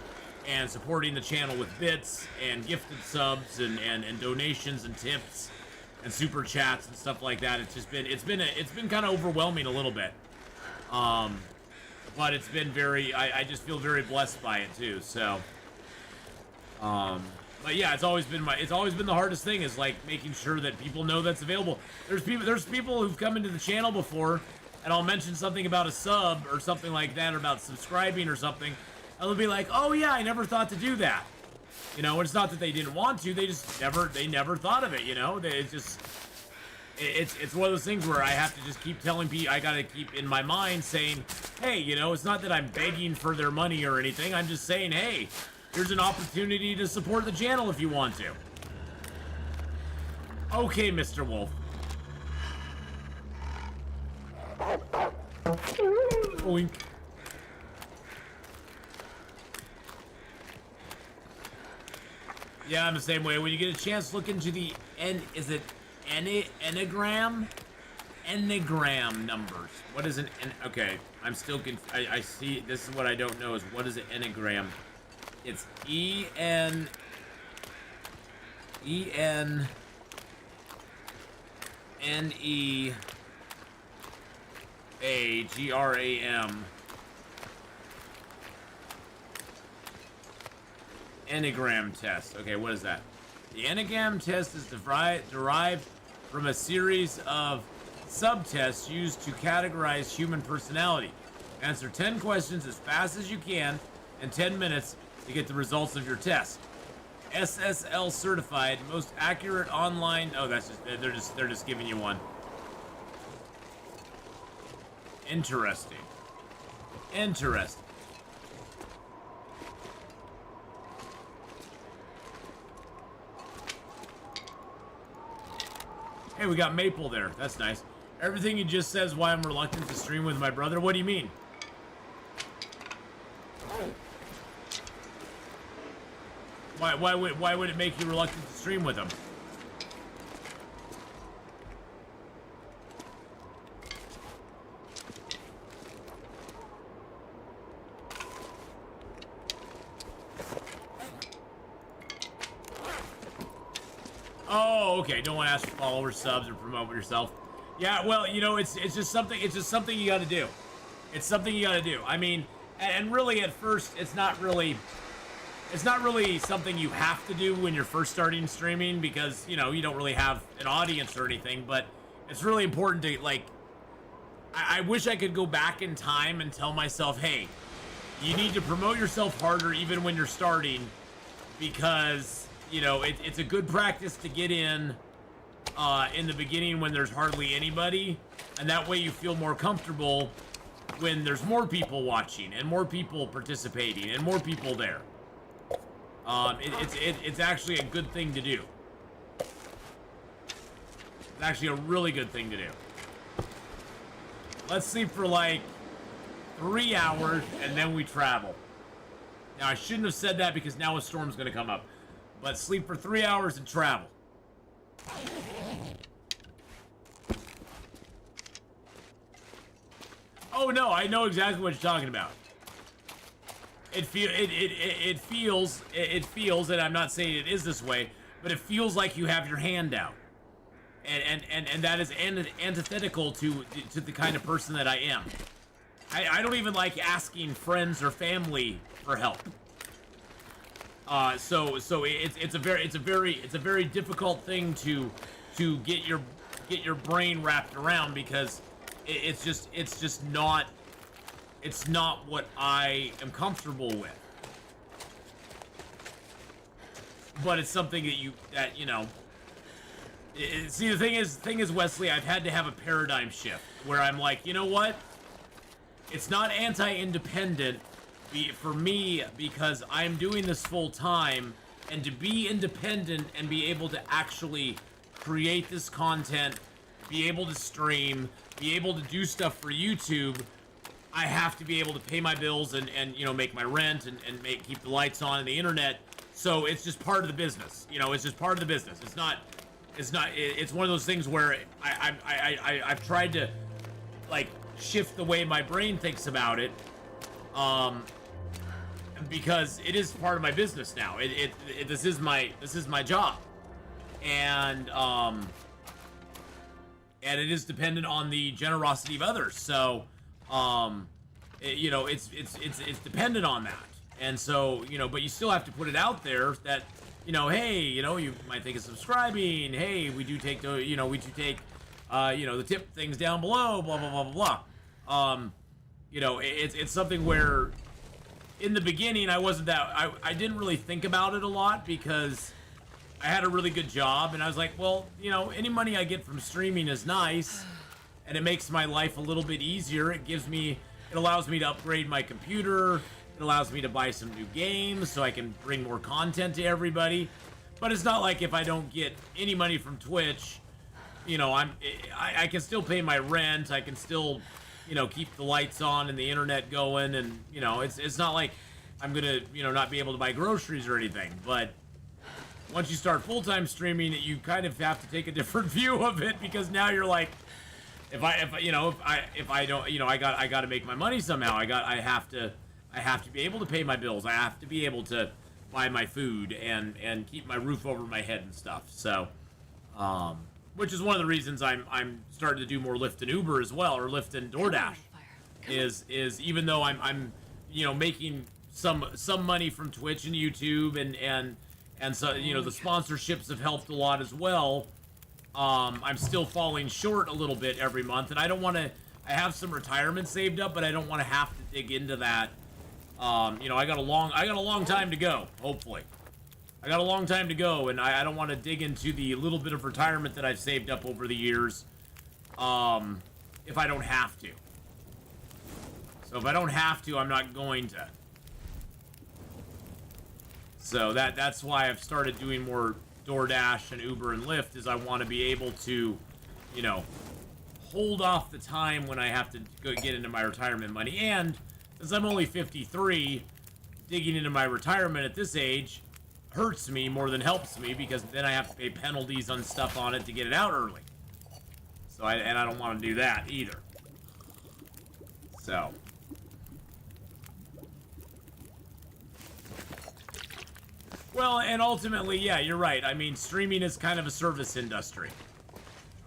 and supporting the channel with bits and gifted subs and donations and tips and super chats and stuff like that. It's just been, it's been kind of overwhelming a little bit. But it's been very, I just feel very blessed by it too. So, but yeah, it's always been the hardest thing, is like making sure that people know that's available. There's people who've come into the channel before, and I'll mention something about a sub or something like that, or about subscribing or something, and they'll be like, oh yeah, I never thought to do that. You know, it's not that they didn't want to, they just never thought of it, you know? It's one of those things where I have to just keep telling people, I gotta keep in my mind saying, hey, you know, it's not that I'm begging for their money or anything, I'm just saying, hey, here's an opportunity to support the channel if you want to. Okay, Mr. Wolf. Oink. Yeah, I'm the same way. When you get a chance, look into the Enneagram numbers. What is okay, I'm still I see, this is what I don't know, is what is an Enneagram? It's E-N-N-E-A-G-R-A-M. Enneagram test. Okay, what is that? The Enneagram test is derived from a series of subtests used to categorize human personality. Answer 10 questions as fast as you can in 10 minutes to get the results of your test. SSL certified, most accurate online. Oh, that's just they're just giving you one. Interesting. Interesting. Hey, we got Maple there. That's nice. Everything he just says why I'm reluctant to stream with my brother. What do you mean? Why would it make you reluctant to stream with him? Oh, okay. Don't want to ask for followers, subs, or promote yourself. Yeah, well, you know, it's just something you got to do. It's something you got to do. I mean, and really at first, it's not really something you have to do when you're first starting streaming, because, you know, you don't really have an audience or anything, but it's really important to, like, I wish I could go back in time and tell myself, hey, you need to promote yourself harder even when you're starting, because, you know, it's a good practice to get in the beginning when there's hardly anybody, and that way you feel more comfortable when there's more people watching and more people participating and more people there. It's actually a good thing to do. It's actually a really good thing to do. Let's sleep for like 3 hours and then we travel. Now I shouldn't have said that because now a storm's gonna come up. But sleep for 3 hours and travel. Oh no, I know exactly what you're talking about. It feels, and I'm not saying it is this way, but it feels like you have your hand out. And that is antithetical to the kind of person that I am. I don't even like asking friends or family for help. So it's a very difficult thing to get your brain wrapped around, because it's just not what I am comfortable with. But it's something that you know. See, the thing is, Wesley, I've had to have a paradigm shift where I'm like, you know what? It's not anti-independent for me, because I'm doing this full time, and to be independent and be able to actually create this content, be able to stream, be able to do stuff for YouTube, I have to be able to pay my bills and you know, make my rent and keep the lights on and the internet. So it's just part of the business. You know, it's just part of the business. It's one of those things where I've tried to like shift the way my brain thinks about it, because it is part of my business now. This is my job, and it is dependent on the generosity of others. So, you know, it's dependent on that. And so, you know, but you still have to put it out there that, you know, hey, you know, you might think of subscribing. Hey, we do take the, you know, the tip things down below, blah, blah, blah, blah, blah. You know, it's something where in the beginning I didn't really think about it a lot, because I had a really good job, and I was like, well, you know, any money I get from streaming is nice, and it makes my life a little bit easier. It allows me to upgrade my computer. It allows me to buy some new games so I can bring more content to everybody. But it's not like if I don't get any money from Twitch, you know, I can still pay my rent. I can still, you know, keep the lights on and the internet going, and you know, it's not like I'm gonna, you know, not be able to buy groceries or anything. But once you start full-time streaming, you kind of have to take a different view of it, because now you're like, if I don't, you know, I got to make my money somehow. I have to be able to pay my bills. I have to be able to buy my food and keep my roof over my head and stuff. So, which is one of the reasons I'm starting to do more Lyft and Uber as well, or Lyft and DoorDash. Is even though I'm you know, making some money from Twitch and YouTube, and so, you know, the sponsorships have helped a lot as well. I'm still falling short a little bit every month, and I don't want to. I have some retirement saved up, but I don't want to have to dig into that. You know, I got a long time to go. Hopefully, I got a long time to go, and I don't want to dig into the little bit of retirement that I've saved up over the years. If I don't have to. So if I don't have to, I'm not going to. So that's why I've started doing more DoorDash and Uber and Lyft, is I want to be able to, you know, hold off the time when I have to go get into my retirement money. And since I'm only 53, digging into my retirement at this age hurts me more than helps me, because then I have to pay penalties on stuff on it to get it out early. So I don't want to do that either. So. Well, and ultimately, yeah, you're right. I mean, streaming is kind of a service industry.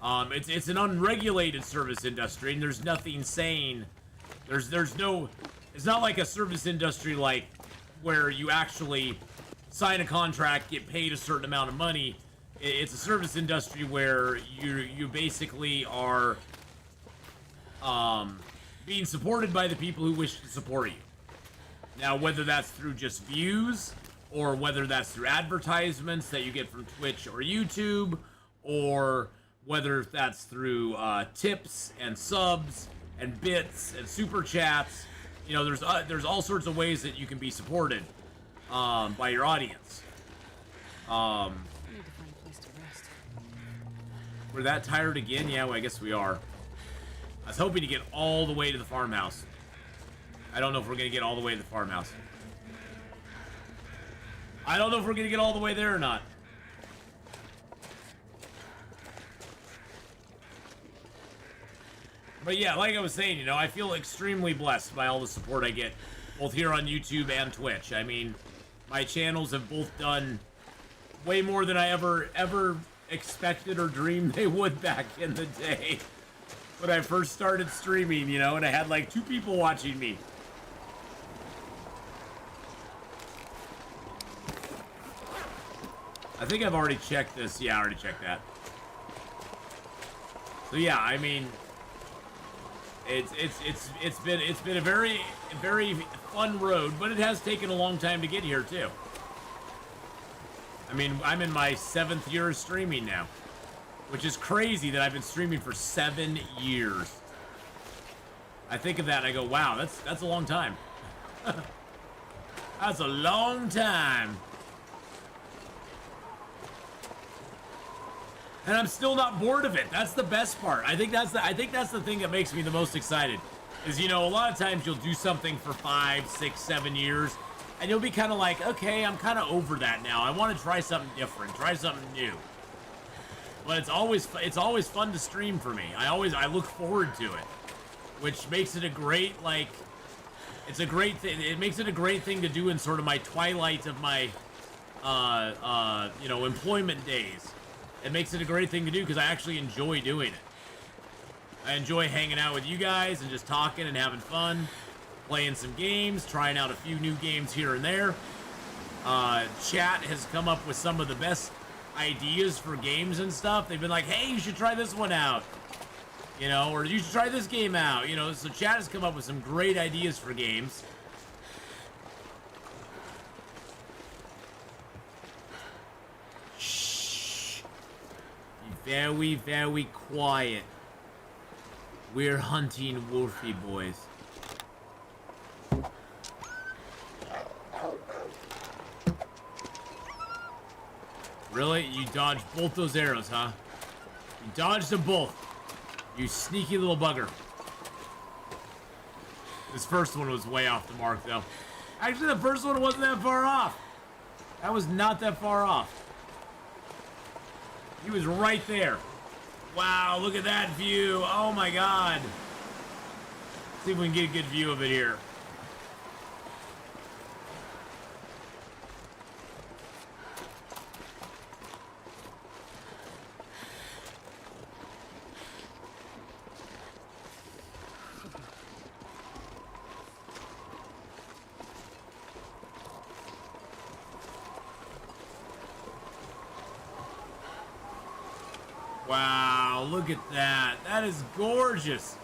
It's an unregulated service industry, and there's nothing saying, there's no, it's not like a service industry like where you actually sign a contract, get paid a certain amount of money. It's a service industry where you basically are being supported by the people who wish to support you. Now, whether that's through just views, or whether that's through advertisements that you get from Twitch or YouTube, or whether that's through tips and subs and bits and super chats, you know, there's all sorts of ways that you can be supported by your audience. I need to find a place to rest. We're that tired again? Yeah, well, I guess we are. I was hoping to get all the way to the farmhouse. I don't know if we're gonna get all the way to the farmhouse. I don't know if we're gonna get all the way there or not. But yeah, like I was saying, you know, I feel extremely blessed by all the support I get, both here on YouTube and Twitch. I mean, my channels have both done way more than I ever expected or dreamed they would back in the day. when I first started streaming, you know, and I had like 2 people watching me. I think I've already checked this. Yeah, I already checked that. So yeah, I mean, it's been a very fun road, but it has taken a long time to get here too. I mean, I'm in my 7th year of streaming now, which is crazy that I've been streaming for 7 years. I think of that and I go, wow, that's a long time. That's a long time. And I'm still not bored of it. That's the best part. I think that's the thing that makes me the most excited. Is, you know, a lot of times you'll do something for 5, 6, 7 years, and you'll be kind of like, okay, I'm kind of over that now. I want to try something different, try something new. But it's always fun to stream for me. I look forward to it, which makes it a great, like, it's a great thing. It makes it a great thing to do in sort of my twilight of my, you know, employment days. It makes it a great thing to do because I actually enjoy doing it. I enjoy hanging out with you guys and just talking and having fun, playing some games, trying out a few new games here and there. Chat has come up with some of the best ideas for games and stuff. They've been like, hey, you should try this one out. You know, or you should try this game out. You know, so chat has come up with some great ideas for games. Very, very quiet. We're hunting Wolfie boys. Really? You dodged both those arrows, huh? You dodged them both. You sneaky little bugger. This first one was way off the mark, though. Actually, the first one wasn't that far off. That was not that far off. He was right there. Wow, look at that view. Oh my god. Let's see if we can get a good view of it here. Wow, look at that. That is gorgeous.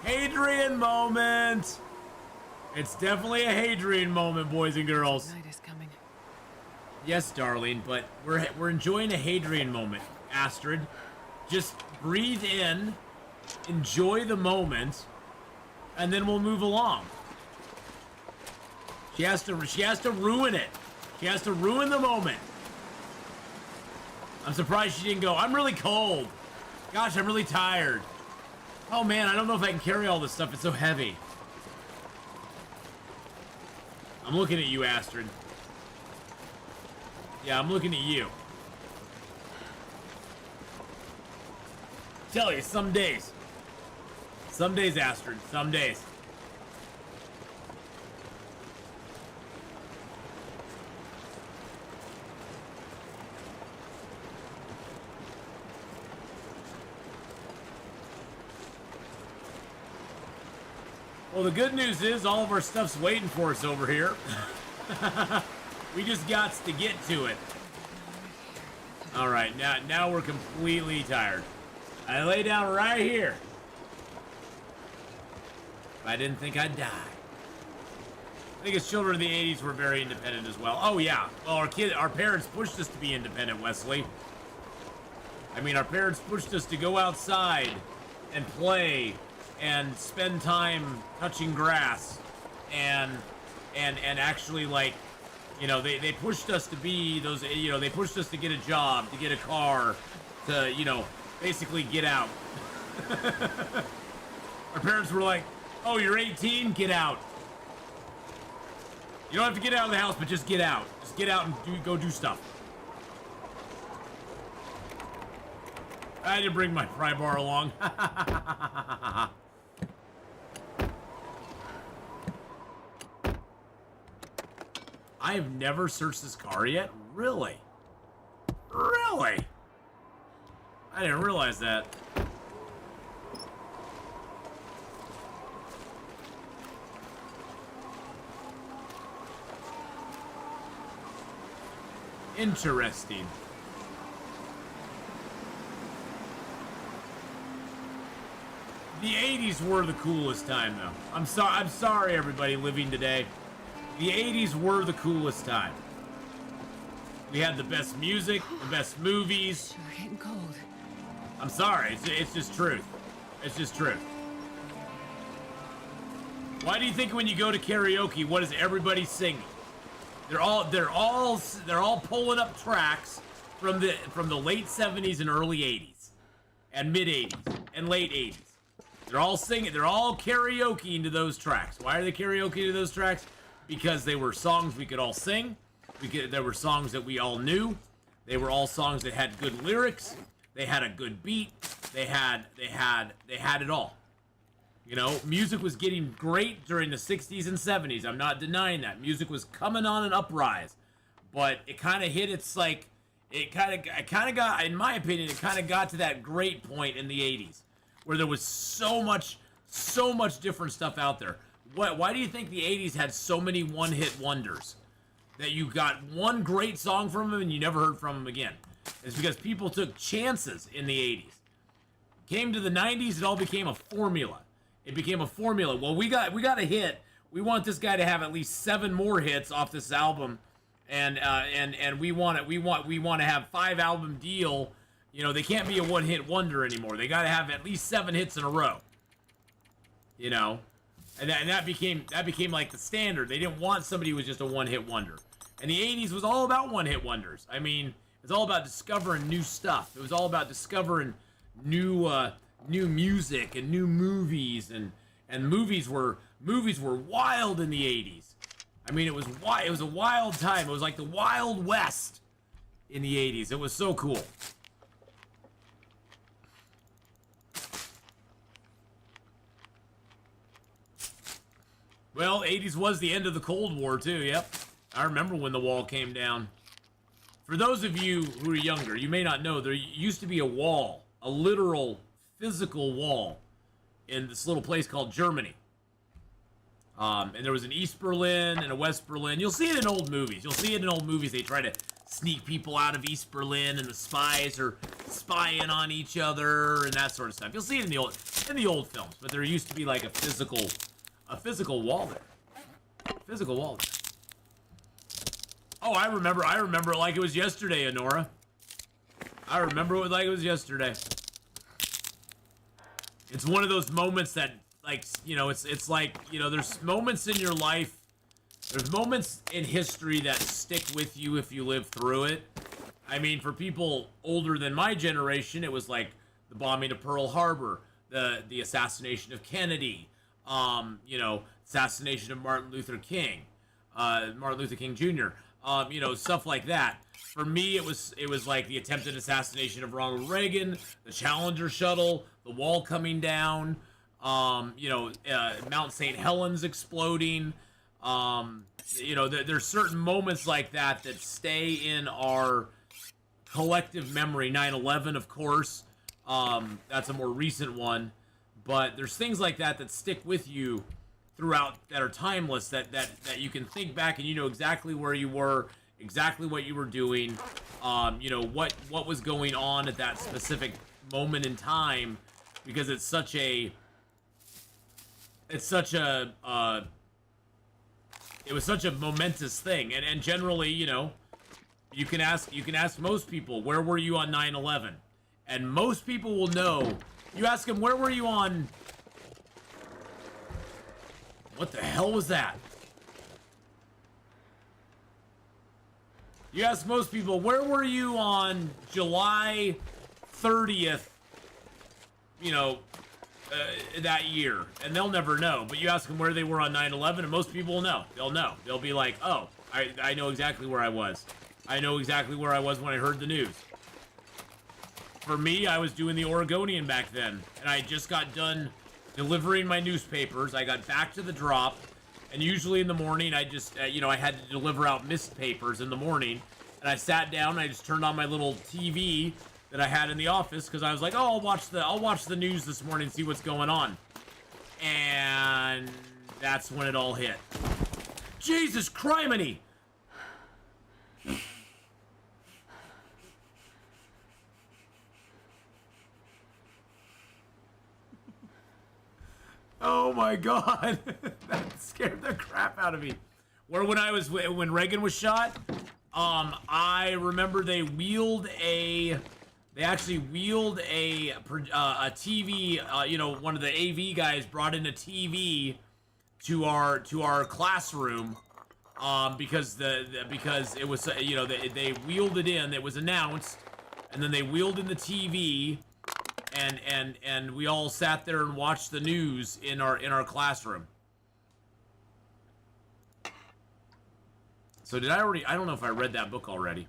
Hadrian moment. It's definitely a Hadrian moment, boys and girls. Night is coming. Yes, darling, but we're enjoying a Hadrian moment, Astrid. Just breathe in, enjoy the moment, and then we'll move along. She has to ruin it. She has to ruin the moment. I'm surprised she didn't go, I'm really cold. Gosh, I'm really tired. Oh man, I don't know if I can carry all this stuff. It's so heavy. I'm looking at you, Astrid. Yeah, I'm looking at you. Tell you, some days. Some days, Astrid. Some days. Well, the good news is all of our stuff's waiting for us over here. We just got to get to it. All right, now we're completely tired. I lay down right here. I didn't think I'd die. I think as children of the 80s, we're very independent as well. Oh yeah, well our parents pushed us to be independent, Wesley. I mean, our parents pushed us to go outside and play and spend time touching grass and actually, like, you know, they pushed us to be those, you know, they pushed us to get a job, to get a car, to, you know, basically get out. Our parents were like, oh, you're 18? Get out. You don't have to get out of the house, but just get out. Just get out and go do stuff. I had to bring my pry bar along. I have never searched this car yet? Really? Really? I didn't realize that. Interesting. The 80s were the coolest time, though. I'm sorry, everybody living today. The 80s were the coolest time. We had the best music, the best movies. Sure getting cold. I'm sorry, it's just truth. It's just truth. Why do you think when you go to karaoke, what is everybody singing? They're all pulling up tracks from the late 70s and early 80s, and mid 80s and late 80s. They're all singing. They're all karaokeing to those tracks. Why are they karaokeing to those tracks? Because they were songs we could all sing. There were songs that we all knew. They were all songs that had good lyrics. They had a good beat. They had it all. You know, music was getting great during the 60s and 70s. I'm not denying that. Music was coming on an uprise. But it kind of hit its, like, it kind of got, in my opinion, it kind of got to that great point in the 80s where there was so much different stuff out there. Why do you think the 80s had so many one-hit wonders? That you got one great song from them and you never heard from them again. It's because people took chances in the 80s. Came to the 90s, it all became a formula. It became a formula. Well, we got a hit. We want this guy to have at least 7 more hits off this album, and we want to have 5 album deal. You know, they can't be a one-hit wonder anymore. They got to have at least 7 hits in a row. You know, and that became like the standard. They didn't want somebody who was just a one-hit wonder. And the 80s was all about one-hit wonders. I mean, it's all about discovering new stuff. It was all about discovering new music and new movies, and movies were wild in the 80s. I mean, it was a wild time. It was like the Wild West in the 80s. It was so cool. Well, 80s was the end of the Cold War too. Yep. I remember when the wall came down. For those of you who are younger, you may not know, there used to be a wall, a literal physical wall in this little place called Germany. And there was an East Berlin and a West Berlin. You'll see it in old movies. They try to sneak people out of East Berlin, and the spies are spying on each other and that sort of stuff. You'll see it in the old films, but there used to be like a physical wall there. Physical wall there. Oh, I remember it like it was yesterday, Honora. I remember it like it was yesterday. It's one of those moments that, like, you know, it's like, you know, there's moments in your life, there's moments in history that stick with you if you live through it. I mean, for people older than my generation, it was like the bombing of Pearl Harbor, the assassination of Kennedy, you know, assassination of Martin Luther King Jr., you know, stuff like that. For me, it was like the attempted assassination of Ronald Reagan, the Challenger shuttle, the wall coming down, you know, Mount St. Helens exploding. You know, there's certain moments like that that stay in our collective memory. 9/11, of course, that's a more recent one, but there's things like that that stick with you throughout, that are timeless, that you can think back and you know exactly where you were, exactly what you were doing, you know, what was going on at that specific moment in time, because it was such a momentous thing. And generally, you know, you can ask most people, where were you on 9/11? And most people will know. You ask them, where were you on, what the hell was that? You ask most people, where were you on July 30th, you know, that year? And they'll never know. But you ask them where they were on 9/11, and most people will know. They'll know. They'll be like, oh, I know exactly where I was. I know exactly where I was when I heard the news. For me, I was doing the Oregonian back then, and I just got done delivering my newspapers. I got back to the drop, and usually in the morning, I just, you know, I had to deliver out missed papers in the morning, and I sat down, and I just turned on my little TV that I had in the office, because I was like, oh, I'll watch the news this morning and see what's going on. And that's when it all hit. Jesus criminy! Oh my god, that scared the crap out of me. Where when Reagan was shot, I remember they actually wheeled a TV. You know, one of the AV guys brought in a TV to our classroom, because because it was, you know, they wheeled it in. It was announced, and then they wheeled in the TV. And we all sat there and watched the news in our classroom. So I don't know if I read that book already.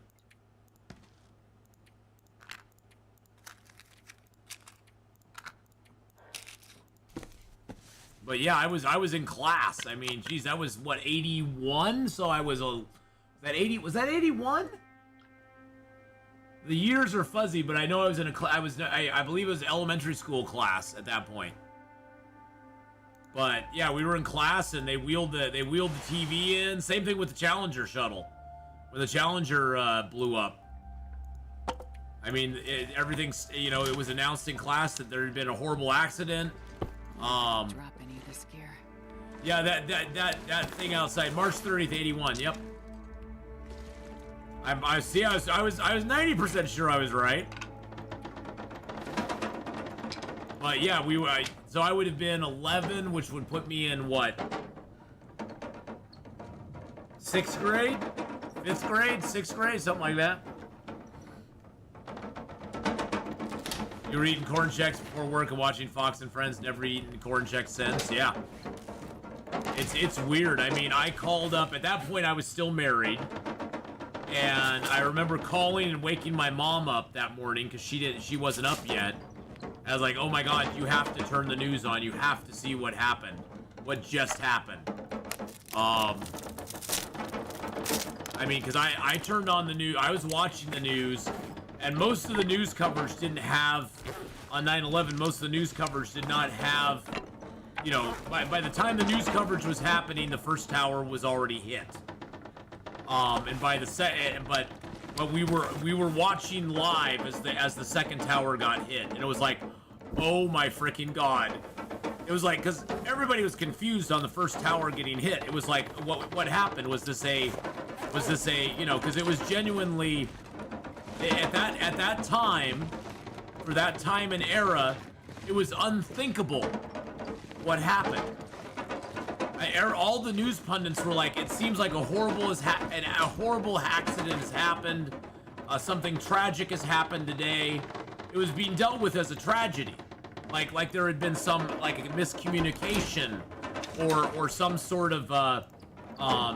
But yeah, I was in class. I mean, geez, that was what, 81? So I was was that 81? The years are fuzzy, but I know I was in a I believe it was elementary school class at that point. But yeah, we were in class and they wheeled the TV in. Same thing with the Challenger shuttle, when the Challenger blew up. I mean, everything's, you know, it was announced in class that there had been a horrible accident. Drop any of this gear. Yeah, that thing outside, March 30th, 81. Yep. I was 90% sure I was right. But yeah, so I would have been 11, which would put me in what? 6th grade? 5th grade? 6th grade? Something like that. You were eating corn checks before work and watching Fox and Friends, never eaten corn checks since. Yeah. It's weird. I mean, I called up, at that point I was still married. And I remember calling and waking my mom up that morning because she wasn't up yet. I was like, oh my god, you have to turn the news on. You have to see what happened. What just happened. I mean, because I turned on the news. I was watching the news, and most of the news coverage didn't have, on 9/11, most of the news coverage did not have, you know, by the time the news coverage was happening, the first tower was already hit. And by the but we were watching live as the second tower got hit, and it was like, oh my freaking god! It was like, because everybody was confused on the first tower getting hit. It was like, what happened? Was this a, you know, because it was genuinely at that time, for that time and era, it was unthinkable what happened. All the news pundits were like, it seems like a horrible accident has happened. Something tragic has happened today. It was being dealt with as a tragedy, like there had been some like a miscommunication, or some sort of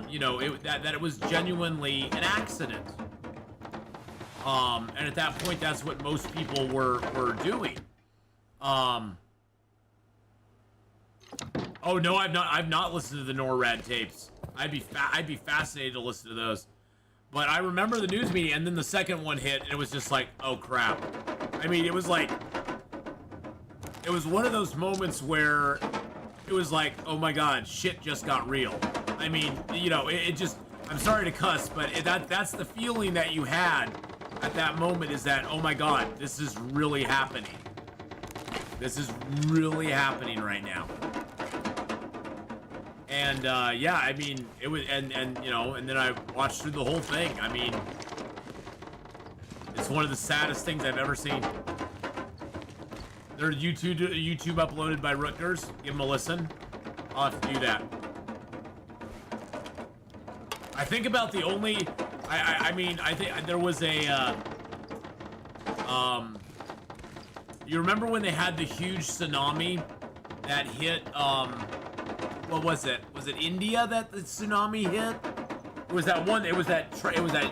you know, that it was genuinely an accident. And at that point, that's what most people were doing. Oh no, I've not listened to the NORAD tapes. I'd be fascinated to listen to those. But I remember the news meeting, and then the second one hit, and it was just like, oh crap. I mean, it was like, it was one of those moments where it was like, oh my god, shit just got real. I mean, you know, it just, I'm sorry to cuss, but that's the feeling that you had at that moment, is that, oh my god, this is really happening. This is really happening right now. And yeah, I mean, it was, and you know, and then I watched through the whole thing. I mean, it's one of the saddest things I've ever seen. There's YouTube uploaded by Rutgers. Give them a listen. I'll have to do that. I think about the only, I mean, I think there was a, you remember when they had the huge tsunami that hit, what was it? Was it India that the tsunami hit? It was that one. It was that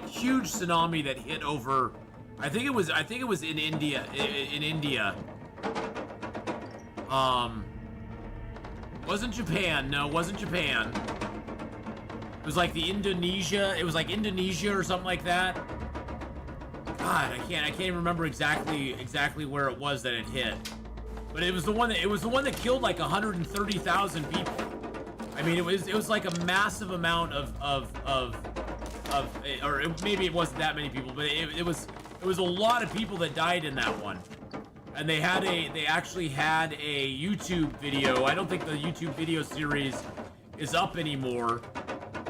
huge tsunami that hit over. I think it was in India. In India. Wasn't Japan? No, wasn't Japan. It was like the Indonesia. It was like Indonesia or something like that. God, I can't even remember exactly where it was that it hit. But it was the one that killed like 130,000 people. I mean, it was like a massive amount or maybe it wasn't that many people, but it was a lot of people that died in that one. and they actually had a YouTube video. I don't think the YouTube video series is up anymore,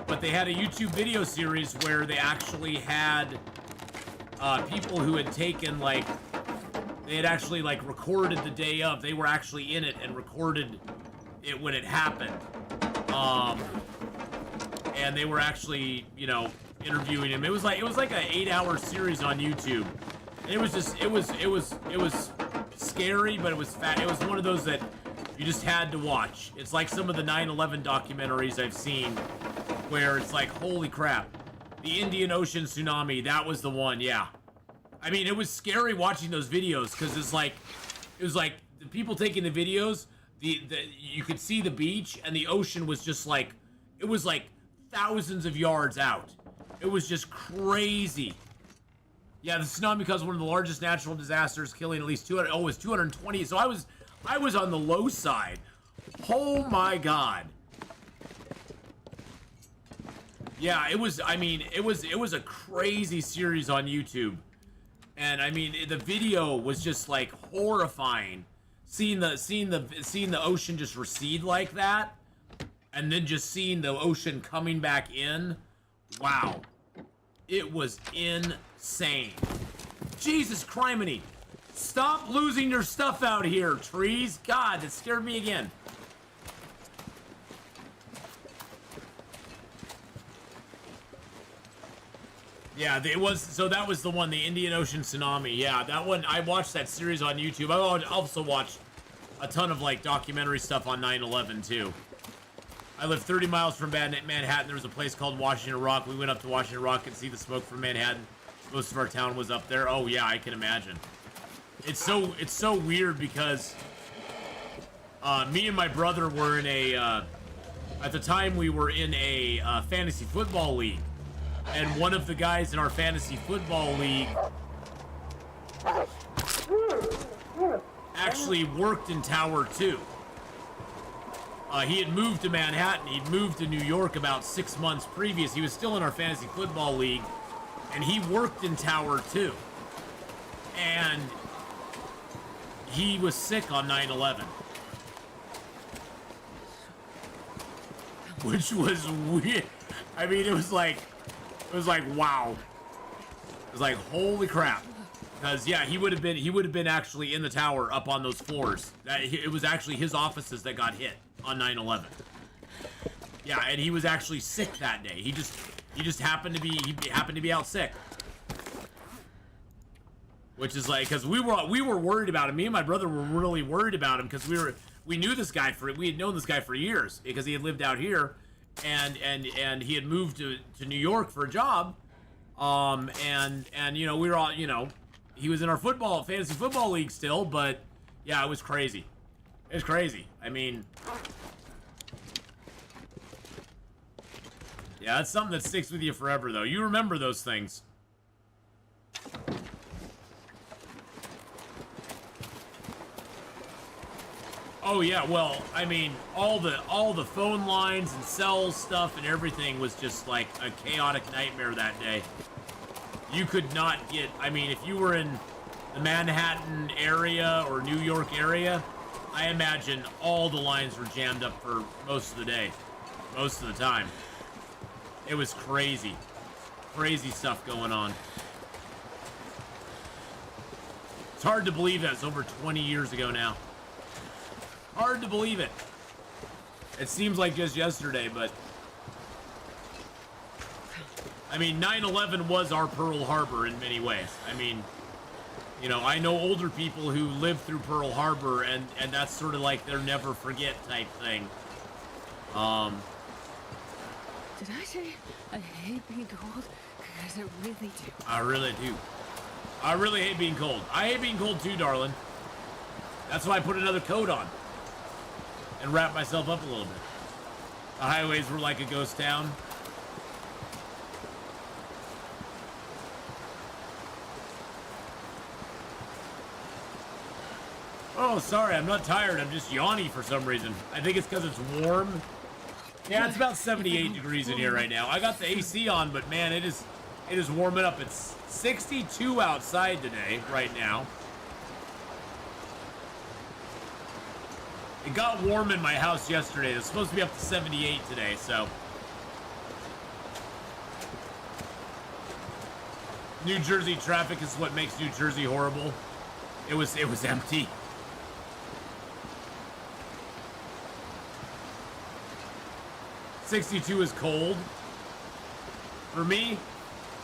but they had a YouTube video series where they actually had people who had taken, like, they had actually, like, recorded the day of. They were actually in it and recorded it when it happened. And they were actually, you know, interviewing him. It was like an 8-hour series on YouTube. And it was just, it was scary, but it was fat. It was one of those that you just had to watch. It's like some of the 9/11 documentaries I've seen, where it's like, holy crap, the Indian Ocean tsunami. That was the one, yeah. I mean, it was scary watching those videos because it was like the people taking the videos. You could see the beach and the ocean was just like, it was like thousands of yards out. It was just crazy. Yeah, the tsunami caused one of the largest natural disasters, killing at least 200. Oh, it was 220. So I was on the low side. Oh my God. Yeah, it was. I mean, it was a crazy series on YouTube, and I mean, the video was just like horrifying. Seeing the ocean just recede like that, and then just seeing the ocean coming back in. Wow, it was insane. Jesus criminy. Stop losing your stuff out here, trees. God, that scared me again. Yeah, it was, so that was the one, the Indian Ocean tsunami. Yeah, that one, I watched that series on YouTube. I also watched a ton of, like, documentary stuff on 9/11, too. I live 30 miles from Manhattan. There was a place called Washington Rock. We went up to Washington Rock and see the smoke from Manhattan. Most of our town was up there. Oh, yeah, I can imagine. It's so weird because me and my brother were in a, at the time we were in a fantasy football league. And one of the guys in our fantasy football league actually worked in Tower 2. He had moved to Manhattan. He'd moved to New York about 6 months previous. He was still in our fantasy football league, and he worked in Tower 2. And he was sick on 9/11. Which was weird. I mean, it was like, wow. It was like, holy crap. Because yeah, he would have been actually in the tower up on those floors. It was actually his offices that got hit on 9/11. Yeah, and he was actually sick that day. He just happened to be out sick. Which is like, because we were worried about him. Me and my brother were really worried about him because we knew this guy we had known this guy for years because he had lived out here. And he had moved to New York for a job, and you know, we were all, you know, he was in our fantasy football league still, but yeah, it was crazy. It was crazy. I mean, yeah, that's something that sticks with you forever, though. You remember those things. Oh yeah, well, I mean, all the phone lines and cell stuff and everything was just like a chaotic nightmare that day. You could not get, I mean, if you were in the Manhattan area or New York area, I imagine all the lines were jammed up for most of the day, most of the time. It was crazy. Crazy stuff going on. It's hard to believe that's over 20 years ago now. Hard to believe it. It seems like just yesterday, but I mean, 9/11 was our Pearl Harbor in many ways. I mean, you know, I know older people who lived through Pearl Harbor, and that's sort of like their never forget type thing. Did I say I hate being cold? Because I really do. I really do. I really hate being cold. I hate being cold too, darling. That's why I put another coat on and wrap myself up a little bit. The highways were like a ghost town. Oh, sorry, I'm not tired. I'm just yawny for some reason. I think it's because it's warm. Yeah, it's about 78 degrees in here right now. I got the AC on, but man, it is warming up. It's 62 outside today, right now. It got warm in my house yesterday. It's supposed to be up to 78 today, so. New Jersey traffic is what makes New Jersey horrible. It was empty. '62 is cold. For me,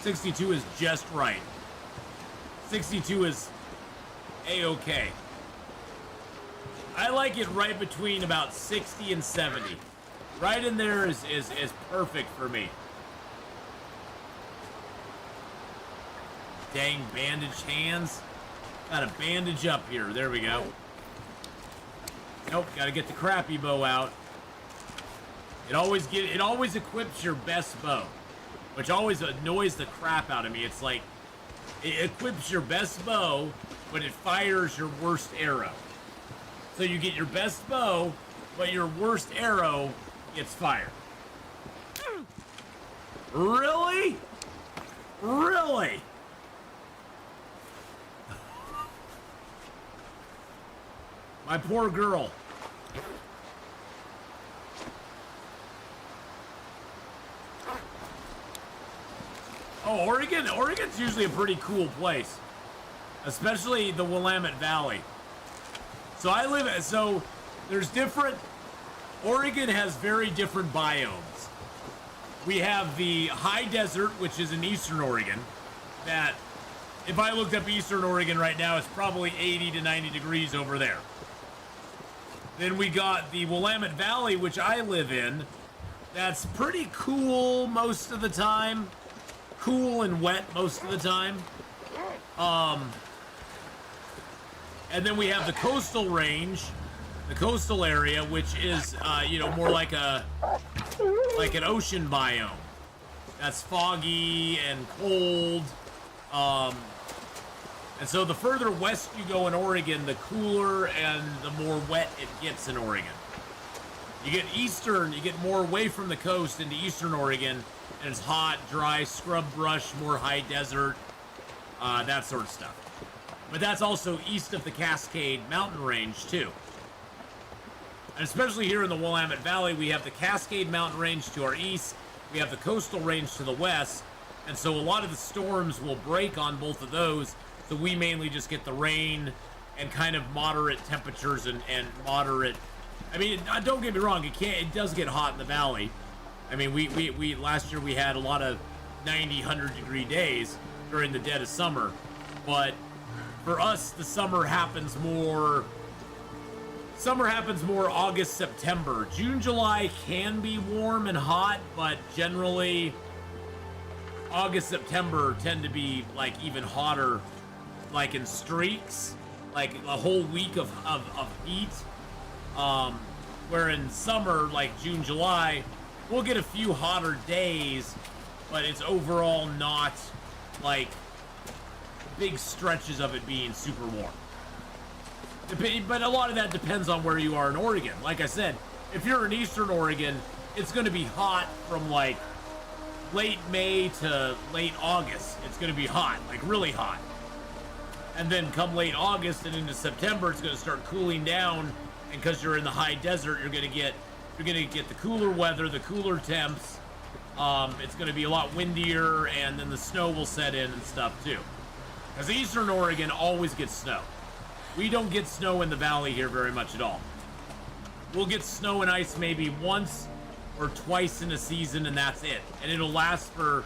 62 is just right. 62 is A-okay. I like it right between about 60 and 70. Right in there is perfect for me. Dang bandaged hands. Got a bandage up here. There we go. Nope, gotta get the crappy bow out. It always equips your best bow, which always annoys the crap out of me. It's like it equips your best bow, but it fires your worst arrow. So you get your best bow, but your worst arrow gets fired. Really? Really? My poor girl. Oh, Oregon's usually a pretty cool place. Especially the Willamette Valley. So there's Oregon has very different biomes. We have the high desert, which is in eastern Oregon, that if I looked up eastern Oregon right now, it's probably 80 to 90 degrees over there. Then we got the Willamette Valley, which I live in. That's pretty cool most of the time. Cool and wet most of the time. And then we have the coastal range, the coastal area, which is, more like an ocean biome. That's foggy and cold. And so the further west you go in Oregon, the cooler and the more wet it gets in Oregon. You get more away from the coast into eastern Oregon, and it's hot, dry, scrub brush, more high desert, that sort of stuff. But that's also east of the Cascade Mountain Range, too. And especially here in the Willamette Valley, we have the Cascade Mountain Range to our east, we have the coastal range to the west, and so a lot of the storms will break on both of those, so we mainly just get the rain and kind of moderate temperatures and moderate... I mean, don't get me wrong, it does get hot in the valley. I mean, we last year we had a lot of 90, 100 degree days during the dead of summer, but for us, the summer happens more August, September. June, July can be warm and hot, but generally August, September tend to be like even hotter, like in streaks, like a whole week of heat. Where in summer, like June, July, we'll get a few hotter days, but it's overall not like big stretches of it being super warm. But a lot of that depends on where you are in Oregon. Like I said, if you're in eastern Oregon, it's going to be hot from like late May to late August. It's going to be hot, like really hot. And then come late August and into September, it's going to start cooling down. And because you're in the high desert, you're going to get the cooler weather, the cooler temps. It's going to be a lot windier, and then the snow will set in and stuff too. Because eastern Oregon always gets snow. We don't get snow in the valley here very much at all. We'll get snow and ice maybe once or twice in a season, and that's it. And it'll last for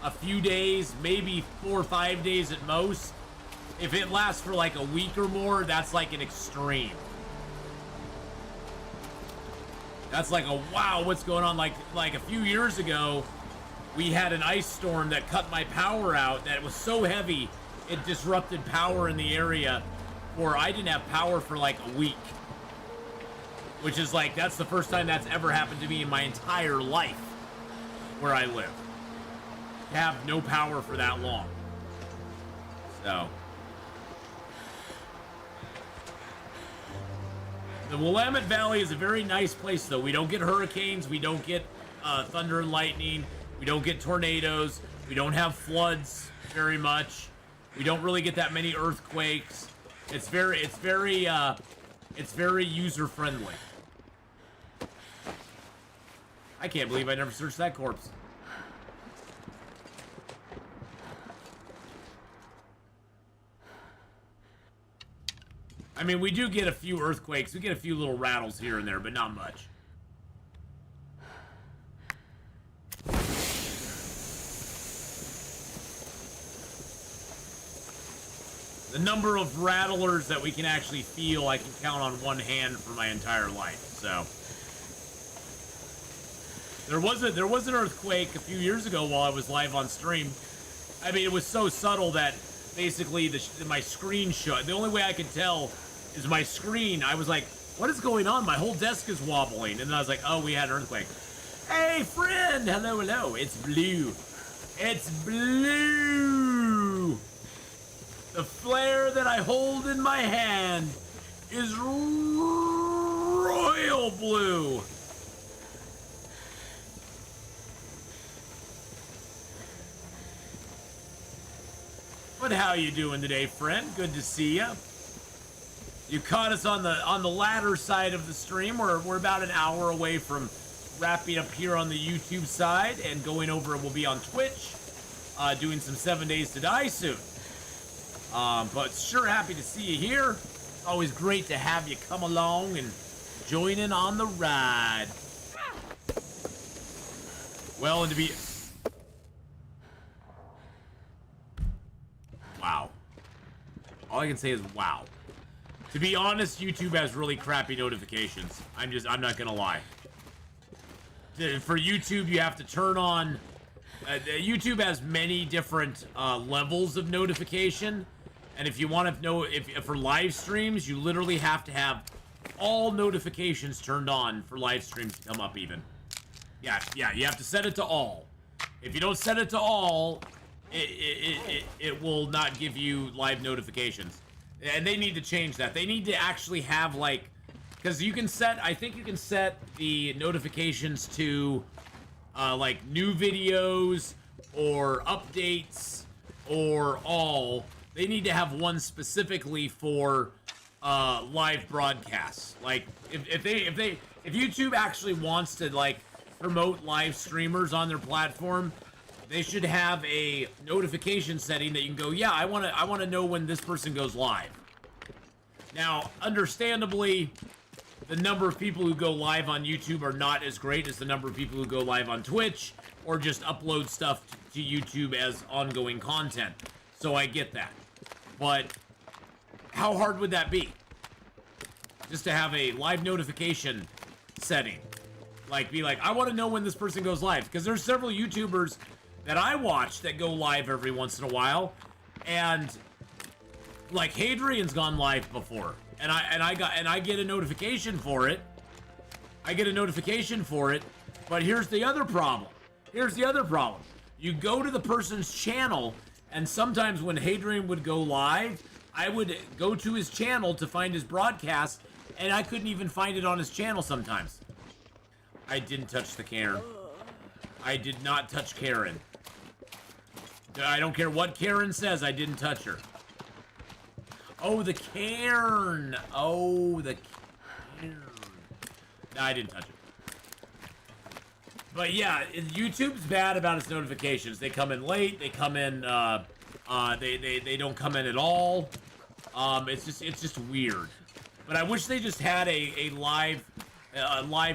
a few days, maybe 4 or 5 days at most. If it lasts for like a week or more, that's like an extreme. That's like a wow, what's going on? Like a few years ago, we had an ice storm that cut my power out. That was so heavy, it disrupted power in the area, or I didn't have power for like a week. Which is like, that's the first time that's ever happened to me in my entire life where I live. To have no power for that long. So. The Willamette Valley is a very nice place, though. We don't get hurricanes. We don't get thunder and lightning. We don't get tornadoes. We don't have floods very much. We don't really get that many earthquakes. It's very It's very user-friendly. I can't believe I never searched that corpse. I mean, we do get a few earthquakes. We get a few little rattles here and there, but not much. The number of rattlers that we can actually feel, I can count on one hand for my entire life. So there was an earthquake a few years ago while I was live on stream. I mean, it was so subtle that basically my screen shut. The only way I could tell is my screen. I was like, "What is going on? My whole desk is wobbling." And then I was like, "Oh, we had an earthquake." Hey, friend! Hello, hello. It's blue. It's blue. The flare that I hold in my hand is royal blue. But how you doing today, friend? Good to see you. You caught us on the latter side of the stream. We're about an hour away from wrapping up here on the YouTube side and going over. We'll be on Twitch, doing some 7 Days to Die soon. But sure happy to see you here. Always great to have you come along and join in on the ride. Well, and to be... Wow. All I can say is wow. To be honest, YouTube has really crappy notifications. I'm not gonna lie. For YouTube, you have to turn on... YouTube has many different levels of notification. And if you want to know, if for live streams, you literally have to have all notifications turned on for live streams to come up even. Yeah, you have to set it to all. If you don't set it to all, it will not give you live notifications. And they need to change that. They need to actually have, like, because you can set, I think you can set the notifications to, like, new videos or updates or all. They need to have one specifically for live broadcasts. Like, if YouTube actually wants to, like, promote live streamers on their platform, they should have a notification setting that you can go, yeah, I want to know when this person goes live. Now, understandably, the number of people who go live on YouTube are not as great as the number of people who go live on Twitch or just upload stuff to YouTube as ongoing content. So I get that. But how hard would that be? Just to have a live notification setting. Like, be like, I want to know when this person goes live. Because there's several YouTubers that I watch that go live every once in a while. And, like, Hadrian's gone live before. And I get a notification for it. I get a notification for it. But here's the other problem. Here's the other problem. You go to the person's channel, and sometimes when Hadrian would go live, I would go to his channel to find his broadcast, and I couldn't even find it on his channel sometimes. I didn't touch the Karen. I did not touch Karen. I don't care what Karen says, I didn't touch her. Oh, the Cairn. Oh, the Cairn. No, I didn't touch it. But yeah, YouTube's bad about its notifications. They come in late. They come in. They don't come in at all. It's just weird. But I wish they just had a live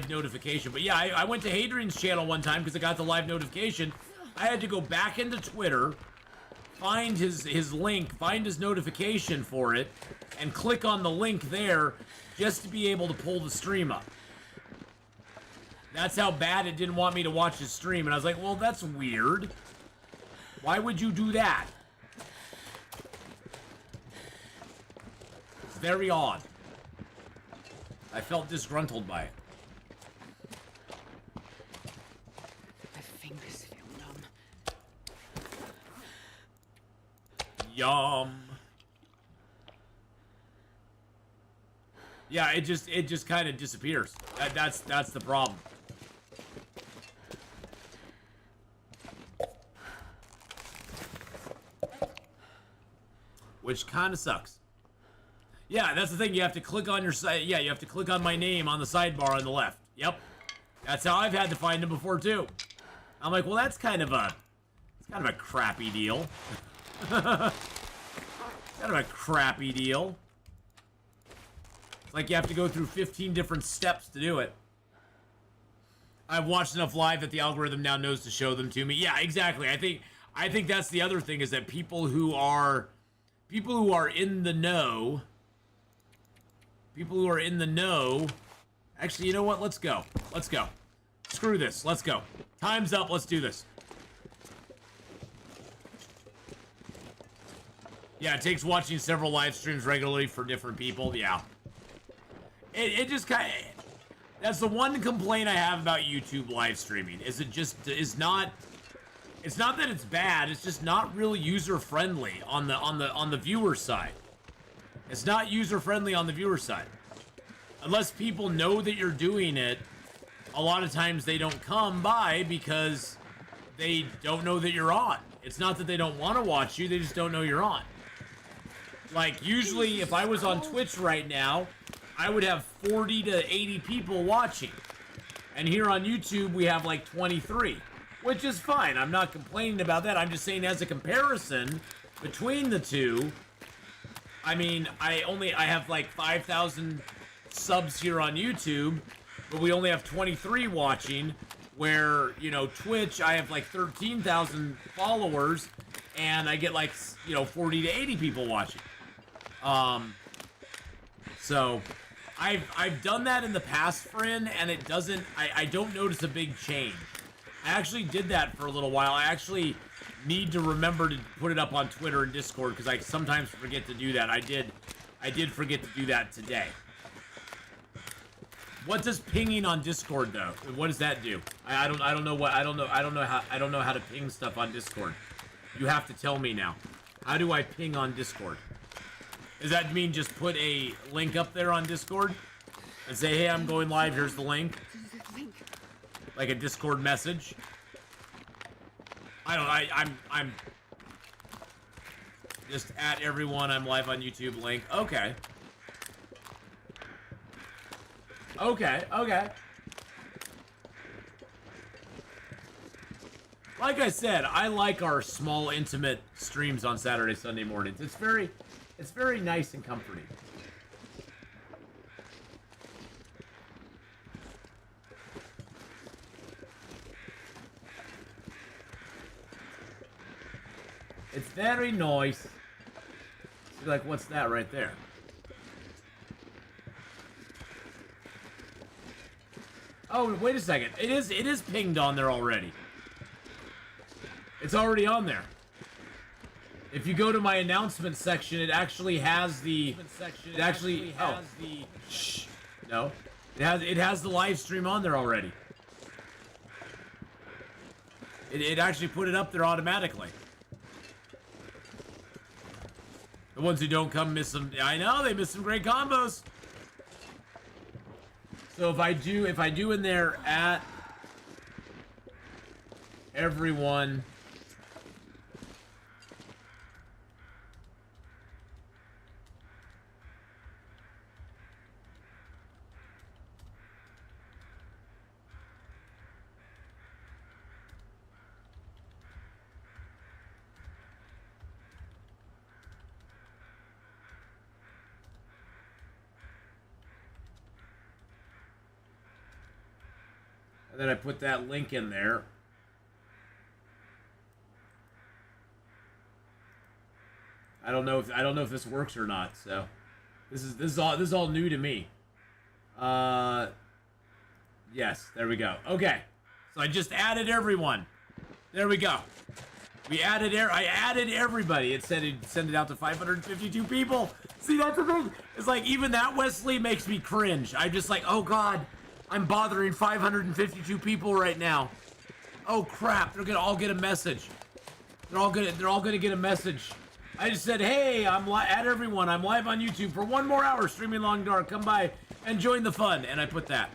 notification. But yeah, I went to Hadrian's channel one time because I got the live notification. I had to go back into Twitter, find his link, find his notification for it, and click on the link there just to be able to pull the stream up. That's how bad it didn't want me to watch his stream. And I was like, well, that's weird. Why would you do that? It's very odd. I felt disgruntled by it. My fingers feel numb. Yum. Yeah, it just kind of disappears. That's the problem. Which kind of sucks. Yeah, that's the thing. You have to click on your side. Yeah, you have to click on my name on the sidebar on the left. Yep. That's how I've had to find him before too. I'm like, well, that's kind of a crappy deal. Kind of a crappy deal. It's like you have to go through 15 different steps to do it. I've watched enough live that the algorithm now knows to show them to me. Yeah, exactly. I think that's the other thing, is that people who are in the know. People who are in the know. Actually, you know what? Let's go. Let's go. Screw this. Let's go. Time's up. Let's do this. Yeah, it takes watching several live streams regularly for different people. Yeah. It just kind of... That's the one complaint I have about YouTube live streaming. Is it just is not... It's not that it's bad. It's just not really user-friendly on the viewer side. It's not user-friendly on the viewer side. Unless people know that you're doing it, a lot of times they don't come by because they don't know that you're on. It's not that they don't want to watch you, they just don't know you're on. Like, usually, if I was on Twitch right now, I would have 40 to 80 people watching. And here on YouTube, we have like 23. Which is fine. I'm not complaining about that. I'm just saying, as a comparison between the two, I mean, I have like 5,000 subs here on YouTube, but we only have 23 watching, where, you know, Twitch, I have like 13,000 followers, and I get like, you know, 40 to 80 people watching. So I've done that in the past, friend, and it doesn't, I don't notice a big change. I actually did that for a little while. I actually need to remember to put it up on Twitter and Discord, because I sometimes forget to do that. I did forget to do that today. What does pinging on Discord though? What does that do? I don't know how to ping stuff on Discord. You have to tell me now. How do I ping on Discord? Does that mean just put a link up there on Discord and say, hey, I'm going live, here's the link? Like a Discord message? I'm just at everyone, I'm live on YouTube link. Okay. Okay. Like I said, I like our small, intimate streams on Saturday, Sunday mornings. It's very nice and comforting. It's very nice. So like, what's that right there? Oh, wait a second. It is pinged on there already. It's already on there. If you go to my announcement section, it actually has the... It actually has the... Shh. No. It has the live stream on there already. It actually put it up there automatically. The ones who don't come miss some... I know, they miss some great combos. So if I do in there at everyone... And then I put that link in there. I don't know if this works or not. So this is all new to me. Yes, there we go. Okay, so I just added everyone. There we go. I added everybody. It said it'd send it out to 552 people. See, that's the thing. It's like, even that, Wesley, makes me cringe. I'm just like, oh god, I'm bothering 552 people right now. Oh crap, they're gonna all get a message. They're all gonna get a message. I just said, hey, at everyone, I'm live on YouTube for 1 more hour streaming Long Dark. Come by and join the fun. And I put that.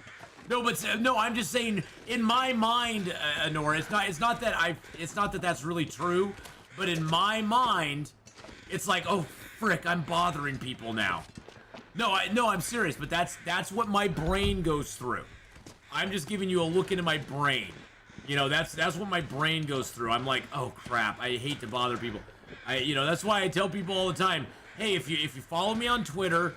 No, I'm just saying, in my mind, Nora, it's not that that's really true, but in my mind, it's like, oh frick, I'm bothering people now. No, I'm serious, but that's what my brain goes through. I'm just giving you a look into my brain. You know, that's what my brain goes through. I'm like, oh crap, I hate to bother people. That's why I tell people all the time, hey, if you follow me on Twitter,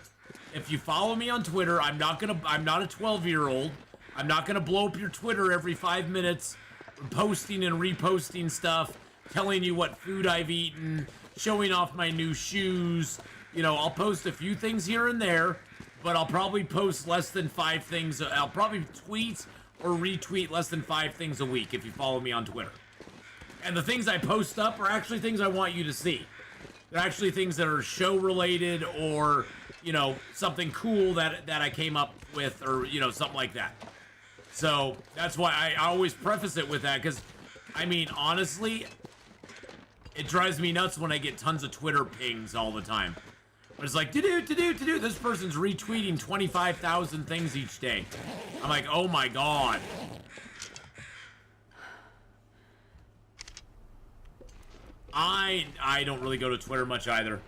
I'm not a 12-year-old. I'm not gonna blow up your Twitter every 5 minutes, posting and reposting stuff, telling you what food I've eaten, showing off my new shoes. You know, I'll post a few things here and there, but I'll probably post less than 5 things. I'll probably tweet or retweet less than 5 things a week if you follow me on Twitter. And the things I post up are actually things I want you to see. They're actually things that are show related or, you know, something cool that I came up with, or, you know, something like that. So that's why I always preface it with that, because, I mean, honestly, it drives me nuts when I get tons of Twitter pings all the time. But it's like, to-do, this person's retweeting 25,000 things each day. I'm like, oh my god. I don't really go to Twitter much either.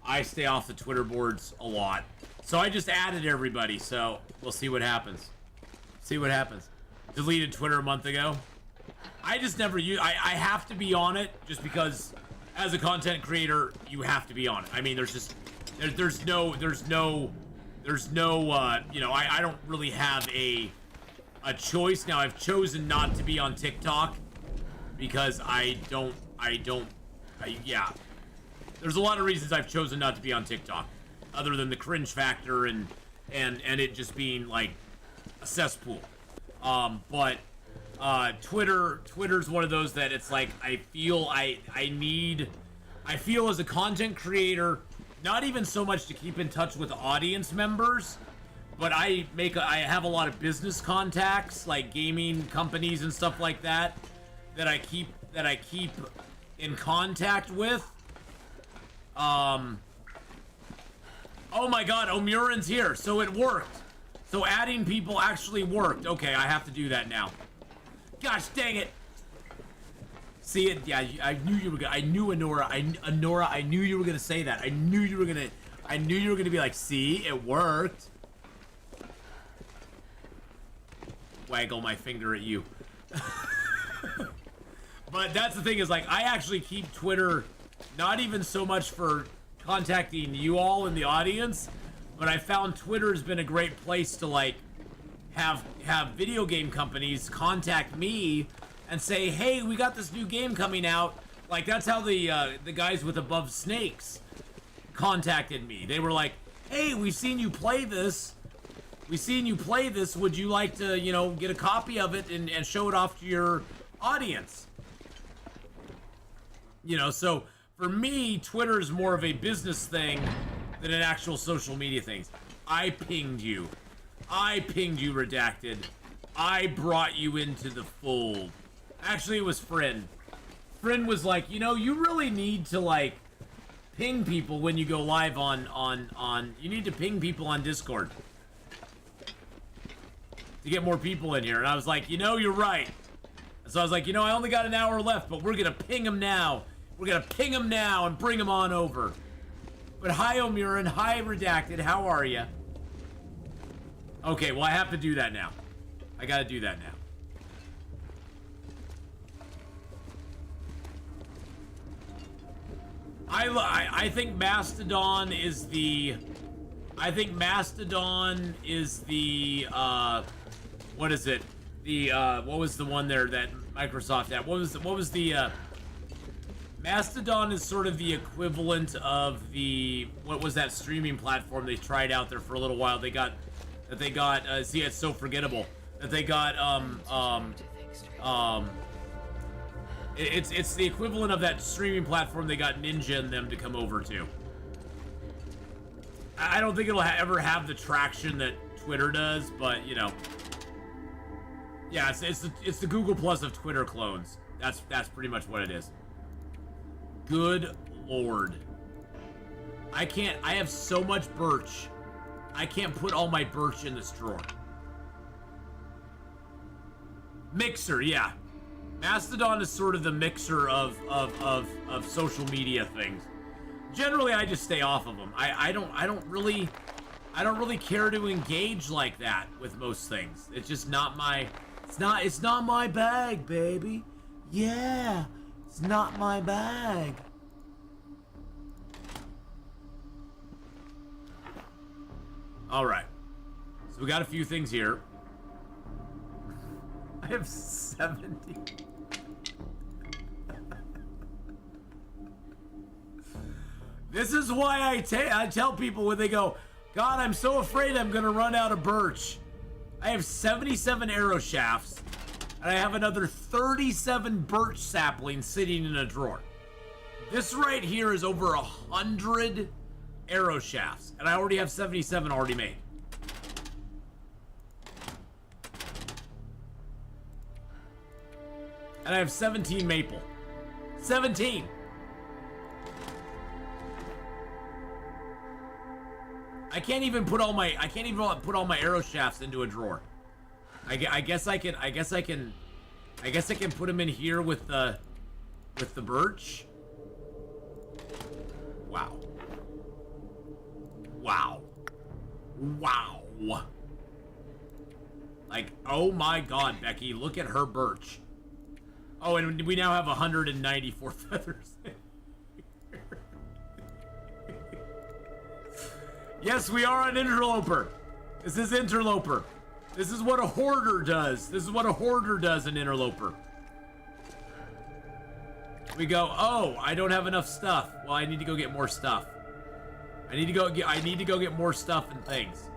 I stay off the Twitter boards a lot. So I just added everybody, so we'll see what happens. See what happens. Deleted Twitter a month ago. I just never use, I have to be on it just because as a content creator, you have to be on it. I mean, there's no, you know, I don't really have a choice. Now, I've chosen not to be on TikTok because yeah. There's a lot of reasons I've chosen not to be on TikTok, other than the cringe factor and it just being like a cesspool. But Twitter's one of those that it's like I feel as a content creator, not even so much to keep in touch with audience members, but I have a lot of business contacts, like gaming companies and stuff like that I keep in contact with. Oh my god, Omurin's here, so it worked. So adding people actually worked. Okay, I have to do that now. Gosh dang it. See it? Yeah, I knew you were gonna, I knew Honora, I knew you were gonna say that. I knew you were gonna be like, see, it worked. Waggle my finger at you. But that's the thing is, like, I actually keep Twitter not even so much for contacting you all in the audience, but I found Twitter has been a great place to, like, have video game companies contact me and say, hey, we got this new game coming out. Like, that's how the guys with Above Snakes contacted me. They were like, hey, we've seen you play this. Would you like to, you know, get a copy of it and show it off to your audience? You know, so for me, Twitter is more of a business thing than an actual social media thing. I pinged you, Redacted. I brought you into the fold. Actually, it was Friend. Friend was like, you know, you really need to, like, ping people when you go live you need to ping people on Discord to get more people in here. And I was like, you know, you're right. So I was like, you know, I only got an hour left, but we're gonna ping them now. We're gonna ping them now and bring them on over. But hi, Omurin. Hi, Redacted. How are you? Okay, well, I have to do that now. I gotta do that now. I think Mastodon is the... what is it? What was the one there that Microsoft had? What was the Mastodon is sort of the equivalent of what was that streaming platform they tried out there for a little while? See, it's so forgettable that they got it's the equivalent of that streaming platform they got Ninja and them to come over to. I don't think it'll ever have the traction that Twitter does, but you know, yeah, it's the Google Plus of Twitter clones. That's pretty much what it is. Good lord. I have so much birch. I can't put all my birch in this drawer. Mixer, yeah. Mastodon is sort of the mixer of social media things. generally I just stay off of them. I don't really care to engage like that with most things. It's just not my, it's not my bag, baby. Yeah, it's not my bag. All right, so we got a few things here. I have 70. This is why I tell people when they go, God, I'm so afraid I'm gonna run out of birch. I have 77 arrow shafts, and I have another 37 birch saplings sitting in a drawer. This right here is over 100 arrow shafts, and I already have 77 already made. And I have 17 maple. 17! I can't even put all my arrow shafts into a drawer. I guess I can put them in here with the birch. Wow. Wow. Wow. Like, oh my God, Becky, look at her birch. Oh, and we now have 194 feathers. Yes, we are on Interloper. This is Interloper. This is what a hoarder does. This is what a hoarder does in Interloper. We go, oh, I don't have enough stuff. Well, I need to go get more stuff. I need to go get more stuff and things.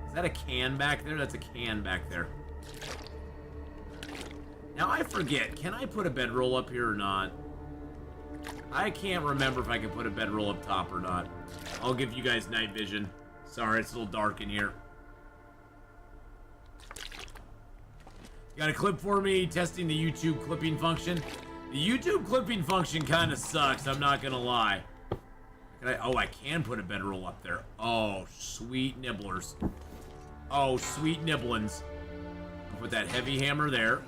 Is that a can back there? That's a can back there. Now I forget, can I put a bedroll up here or not? I can't remember if I can put a bedroll up top or not. I'll give you guys night vision. Sorry, it's a little dark in here. Got a clip for me testing the YouTube clipping function? The YouTube clipping function kind of sucks, I'm not gonna lie. Oh, I can put a bedroll up there. Oh, sweet nibblers. Oh, sweet nibblins. I'll put that heavy hammer there.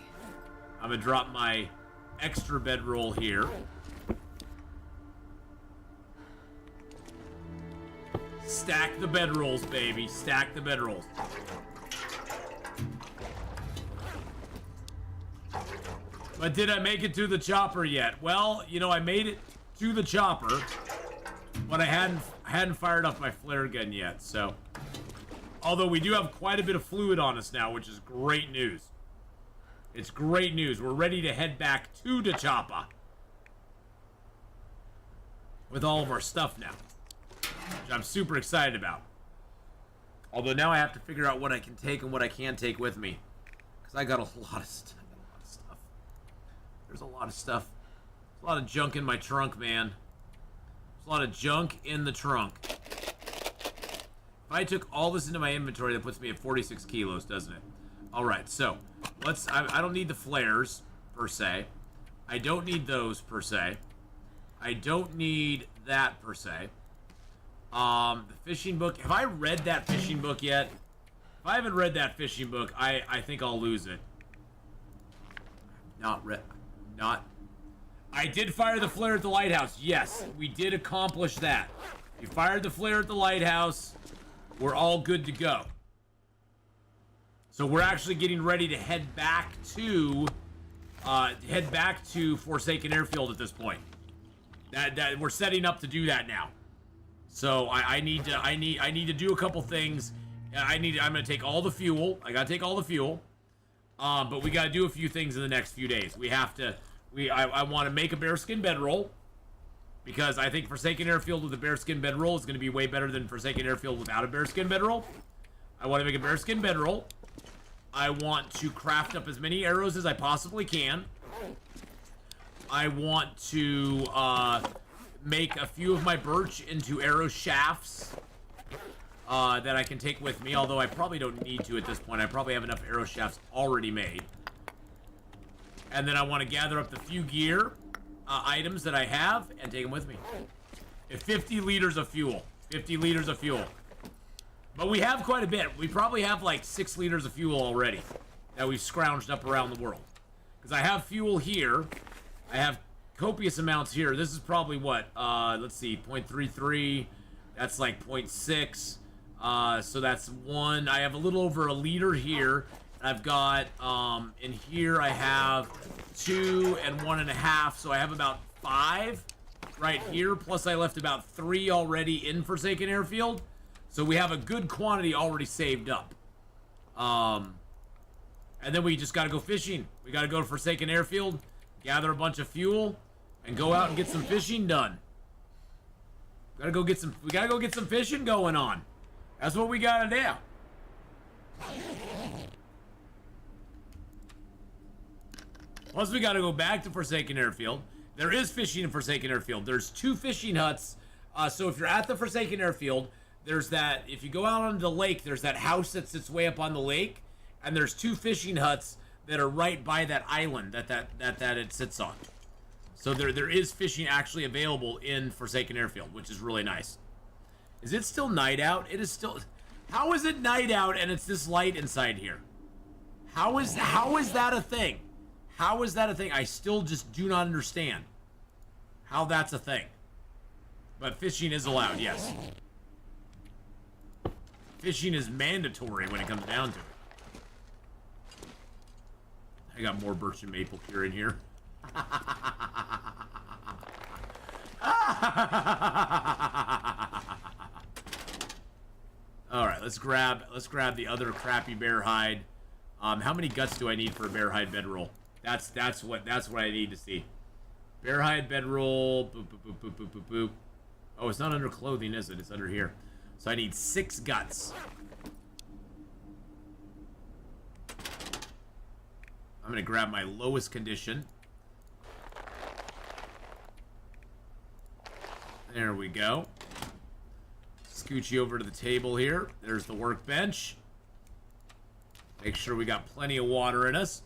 I'm gonna drop my extra bedroll here. Stack the bedrolls, baby. Stack the bedrolls. But did I make it to the chopper yet? Well, you know, I made it to the chopper, but I hadn't fired off my flare gun yet, so. Although we do have quite a bit of fluid on us now, which is great news. It's great news. We're ready to head back to the chopper with all of our stuff now, which I'm super excited about. Although now I have to figure out what I can take and what I can't take with me, because I got a lot of stuff. There's a lot of stuff. There's a lot of junk in my trunk, man. There's a lot of junk in the trunk. If I took all this into my inventory, that puts me at 46 kilos, doesn't it? All right, so let's. I don't need the flares per se. I don't need those per se. I don't need that per se. The fishing book. Have I read that fishing book yet? If I haven't read that fishing book, I think I'll lose it. Not read. Not. I did fire the flare at the lighthouse. Yes, we did accomplish that. We fired the flare at the lighthouse. We're all good to go. So we're actually getting ready to head back to Forsaken Airfield at this point. That we're setting up to do that now. So I need to do a couple things. I'm gonna take all the fuel. I gotta take all the fuel. But we gotta do a few things in the next few days. I want to make a bearskin bedroll, because I think Forsaken Airfield with a bearskin bedroll is going to be way better than Forsaken Airfield without a bearskin bedroll. I want to make a bearskin bedroll. I want to craft up as many arrows as I possibly can. I want to make a few of my birch into arrow shafts that I can take with me, although I probably don't need to at this point. I probably have enough arrow shafts already made. And then I want to gather up the few gear items that I have and take them with me. 50 liters of fuel. 50 liters of fuel. But we have quite a bit. We probably have like 6 liters of fuel already that we've scrounged up around the world. Because I have fuel here. I have copious amounts here. This is probably what? Let's see, 0.33. That's like 0.6. So that's 1. I have a little over a liter here. I've got, in here I have 2 and 1.5. So I have about 5 right here. Plus I left about 3 already in Forsaken Airfield. So we have a good quantity already saved up. And then we just got to go fishing. We got to go to Forsaken Airfield, gather a bunch of fuel, and go out and get some fishing done. We gotta go get some fishing going on. That's what we gotta do. Plus, we gotta go back to Forsaken Airfield. There is fishing in Forsaken Airfield. There's 2 fishing huts. So if you're at the Forsaken Airfield, there's that. If you go out onto the lake, there's that house that sits way up on the lake, and there's 2 fishing huts that are right by that island that it sits on. So there is fishing actually available in Forsaken Airfield, which is really nice. Is it still night out? It is still. How is it night out and it's this light inside here? How is that a thing? How is that a thing? I still just do not understand how that's a thing. But fishing is allowed, yes. Fishing is mandatory when it comes down to it. I got more birch and maple here in here. All right, let's grab the other crappy bear hide. How many guts do I need for a bear hide bedroll? That's what I need to see. Bear hide bedroll. Boop boop boop boop boop boop boop. Oh, it's not under clothing, is it? It's under here. So I need 6 guts. I'm gonna grab my lowest condition. There we go. Scooch you over to the table here. There's the workbench. Make sure we got plenty of water in us.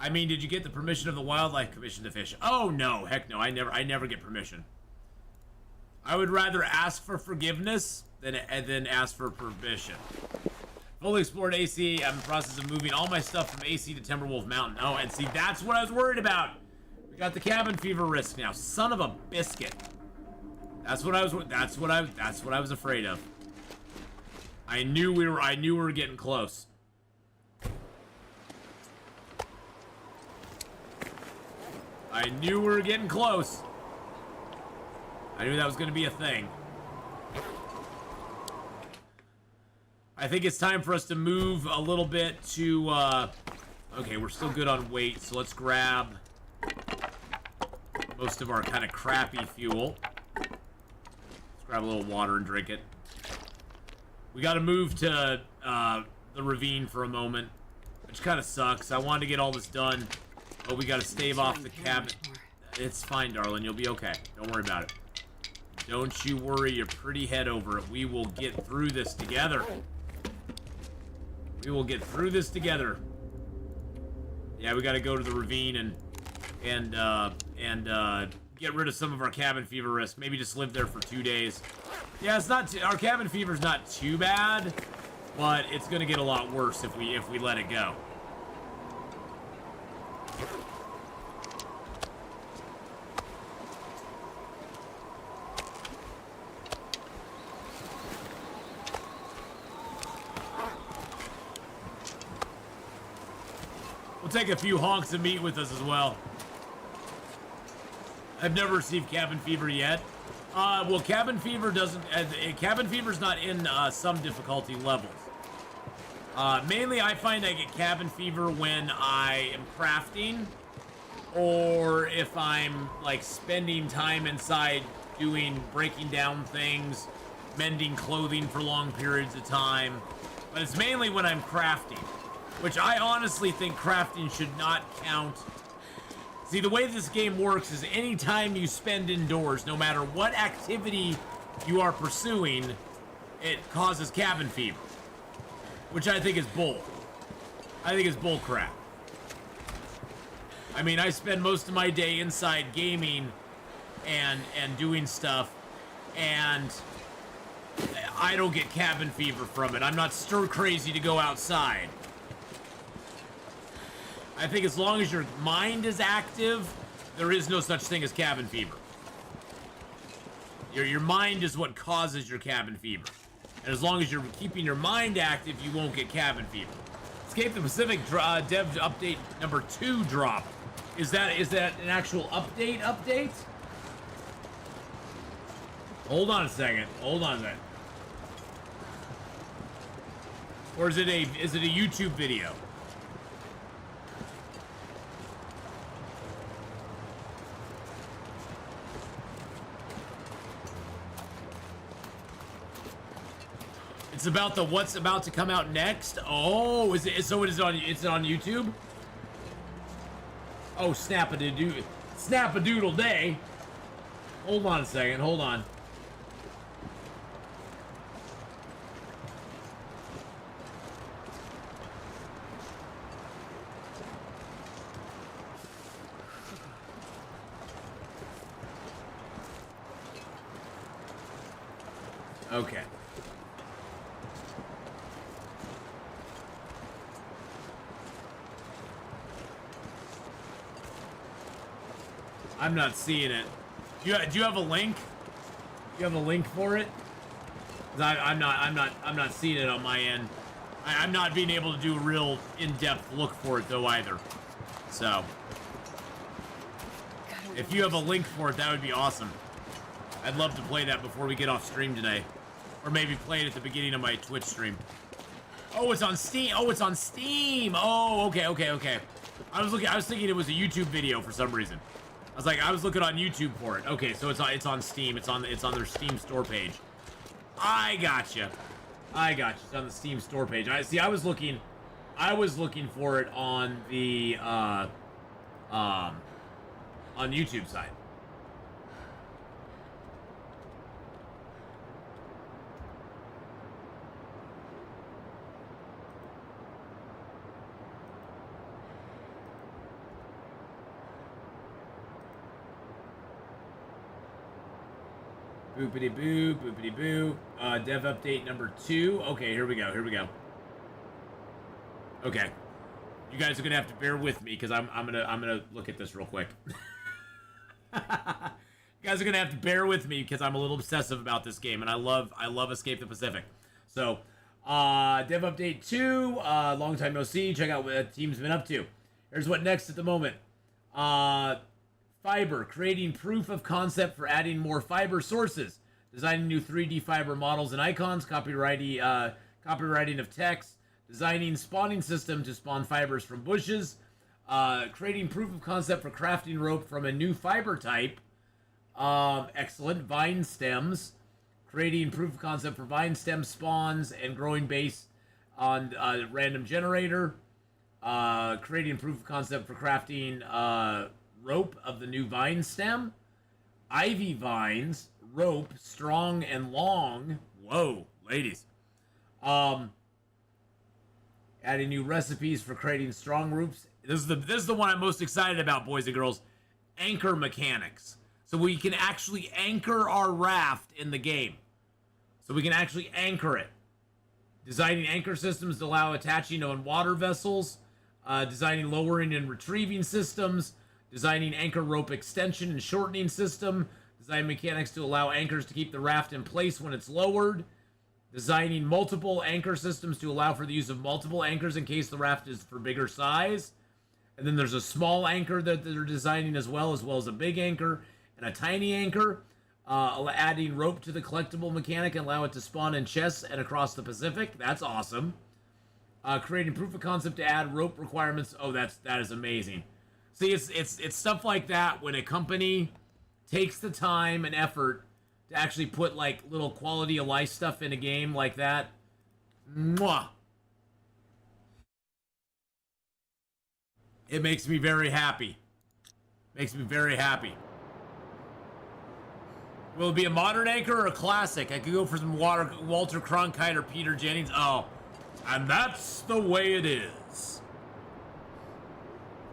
I mean, did you get the permission of the Wildlife Commission to fish? Oh no, heck no, I never get permission. I would rather ask for forgiveness than ask for permission. Fully explored AC. I'm in the process of moving all my stuff from AC to Timberwolf Mountain. Oh, and see, that's what I was worried about. We got the cabin fever risk now. Son of a biscuit. That's what I was afraid of. I knew we were getting close. I knew we were getting close. I knew that was going to be a thing. I think it's time for us to move a little bit to, okay, we're still good on weight, so let's grab most of our kind of crappy fuel. Let's grab a little water and drink it. We got to move to the ravine for a moment, which kind of sucks. I wanted to get all this done, but we got to stave off the cabin. It's fine, darling. You'll be okay. Don't worry about it. Don't you worry your pretty head over it. We will get through this together. We will get through this together. Yeah, we got to go to the ravine and get rid of some of our cabin fever risk. Maybe just live there for 2 days. Yeah, it's not our cabin fever's not too bad, but it's gonna get a lot worse if we let it go. We'll take a few honks of meat with us as well. I've never received cabin fever yet. Well, cabin fever doesn't. Cabin fever's not in some difficulty levels. Mainly, I find I get cabin fever when I am crafting, or if I'm like spending time inside breaking down things, mending clothing for long periods of time. But it's mainly when I'm crafting, which I honestly think crafting should not count. See, the way this game works is any time you spend indoors, no matter what activity you are pursuing, it causes cabin fever, which I think is bull. I think it's bull crap. I mean, I spend most of my day inside gaming and doing stuff, and I don't get cabin fever from it. I'm not stir crazy to go outside. I think as long as your mind is active there is no such thing as cabin fever. Your mind is what causes your cabin fever. And as long as you're keeping your mind active, you won't get cabin fever. Escape the Pacific dev update number 2 drop. Is that an actual update? Hold on a second. Or is it a YouTube video? It's about the what's about to come out next. Oh, is it? So it is on. It's on YouTube. Oh, snap-a-doodle day. Hold on a second. Hold on. Okay. I'm not seeing it. Do you have a link? Do you have a link for it? I'm not seeing it on my end. I'm not being able to do a real in-depth look for it though either. So, if you have a link for it, that would be awesome. I'd love to play that before we get off stream today, or maybe play it at the beginning of my Twitch stream. Oh, it's on Steam. Oh, it's on Steam. Oh, okay. I was thinking it was a YouTube video for some reason. I was looking on YouTube for it. Okay, so it's on Steam. It's on their Steam store page. I gotcha. It's on the Steam store page. I was looking for it on the on YouTube side. Boopity boo, boopity boo. Dev update number 2. Okay, here we go. Okay, you guys are gonna have to bear with me because I'm gonna look at this real quick. You guys are gonna have to bear with me because I'm a little obsessive about this game, and I love Escape the Pacific. So, dev update 2. Long time no see. Check out what the team's been up to. Here's what next at the moment. Fiber, creating proof of concept for adding more fiber sources, designing new 3D fiber models and icons, copywriting of text, designing spawning system to spawn fibers from bushes, creating proof of concept for crafting rope from a new fiber type, excellent, vine stems, creating proof of concept for vine stem spawns and growing based on random generator, creating proof of concept for crafting rope of the new vine stem, ivy vines, rope, strong and long. Whoa, ladies. Adding new recipes for creating strong ropes. This is the one I'm most excited about, boys and girls. Anchor mechanics. So we can actually anchor our raft in the game. So we can actually anchor it. Designing anchor systems to allow attaching on water vessels. Designing lowering and retrieving systems. Designing anchor rope extension and shortening system. Design mechanics to allow anchors to keep the raft in place when it's lowered. Designing multiple anchor systems to allow for the use of multiple anchors in case the raft is for bigger size. And then there's a small anchor that they're designing as well as a big anchor and a tiny anchor. Adding rope to the collectible mechanic and allow it to spawn in chests and across the Pacific. That's awesome. Creating proof of concept to add rope requirements. Oh, that is amazing. See, it's stuff like that when a company takes the time and effort to actually put like little quality of life stuff in a game like that. Mwah. It makes me very happy. Makes me very happy. Will it be a modern anchor or a classic? I could go for some Walter Cronkite or Peter Jennings. Oh, and that's the way it is.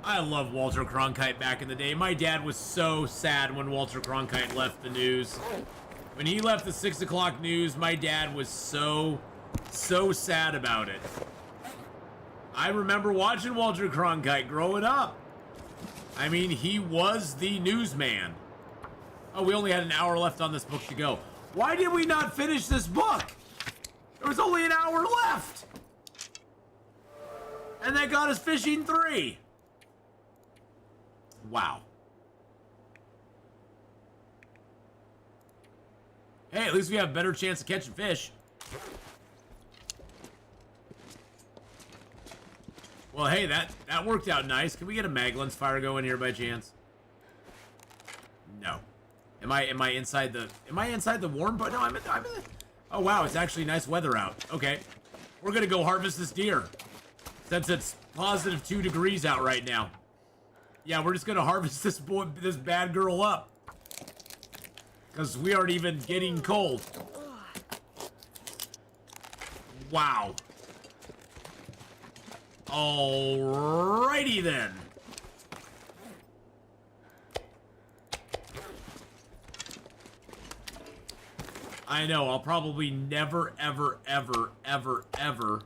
I love Walter Cronkite back in the day. My dad was so sad when Walter Cronkite left the news. When he left the 6 o'clock news, my dad was so sad about it. I remember watching Walter Cronkite growing up. I mean, he was the newsman. Oh, we only had an hour left on this book to go. Why did we not finish this book? There was only an hour left. And that got us fishing 3. Wow. Hey, at least we have a better chance of catching fish. Well, hey, that worked out nice. Can we get a mag lens fire going here by chance? No. Am I inside the warm? But no, I'm in the, oh wow, it's actually nice weather out. Okay, we're gonna go harvest this deer since it's positive 2 degrees out right now. Yeah, we're just gonna harvest this bad girl up because we aren't even getting cold. Wow. Alrighty then. I know, I'll probably never, ever, ever, ever, ever,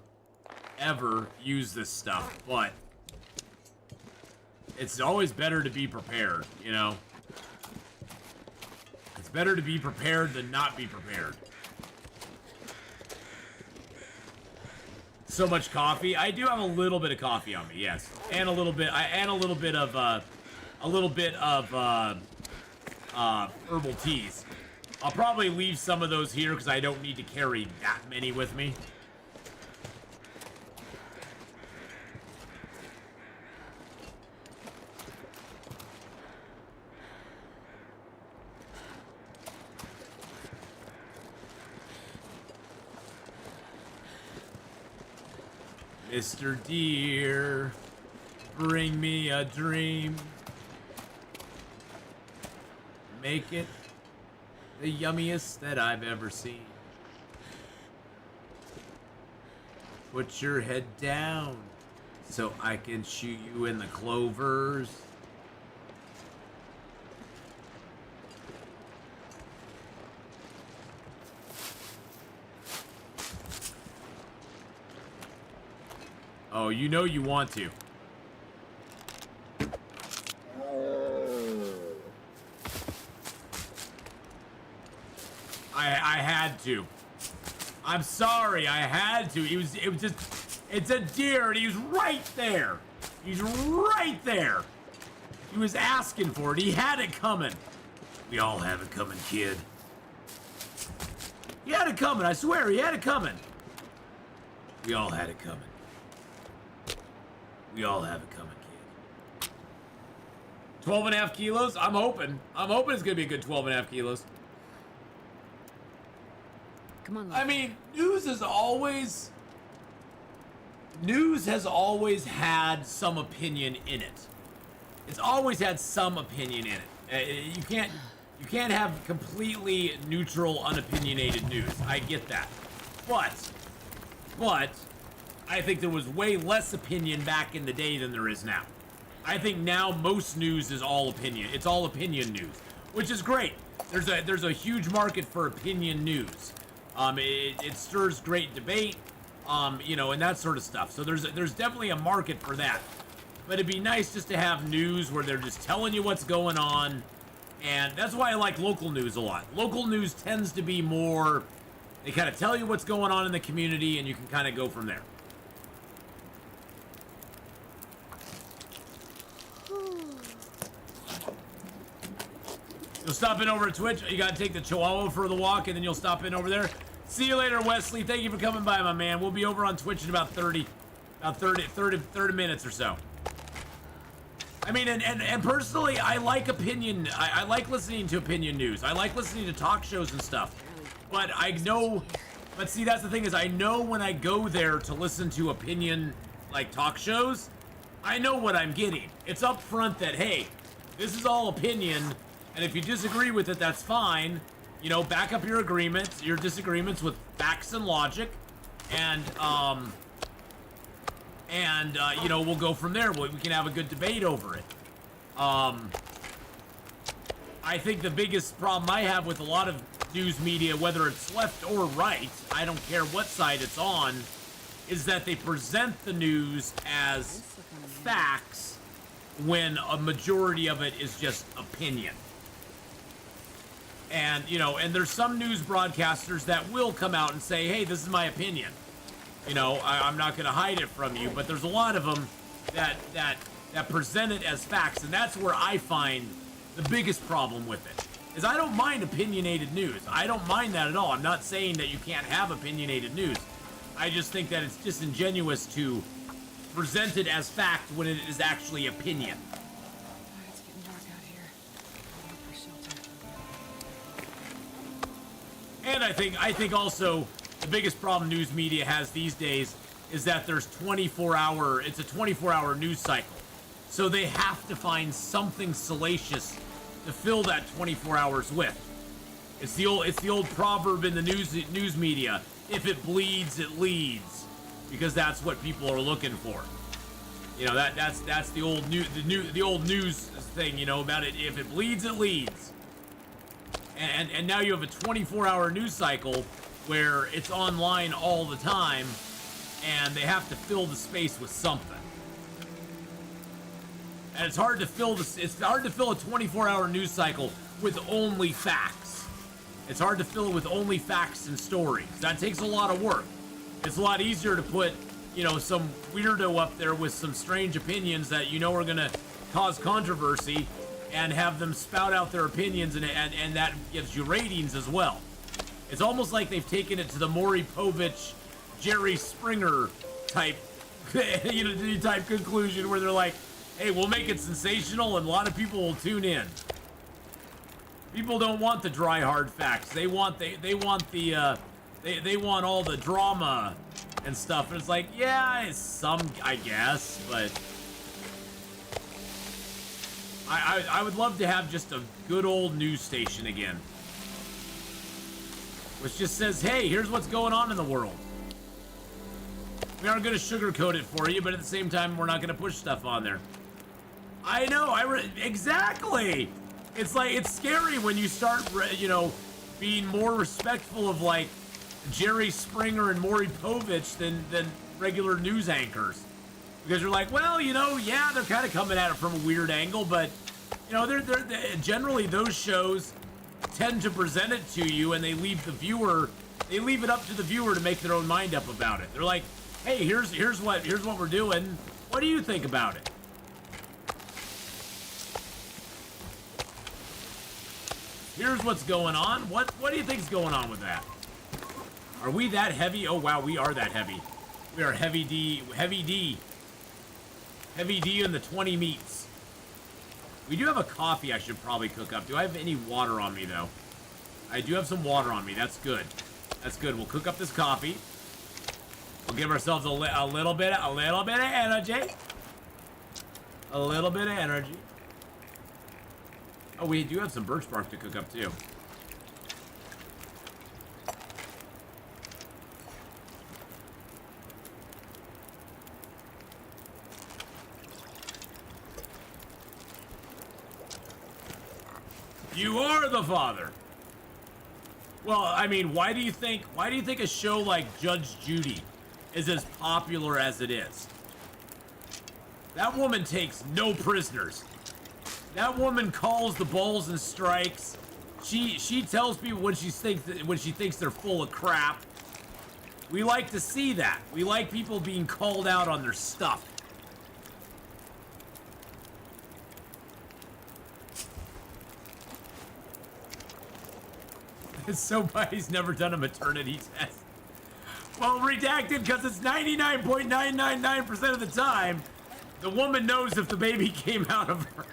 ever use this stuff, but it's always better to be prepared, you know? It's better to be prepared than not be prepared. So much coffee. I do have a little bit of coffee on me, yes, and a little bit of herbal teas. I'll probably leave some of those here because I don't need to carry that many with me. Mr. Deer, bring me a dream. Make it the yummiest that I've ever seen. Put your head down so I can shoot you in the clovers. Oh, you know you want to. I had to. I'm sorry, I had to. It was just, it's a deer and he was right there. He's right there. He was asking for it. He had it coming. We all have it coming, kid. He had it coming, I swear, he had it coming. We all had it coming. We all have it coming, kid. 12.5 kilos? I'm hoping. I'm hoping it's gonna be a good 12.5 kilos. Come on, I mean, news has always had some opinion in it. It's always had some opinion in it. You can't have completely neutral, unopinionated news. I get that. But I think there was way less opinion back in the day than there is now. I think now most news is all opinion. It's all opinion news, which is great. There's a huge market for opinion news. It stirs great debate, you know, and that sort of stuff. So there's definitely a market for that. But it'd be nice just to have news where they're just telling you what's going on, and that's why I like local news a lot. Local news tends to be more, they kind of tell you what's going on in the community, and you can kind of go from there. You'll stop in over at Twitch. You gotta take the Chihuahua for the walk, and then you'll stop in over there. See you later, Wesley. Thank you for coming by, my man. We'll be over on Twitch in about 30 minutes or so. I mean, and personally, I like opinion. I like listening to opinion news. I like listening to talk shows and stuff. But I know, but see, that's the thing is, I know when I go there to listen to opinion, like talk shows, I know what I'm getting. It's up front that, hey, this is all opinion. And if you disagree with it, that's fine. You know, back up your disagreements with facts and logic, and you know, we'll go from there. We can have a good debate over it. I think the biggest problem I have with a lot of news media, whether it's left or right, I don't care what side it's on, is that they present the news as facts when a majority of it is just opinion. And, you know, and there's some news broadcasters that will come out and say, hey, this is my opinion. You know, I'm not going to hide it from you. But there's a lot of them that present it as facts. And that's where I find the biggest problem with it. Is I don't mind opinionated news. I don't mind that at all. I'm not saying that you can't have opinionated news. I just think that it's disingenuous to present it as fact when it is actually opinion. It's getting dark out here. I'll look for shelter. And I think also the biggest problem news media has these days is that there's it's a 24-hour news cycle. So they have to find something salacious to fill that 24 hours with. It's the old proverb in the news media: if it bleeds, it leads, because that's what people are looking for. You know, that's the old news thing, you know, about it. If it bleeds, it leads. And now you have a 24-hour news cycle where it's online all the time, and they have to fill the space with something. And it's hard to fill a 24-hour news cycle with only facts. It's hard to fill it with only facts and stories. That takes a lot of work. It's a lot easier to put, you know, some weirdo up there with some strange opinions that you know are gonna cause controversy, and have them spout out their opinions, and that gives you ratings as well. It's almost like they've taken it to the Maury Povich, Jerry Springer type, you know, type conclusion where they're like, hey, we'll make it sensational and a lot of people will tune in. People don't want the dry, hard facts. They want all the drama and stuff. And it's like, yeah, it's some, I guess, but I would love to have just a good old news station again, which just says, hey, here's what's going on in the world. We aren't going to sugarcoat it for you, but at the same time, we're not going to push stuff on there. I know, exactly. It's like, it's scary when you start, you know, being more respectful of like Jerry Springer and Maury Povich than regular news anchors. Because you're like, well, you know, yeah, they're kind of coming at it from a weird angle, but, you know, they're generally those shows tend to present it to you, and they leave it up to the viewer to make their own mind up about it. They're like, hey, here's what we're doing. What do you think about it? Here's what's going on. What do you think's going on with that? Are we that heavy? Oh wow, we are that heavy. We are heavy D in the 20 meats. We do have a coffee I should probably cook up. Do I have any water on me though? I do have some water on me. That's good. That's good. We'll cook up this coffee. We'll give ourselves a little bit of energy. A little bit of energy. Oh, we do have some birch bark to cook up too. You are the father. Well, I mean, why do you think a show like Judge Judy is as popular as it is? That woman takes no prisoners. That woman calls the balls and strikes. She tells people when she thinks they're full of crap. We like to see that. We like people being called out on their stuff. Somebody's never done a maternity test. Well, redacted, because it's 99.999% of the time the woman knows if the baby came out of her.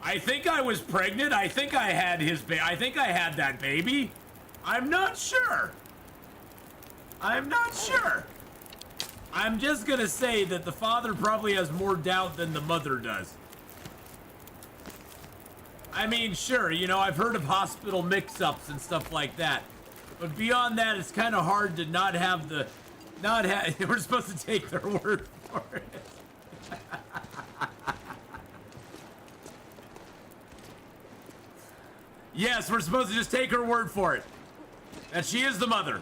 I think I was pregnant. I think I had I think I had that baby. I'm not sure. I'm not sure. I'm just gonna say that the father probably has more doubt than the mother does. I mean, sure, you know, I've heard of hospital mix-ups and stuff like that. But beyond that, it's kind of hard to not have we're supposed to take their word for it. Yes, we're supposed to just take her word for it. That she is the mother.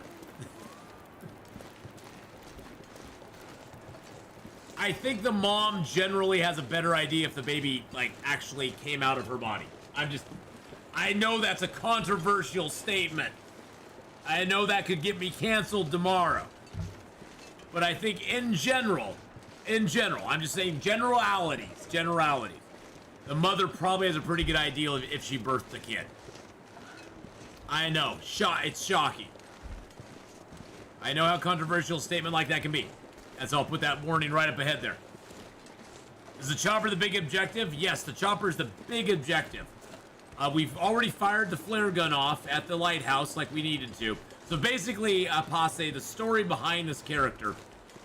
I think the mom generally has a better idea if the baby, like, actually came out of her body. I know that's a controversial statement. I know that could get me canceled tomorrow. But I think in general, I'm just saying generalities. The mother probably has a pretty good idea if she birthed the kid. I know, it's shocking. I know how controversial a statement like that can be. And so I'll put that warning right up ahead there. Is the chopper the big objective? Yes, the chopper is the big objective. We've already fired the flare gun off at the lighthouse like we needed to. So basically, Passe, the story behind this character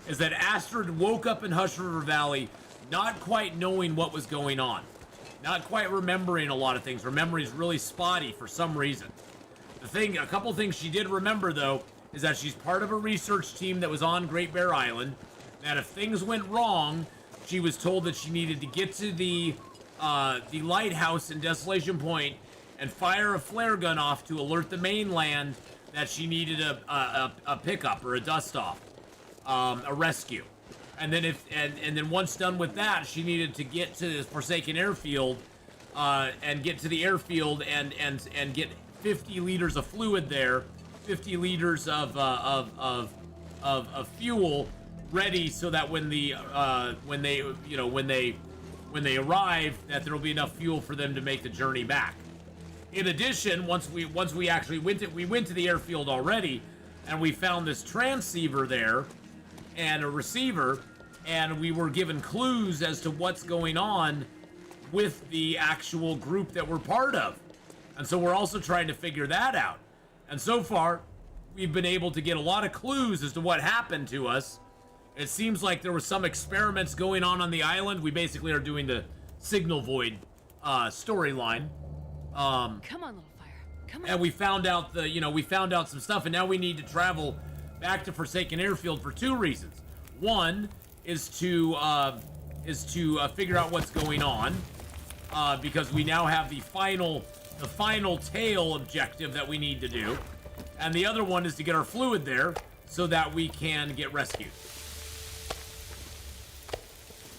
is that Astrid woke up in Hush River Valley not quite knowing what was going on. Not quite remembering a lot of things. Her memory's really spotty for some reason. A couple things she did remember, though, is that she's part of a research team that was on Great Bear Island, that if things went wrong, she was told that she needed to get to the lighthouse in Desolation Point and fire a flare gun off to alert the mainland that she needed a pickup or a dust-off, a rescue. And then then once done with that, she needed to get to the Forsaken Airfield and get to the airfield and get 50 liters of fluid there, 50 liters of fuel ready, so that when they arrive, that there will be enough fuel for them to make the journey back. In addition, once we actually went to the airfield already, and we found this transceiver there and a receiver, and we were given clues as to what's going on with the actual group that we're part of. And so we're also trying to figure that out. And so far, we've been able to get a lot of clues as to what happened to us. It seems like there were some experiments going on the island. We basically are doing the Signal Void storyline. Come on, little fire. Come on. And we found out some stuff, and now we need to travel back to Forsaken Airfield for two reasons. One is to figure out what's going on, because we now have the final tail objective that we need to do. And the other one is to get our fluid there so that we can get rescued.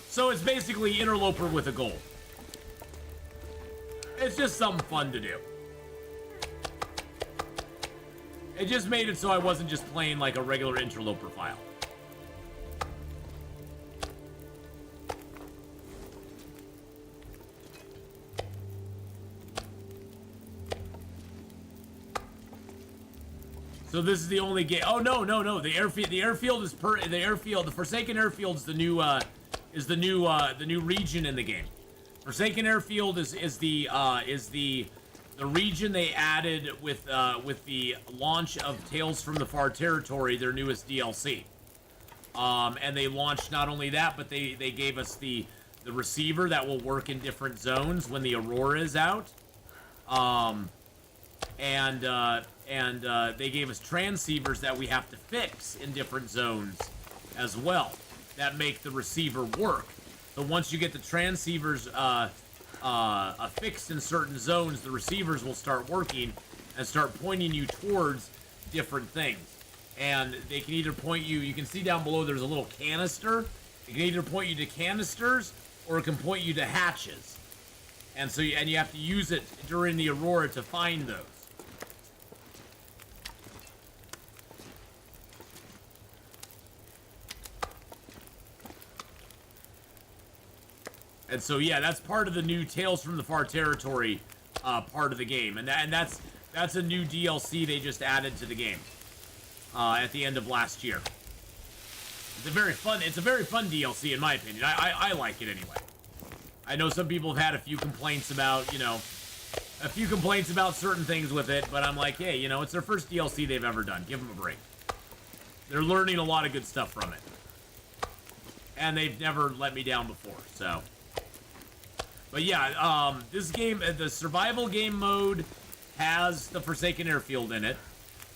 So it's basically Interloper with a goal. It's just something fun to do. It just made it so I wasn't just playing like a regular Interloper file. So this is the only game. Oh no. The airfield is the Forsaken Airfield is the new region in the game. Forsaken Airfield is the region they added with the launch of Tales from the Far Territory, their newest DLC. And they launched not only that, but they gave us the receiver that will work in different zones when the Aurora is out. And they gave us transceivers that we have to fix in different zones as well, that make the receiver work. So once you get the transceivers fixed in certain zones, the receivers will start working and start pointing you towards different things. And they can either point you can see down below there's a little canister. It can either point you to canisters, or it can point you to hatches. And so you have to use it during the Aurora to find those. And so yeah, that's part of the new Tales from the Far Territory part of the game, and that's a new DLC they just added to the game at the end of last year. It's a very fun DLC in my opinion. I like it anyway. I know some people have had a few complaints about certain things with it, but I'm like, hey, it's their first DLC they've ever done. Give them a break. They're learning a lot of good stuff from it, and they've never let me down before. So. But yeah, this game, the survival game mode has the Forsaken Airfield in it.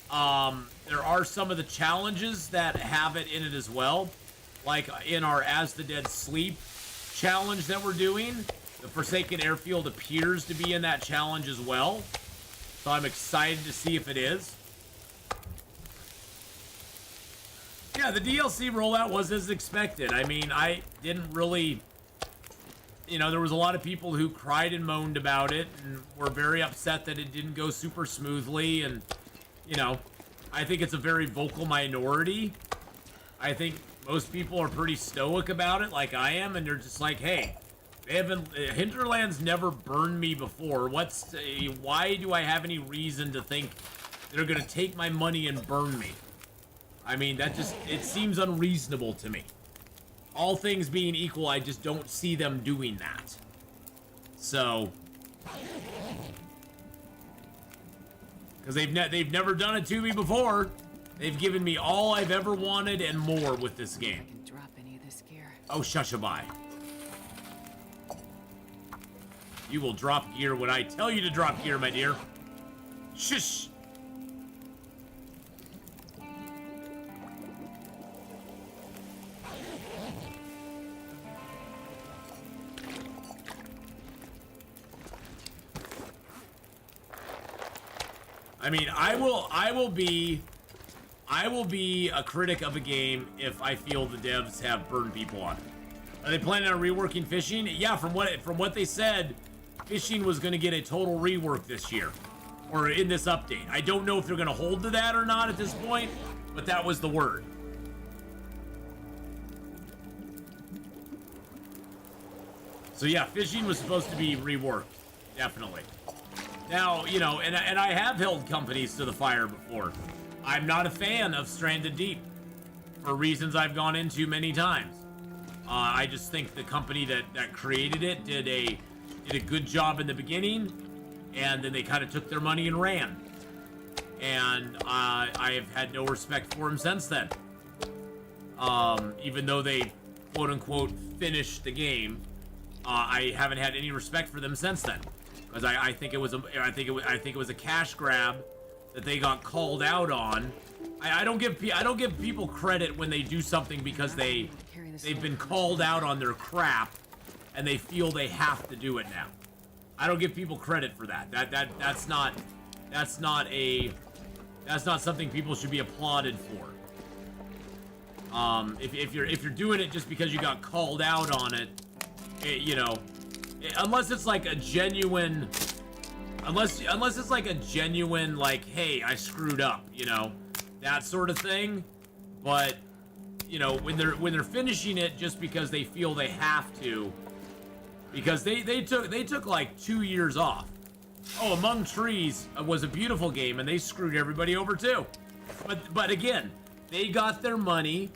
There are some of the challenges that have it in it as well. Like in our As the Dead Sleep challenge that we're doing, the Forsaken Airfield appears to be in that challenge as well. So I'm excited to see if it is. Yeah, the DLC rollout was as expected. I mean, I didn't really... You know, there was a lot of people who cried and moaned about it and were very upset that it didn't go super smoothly. And, you know, I think it's a very vocal minority. I think most people are pretty stoic about it, like I am, and they're just like, hey, they haven't... Hinterland's never burned me before. Why do I have any reason to think they're gonna take my money and burn me? I mean, that just... It seems unreasonable to me. All things being equal, I just don't see them doing that. So... Because they've never done it to me before. They've given me all I've ever wanted and more with this game. I can drop any of this gear. Oh, shushaby. You will drop gear when I tell you to drop gear, my dear. Shush! I mean, I will be a critic of a game if I feel the devs have burned people on it. Are they planning on reworking fishing? Yeah, from what they said, fishing was going to get a total rework this year, or in this update. I don't know if they're going to hold to that or not at this point, but that was the word. So yeah, fishing was supposed to be reworked, definitely. Now, you know, and I have held companies to the fire before. I'm not a fan of Stranded Deep for reasons I've gone into many times. I just think the company that created it did a good job in the beginning, and then they kind of took their money and ran. And I have had no respect for them since then. Even though they quote unquote finished the game, I haven't had any respect for them since then. Because I think it was a cash grab that they got called out on. I don't give people credit when they do something because they've been called out on their crap and they feel they have to do it now. I don't give people credit for that. That's not something people should be applauded for. If you're doing it just because you got called out on it, you know, unless it's like a genuine, unless it's like a genuine, like, hey, I screwed up, you know, that sort of thing. But, you know, when they're finishing it just because they feel they have to, because they took like 2 years off. Oh, Among Trees was a beautiful game, and they screwed everybody over too. But again, they got their money.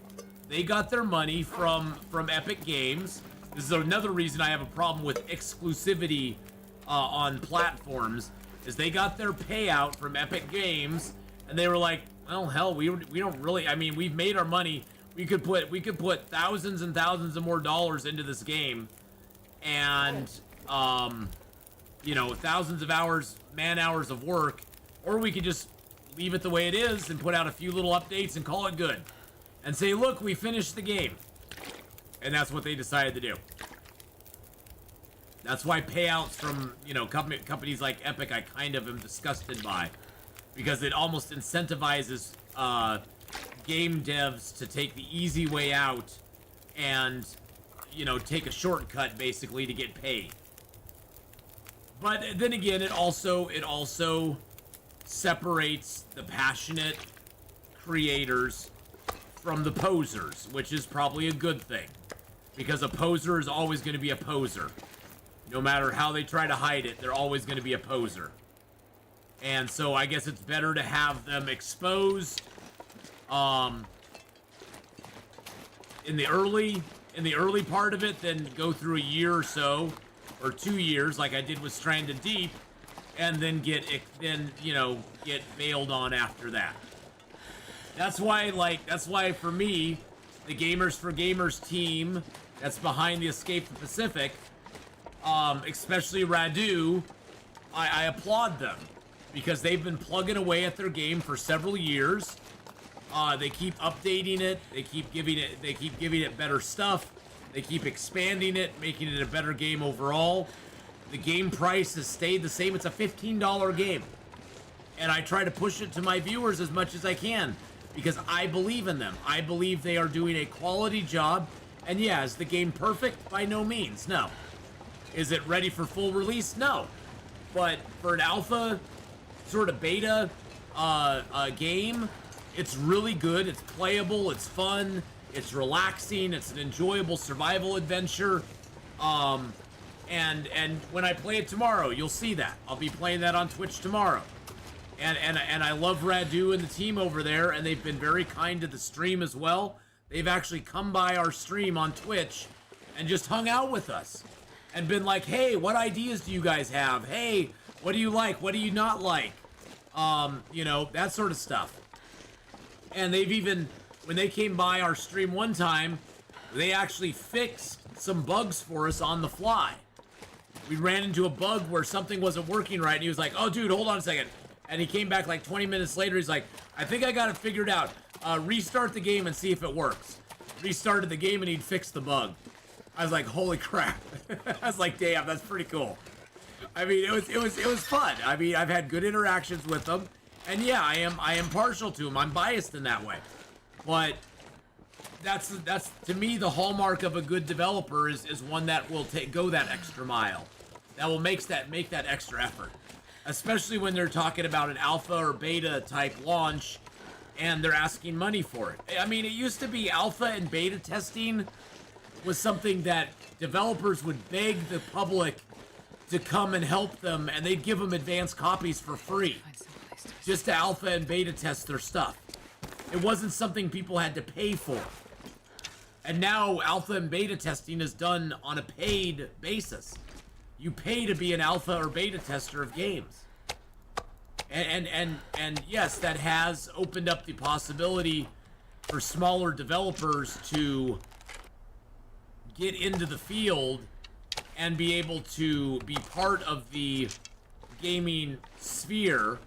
They got their money from Epic Games. This is another reason I have a problem with exclusivity on platforms, is they got their payout from Epic Games, and they were like, well, hell, we don't really. I mean, we've made our money. We could put thousands and thousands of more dollars into this game, and you know, thousands of man hours of work, or we could just leave it the way it is and put out a few little updates and call it good, and say, look, we finished the game. And that's what they decided to do. That's why payouts from, you know, companies like Epic I kind of am disgusted by, because it almost incentivizes game devs to take the easy way out and, you know, take a shortcut basically to get paid. But then again, it also separates the passionate creators from the posers, which is probably a good thing, because a poser is always going to be a poser. No matter how they try to hide it, they're always going to be a poser. And so I guess it's better to have them exposed in the early part of it than go through a year or so, or 2 years like I did with Stranded Deep, and then get bailed on after that. That's why for me, the Gamers for Gamers team that's behind the Escape the Pacific, especially Radu, I applaud them, because they've been plugging away at their game for several years. They keep updating it, they keep giving it better stuff, they keep expanding it, making it a better game overall. The game price has stayed the same. It's a $15 game, and I try to push it to my viewers as much as I can. because I believe in them. I believe they are doing a quality job. And yeah, is the game perfect? By no means, no. Is it ready for full release? No. But for an alpha, sort of beta game, it's really good. It's playable. It's fun. It's relaxing. It's an enjoyable survival adventure. And when I play it tomorrow, you'll see that. I'll be playing that on Twitch tomorrow. And I love Radu and the team over there, and they've been very kind to the stream as well. They've actually come by our stream on Twitch and just hung out with us and been like, hey, what ideas do you guys have? Hey, what do you like? What do you not like? You know, that sort of stuff. And they've even, when they came by our stream one time, they actually fixed some bugs for us on the fly. We ran into a bug where something wasn't working right, and he was like, oh, dude, hold on a second. And he came back like 20 minutes later. He's like, I think I got it figured out. Restart the game and see if it works. Restarted the game and he'd fixed the bug. I was like, holy crap. I was like, damn, that's pretty cool. I mean, it was fun. I mean, I've had good interactions with them. And yeah, I am partial to them. I'm biased in that way. But that's to me the hallmark of a good developer is one that will go that extra mile. That will make that extra effort. Especially when they're talking about an alpha or beta type launch and they're asking money for it. I mean, it used to be alpha and beta testing was something that developers would beg the public to come and help them, and they'd give them advanced copies for free just to alpha and beta test their stuff. It wasn't something people had to pay for. And now alpha and beta testing is done on a paid basis. You pay to be an alpha or beta tester of games. And yes, that has opened up the possibility for smaller developers to get into the field and be able to be part of the gaming sphere.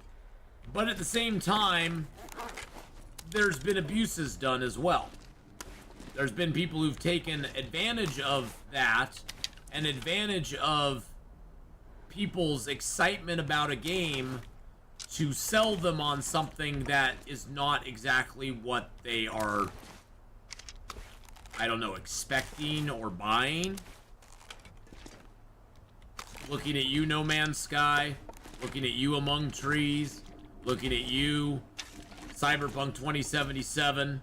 But at the same time, there's been abuses done as well. There's been people who've taken advantage of that and advantage of people's excitement about a game to sell them on something that is not exactly what they are, I don't know, expecting or buying. Looking at you, No Man's Sky. Looking at you, Among Trees. Looking at you, Cyberpunk 2077.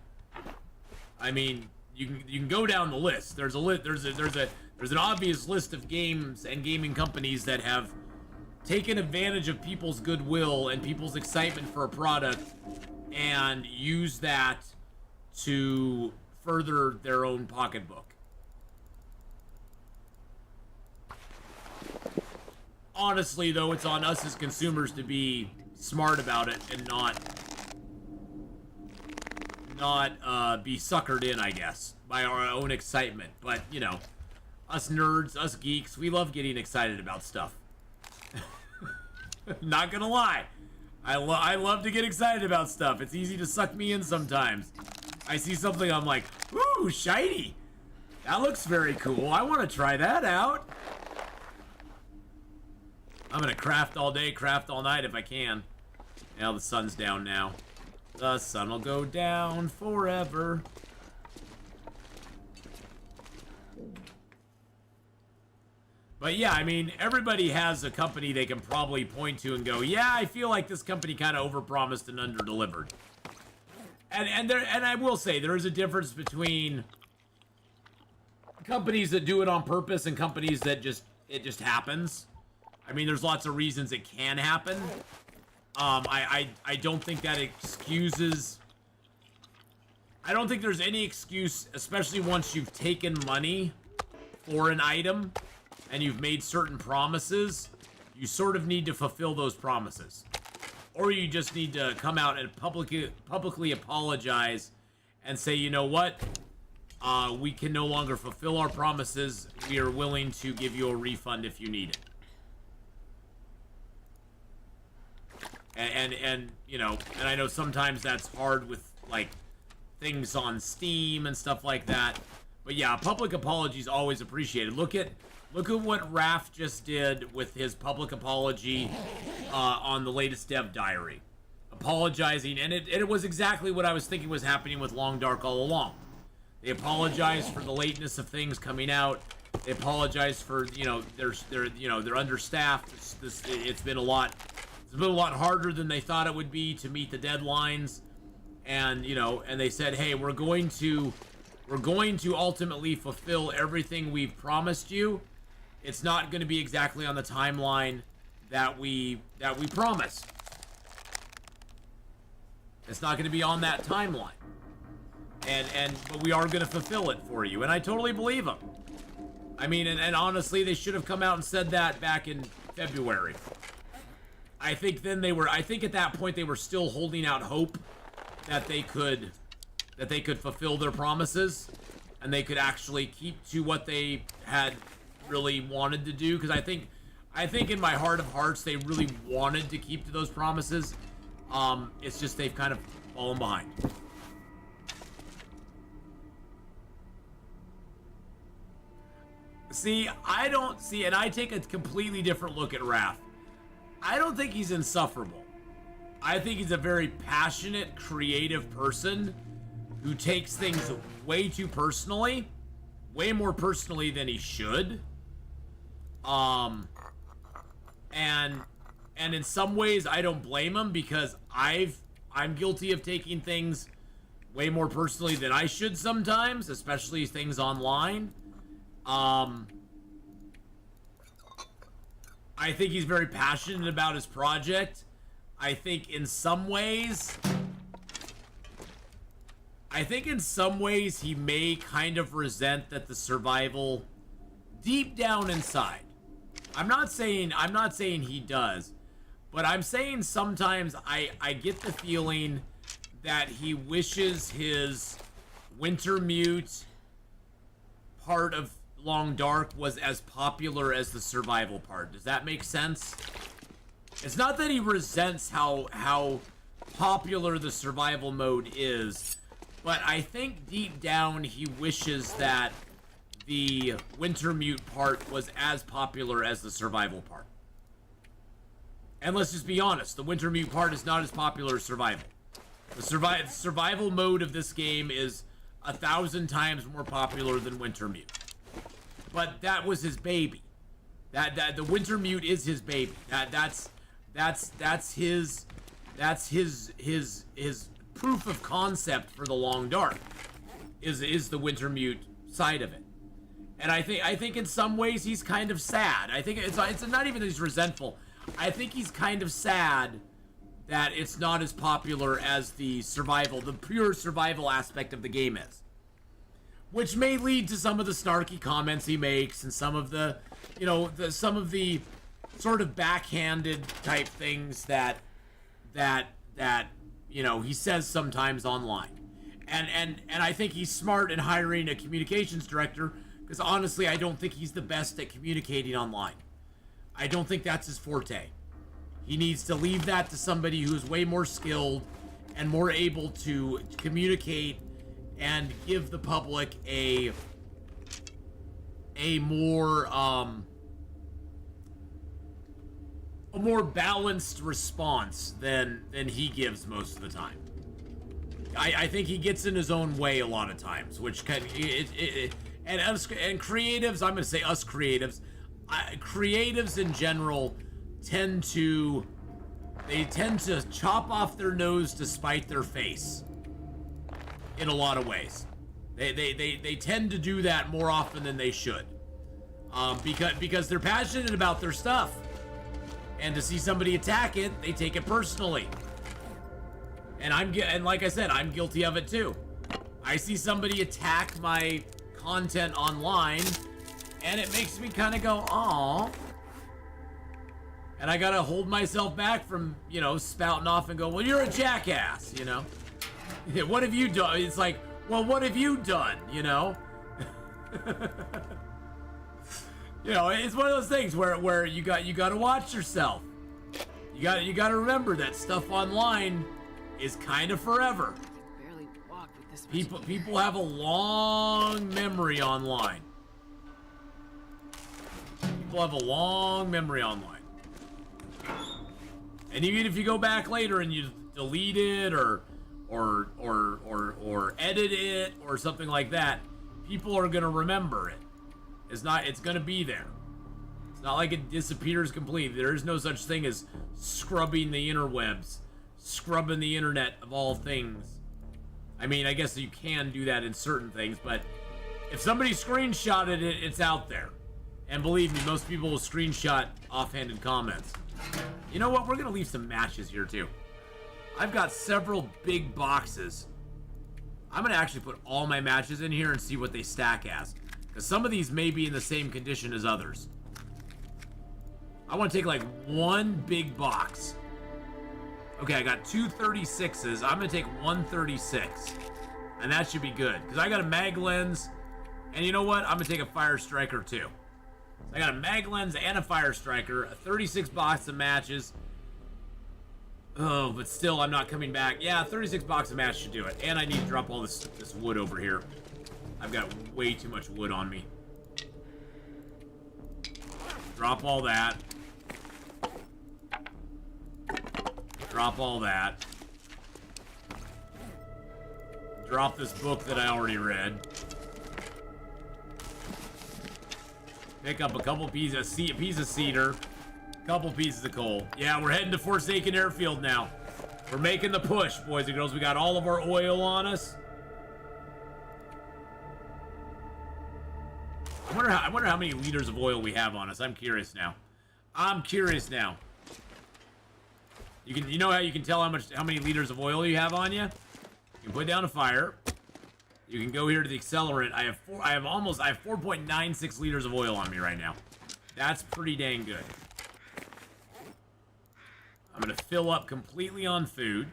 I mean, you can go down the list. There's an obvious list of games and gaming companies that have taken advantage of people's goodwill and people's excitement for a product and use that to further their own pocketbook. Honestly, though, it's on us as consumers to be smart about it and not be suckered in, I guess, by our own excitement. But, you know, us nerds, us geeks, we love getting excited about stuff. Not gonna lie. I love to get excited about stuff. It's easy to suck me in sometimes. I see something, I'm like, ooh, shiny. That looks very cool. I want to try that out. I'm gonna craft all day, craft all night if I can. Now the sun's down now. The sun will go down forever. But yeah, I mean, everybody has a company they can probably point to and go, yeah, I feel like this company kind of overpromised and underdelivered. And I will say, there is a difference between companies that do it on purpose and companies that it just happens. I mean, there's lots of reasons it can happen. I don't think that excuses... I don't think there's any excuse, especially once you've taken money for an item and you've made certain promises, you sort of need to fulfill those promises. Or you just need to come out and publicly apologize and say, you know what? We can no longer fulfill our promises. We are willing to give you a refund if you need it. And you know, and I know sometimes that's hard with, like, things on Steam and stuff like that. But yeah, public apology is always appreciated. Look at what Raph just did with his public apology on the latest dev diary. apologizing, and it was exactly what I was thinking was happening with Long Dark all along. They apologized for the lateness of things coming out. They apologized for, you know, they're understaffed. It's been a lot harder than they thought it would be to meet the deadlines, and you know, and they said, hey, we're going to ultimately fulfill everything we've promised you. It's not going to be exactly on the timeline that we promised. It's not going to be on that timeline. But we are going to fulfill it for you. And I totally believe them. I mean, and honestly, they should have come out and said that back in February. I think at that point they were still holding out hope that they could fulfill their promises and they could actually keep to what they had really wanted to do. Because I think in my heart of hearts, they really wanted to keep to those promises. It's just they've kind of fallen behind. See, and I take a completely different look at Raph. I don't think he's insufferable. I think he's a very passionate, creative person who takes things way too personally, way more personally than he should. And in some ways, I don't blame him because I'm guilty of taking things way more personally than I should sometimes, especially things online. I think he's very passionate about his project. I think in some ways he may kind of resent that the survival deep down inside. I'm not saying he does, but I'm saying sometimes I get the feeling that he wishes his Wintermute part of Long Dark was as popular as the survival part. Does that make sense? It's not that he resents how popular the survival mode is, but I think deep down he wishes that the Wintermute part was as popular as the survival part. And let's just be honest, the Wintermute part is not as popular as survival. The survival mode of this game is 1,000 times more popular than Wintermute. But that was his baby. That the Wintermute is his baby. That's his proof of concept for the Long Dark is the Wintermute side of it. And I think in some ways he's kind of sad. I think it's not even that he's resentful. I think he's kind of sad that it's not as popular as the pure survival aspect of the game is. Which may lead to some of the snarky comments he makes and some of the, some of the sort of backhanded type things that he says sometimes online. And I think he's smart in hiring a communications director because honestly, I don't think he's the best at communicating online. I don't think that's his forte. He needs to leave that to somebody who's way more skilled and more able to communicate and give the public a more balanced response than he gives most of the time. I think he gets in his own way a lot of times, which and creatives, I'm gonna say us creatives, creatives in general tend to chop off their nose to spite their face. In a lot of ways, they tend to do that more often than they should, because they're passionate about their stuff, and to see somebody attack it, they take it personally. And like I said, I'm guilty of it too. I see somebody attack my content online, and it makes me kind of go, "Aw." And I gotta hold myself back from, spouting off and go, "Well, you're a jackass," What have you done? It's like, well, what have you done? It's one of those things where you got to watch yourself. You got to remember that stuff online is kind of forever. Barely walk with this People have a long memory online. People have a long memory online. And even if you go back later and you delete it or edit it or something like that, people are gonna remember it. It's gonna be there. It's not like it disappears completely. There is no such thing as scrubbing the interwebs, scrubbing the internet of all things. I mean, I guess you can do that in certain things, but if somebody screenshotted it, it's out there. And believe me, most people will screenshot offhanded comments. You know what? We're gonna leave some matches here too. I've got several big boxes. I'm gonna actually put all my matches in here and see what they stack as, because some of these may be in the same condition as others. I want to take like one big box. Okay, I got two 36s. I'm gonna take one 36, and that should be good because I got a mag lens, and you know what? I'm gonna take a fire striker too. So I got a mag lens and a fire striker, a 36 box of matches. Oh, but still, I'm not coming back. Yeah, 36 box of matches should do it, and I need to drop all this wood over here. I've got way too much wood on me. Drop all that. Drop all that. Drop this book that I already read. Pick up a couple pieces, a piece of cedar, a couple pieces of coal. Yeah, we're heading to Forsaken Airfield now. We're making the push, boys and girls. We got all of our oil on us. I wonder how many liters of oil we have on us. I'm curious now. You know how you can tell how many liters of oil you have on you? You can put down a fire. You can go here to the accelerant. I have 4.96 liters of oil on me right now. That's pretty dang good. I'm gonna fill up completely on food.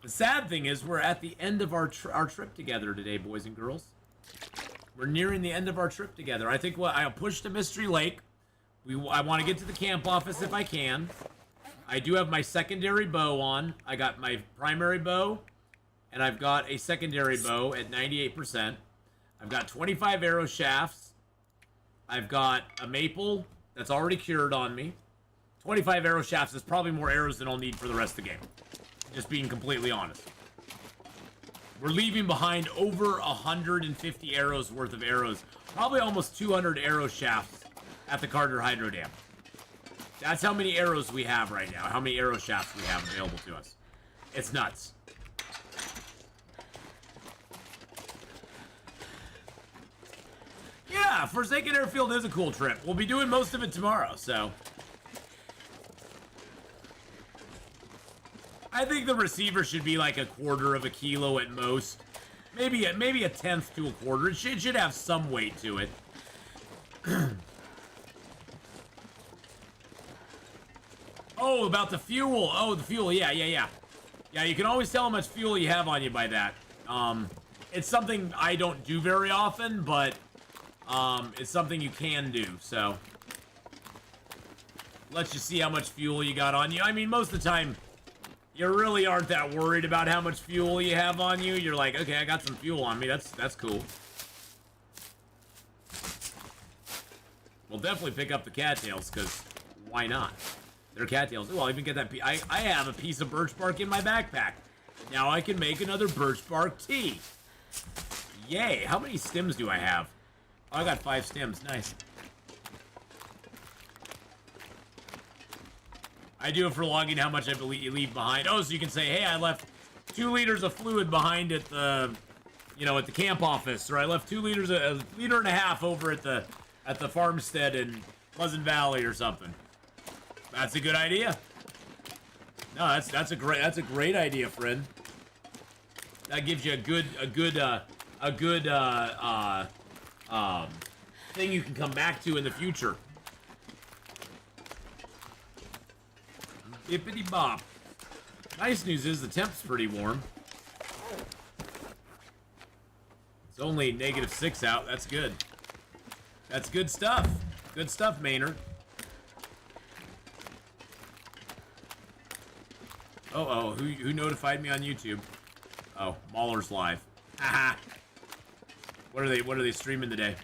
The sad thing is we're at the end of our trip together today, boys and girls. We're nearing the end of our trip together. I think I'll push to Mystery Lake. I want to get to the camp office if I can. I do have my secondary bow on. I got my primary bow, and I've got a secondary bow at 98%. I've got 25 arrow shafts. I've got a maple that's already cured on me. 25 arrow shafts is probably more arrows than I'll need for the rest of the game. Just being completely honest. We're leaving behind over 150 arrows worth of arrows. Probably almost 200 arrow shafts at the Carter Hydro Dam. That's how many arrows we have right now. How many arrow shafts we have available to us. It's nuts. Yeah, Forsaken Airfield is a cool trip. We'll be doing most of it tomorrow, so... I think the receiver should be like 1/4 of a kilo at most. Maybe a 1/10 to a quarter. It should have some weight to it. Oh, about the fuel. Oh, the fuel. Yeah. Yeah, you can always tell how much fuel you have on you by that. It's something I don't do very often, but it's something you can do, so. Lets you see how much fuel you got on you. I mean, most of the time, you really aren't that worried about how much fuel you have on you. You're like, okay, I got some fuel on me. That's cool. We'll definitely pick up the cattails, because why not? They're cattails. Oh, I'll even get that. I have a piece of birch bark in my backpack. Now I can make another birch bark tea. Yay. How many stems do I have? Oh, I got 5 stems. Nice. I do it for logging how much I leave behind. Oh, so you can say, hey, I left 2 liters of fluid behind at the, at the camp office, or I left 2 liters, a liter and a half over at the farmstead in Pleasant Valley or something. That's a good idea. No, that's a great idea, friend. That gives you a good thing you can come back to in the future. Bippity bop. Nice news is the temp's pretty warm. It's only -6 out. That's good. That's good stuff. Good stuff, Maynard. Oh, who notified me on YouTube? Oh, Mauler's live. Haha. What are they streaming today?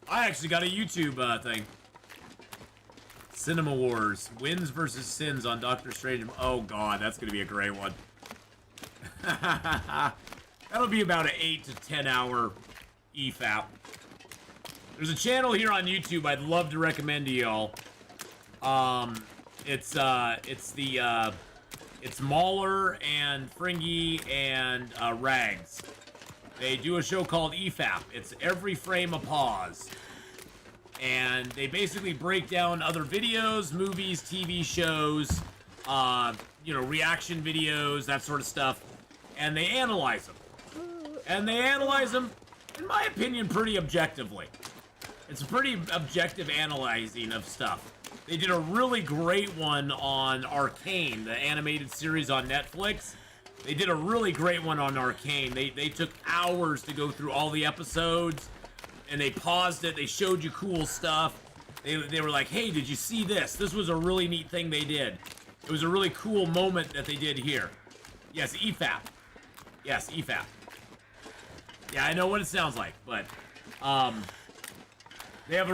I actually got a YouTube thing. Cinema Wars. Wins versus Sins on Doctor Strange. Oh, God. That's going to be a great one. That'll be about an 8 to 10 hour EFAP. There's a channel here on YouTube I'd love to recommend to y'all. It's Mauler and Fringy and Rags. They do a show called EFAP. It's Every Frame a Pause. And they basically break down other videos, movies, TV shows, reaction videos, that sort of stuff. And they analyze them. And they analyze them, in my opinion, pretty objectively. It's a pretty objective analyzing of stuff. They did a really great one on Arcane, the animated series on Netflix. They did a really great one on Arcane. They took hours to go through all the episodes, and they paused it. They showed you cool stuff. They were like, hey, did you see this? This was a really neat thing they did. It was a really cool moment that they did here. Yes, EFAP. Yes, EFAP. Yeah, I know what it sounds like, but they're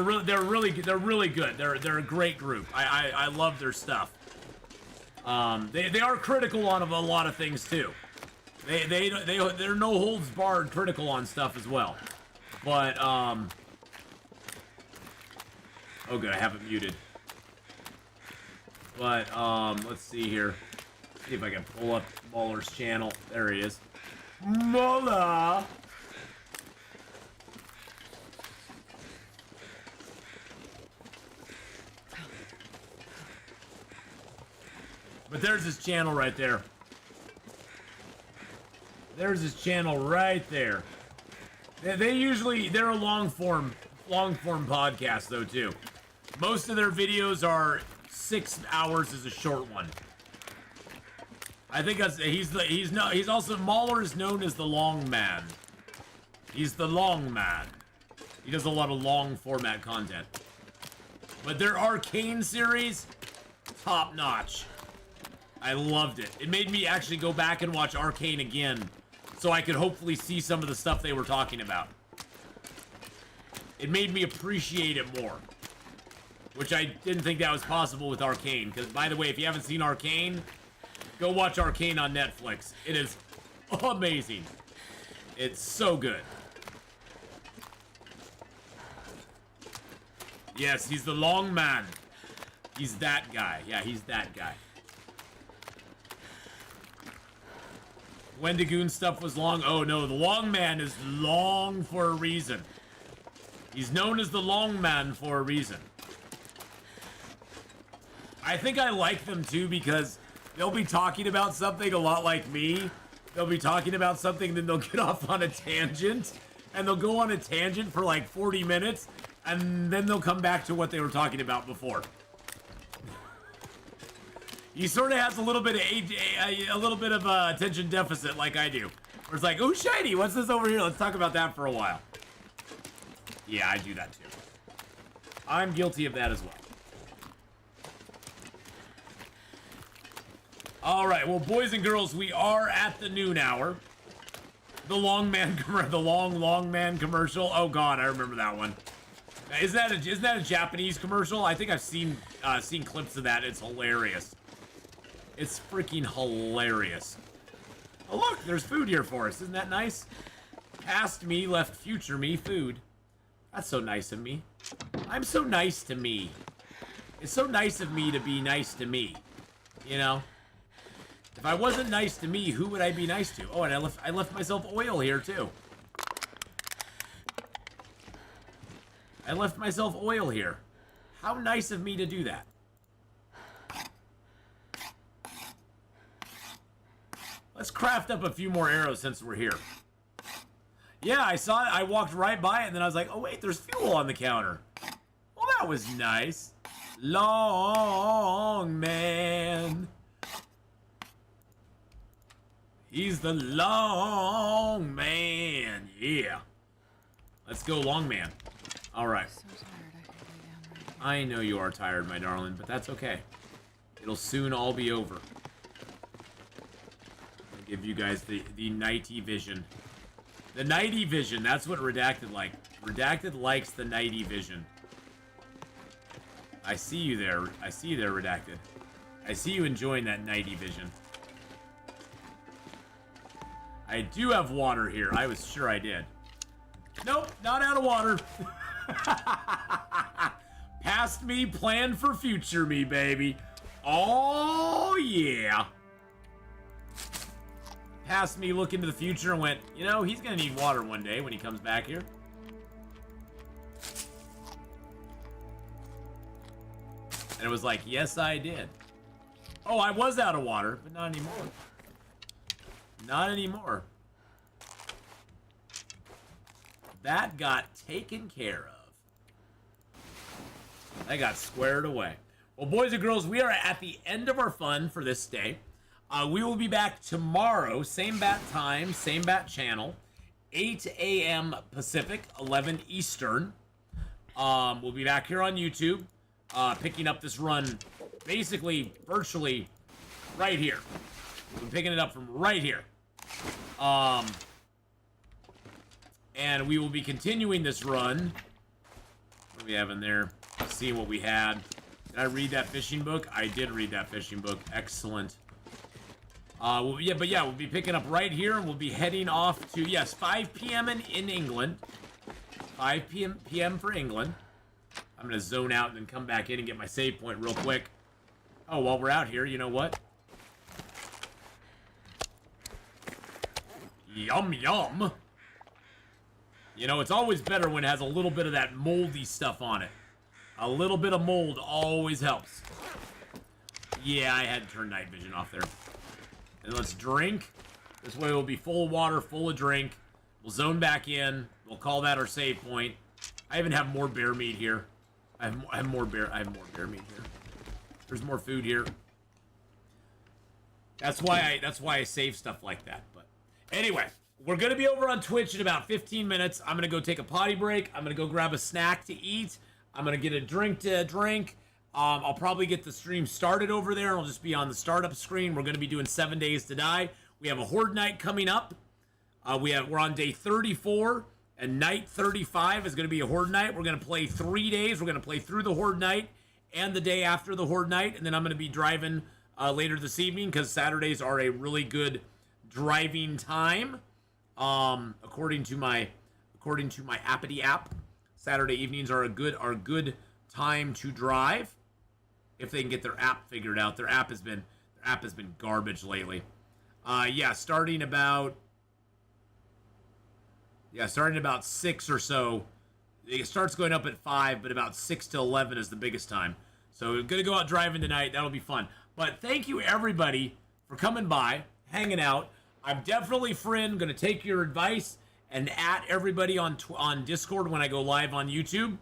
really good. They're a great group. I love their stuff. They are critical on a lot of things too. They're no holds barred critical on stuff as well. But oh good, I have it muted. But let's see here. See if I can pull up Mauler's channel. There he is. Mauler. But there's his channel right there. There's his channel right there. They're a long form podcast though too. Most of their videos are 6 hours is a short one. I think he's also Mauler is known as the long man. He's the long man. He does a lot of long format content. But their Arcane series, top notch. I loved it. It made me actually go back and watch Arcane again so I could hopefully see some of the stuff they were talking about. It made me appreciate it more. Which I didn't think that was possible with Arcane. Because, by the way, if you haven't seen Arcane, go watch Arcane on Netflix. It is amazing. It's so good. Yes, he's the long man. He's that guy. Yeah, he's that guy. Wendigoon stuff was long. Oh no, the long man is long for a reason. He's known as the long man for a reason. I think I like them too because they'll be talking about something a lot like me. They'll be talking about something, then they'll get off on a tangent. And they'll go on a tangent for like 40 minutes. And then they'll come back to what they were talking about before. He sort of has a little bit of attention deficit like I do. Where it's like, oh shiny, what's this over here? Let's talk about that for a while. Yeah, I do that too. I'm guilty of that as well. All right, well, boys and girls, we are at the noon hour. The long man, the long man commercial. Oh God, I remember that one. Isn't that a Japanese commercial? I think I've seen clips of that. It's hilarious. It's freaking hilarious. Oh look, there's food here for us. Isn't that nice? Past me left future me food. That's so nice of me. I'm so nice to me. It's so nice of me to be nice to me. You know? If I wasn't nice to me, who would I be nice to? Oh, and I left myself oil here too. I left myself oil here. How nice of me to do that. Let's craft up a few more arrows since we're here. Yeah, I saw it. I walked right by it, and then I was like, oh, wait, there's fuel on the counter. Well, that was nice. Long man. He's the long man. Yeah. Let's go, long man. All right. So tired, I could lay down right now. I know you are tired, my darling, but that's okay. It'll soon all be over. I'll give you guys the nighty vision. The nighty vision, that's what Redacted like. Redacted likes the nighty vision. I see you there. I see you there, Redacted. I see you enjoying that nighty vision. I do have water here. I was sure I did. Nope, not out of water. Past me, plan for future me, baby. Oh, yeah. Past me, look into the future and went, you know, he's going to need water one day when he comes back here. And it was like, yes, I did. Oh, I was out of water, but not anymore. Not anymore. That got taken care of. That got squared away. Well, boys and girls, we are at the end of our fun for this day. We will be back tomorrow, same bat time, same bat channel, 8 a.m. Pacific, 11 Eastern. We'll be back here on YouTube, picking up this run, basically, virtually, right here. We're picking it up from right here. And we will be continuing this run. What do we have in there? Seeing what we had. Did I read that fishing book? I did read that fishing book. Excellent. We'll be picking up right here, and we'll be heading off to, yes, 5 p.m. in England. 5 p.m. for England. I'm going to zone out and then come back in and get my save point real quick. Oh, while we're out here, you know what? Yum, yum. You know, it's always better when it has a little bit of that moldy stuff on it. A little bit of mold always helps. Yeah, I had to turn night vision off there. And let's drink. This way we'll be full of water, full of drink. We'll zone back in. We'll call that our save point. I even have more bear meat here. I have more bear meat here. There's more food here. That's why I save stuff like that. But anyway, we're gonna be over on Twitch in about 15 minutes. I'm gonna go take a potty break. I'm gonna go grab a snack to eat. I'm gonna get a drink to drink. I'll probably get the stream started over there, and I'll just be on the startup screen. We're gonna be doing 7 Days to Die. We have a Horde night coming up. We're on day 34, and night 35 is gonna be a Horde night. We're gonna play 3 days. We're gonna play through the Horde night and the day after the Horde night, and then I'm gonna be driving later this evening because Saturdays are a really good driving time. According to my Appity app, Saturday evenings are a good time to drive if they can get their app figured out. Their app has been garbage lately. Starting about 6 or so. It starts going up at 5, but about 6 to 11 is the biggest time. So we're gonna go out driving tonight. That'll be fun. But thank you everybody for coming by, hanging out. I'm definitely, friend, going to take your advice and at everybody on Discord when I go live on YouTube.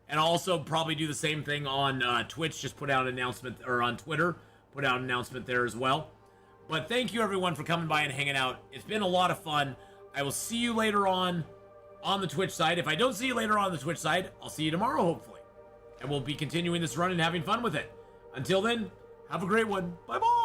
And also probably do the same thing on Twitch. Just put out an announcement, or on Twitter. Put out an announcement there as well. But thank you, everyone, for coming by and hanging out. It's been a lot of fun. I will see you later on the Twitch side. If I don't see you later on the Twitch side, I'll see you tomorrow, hopefully. And we'll be continuing this run and having fun with it. Until then, have a great one. Bye-bye.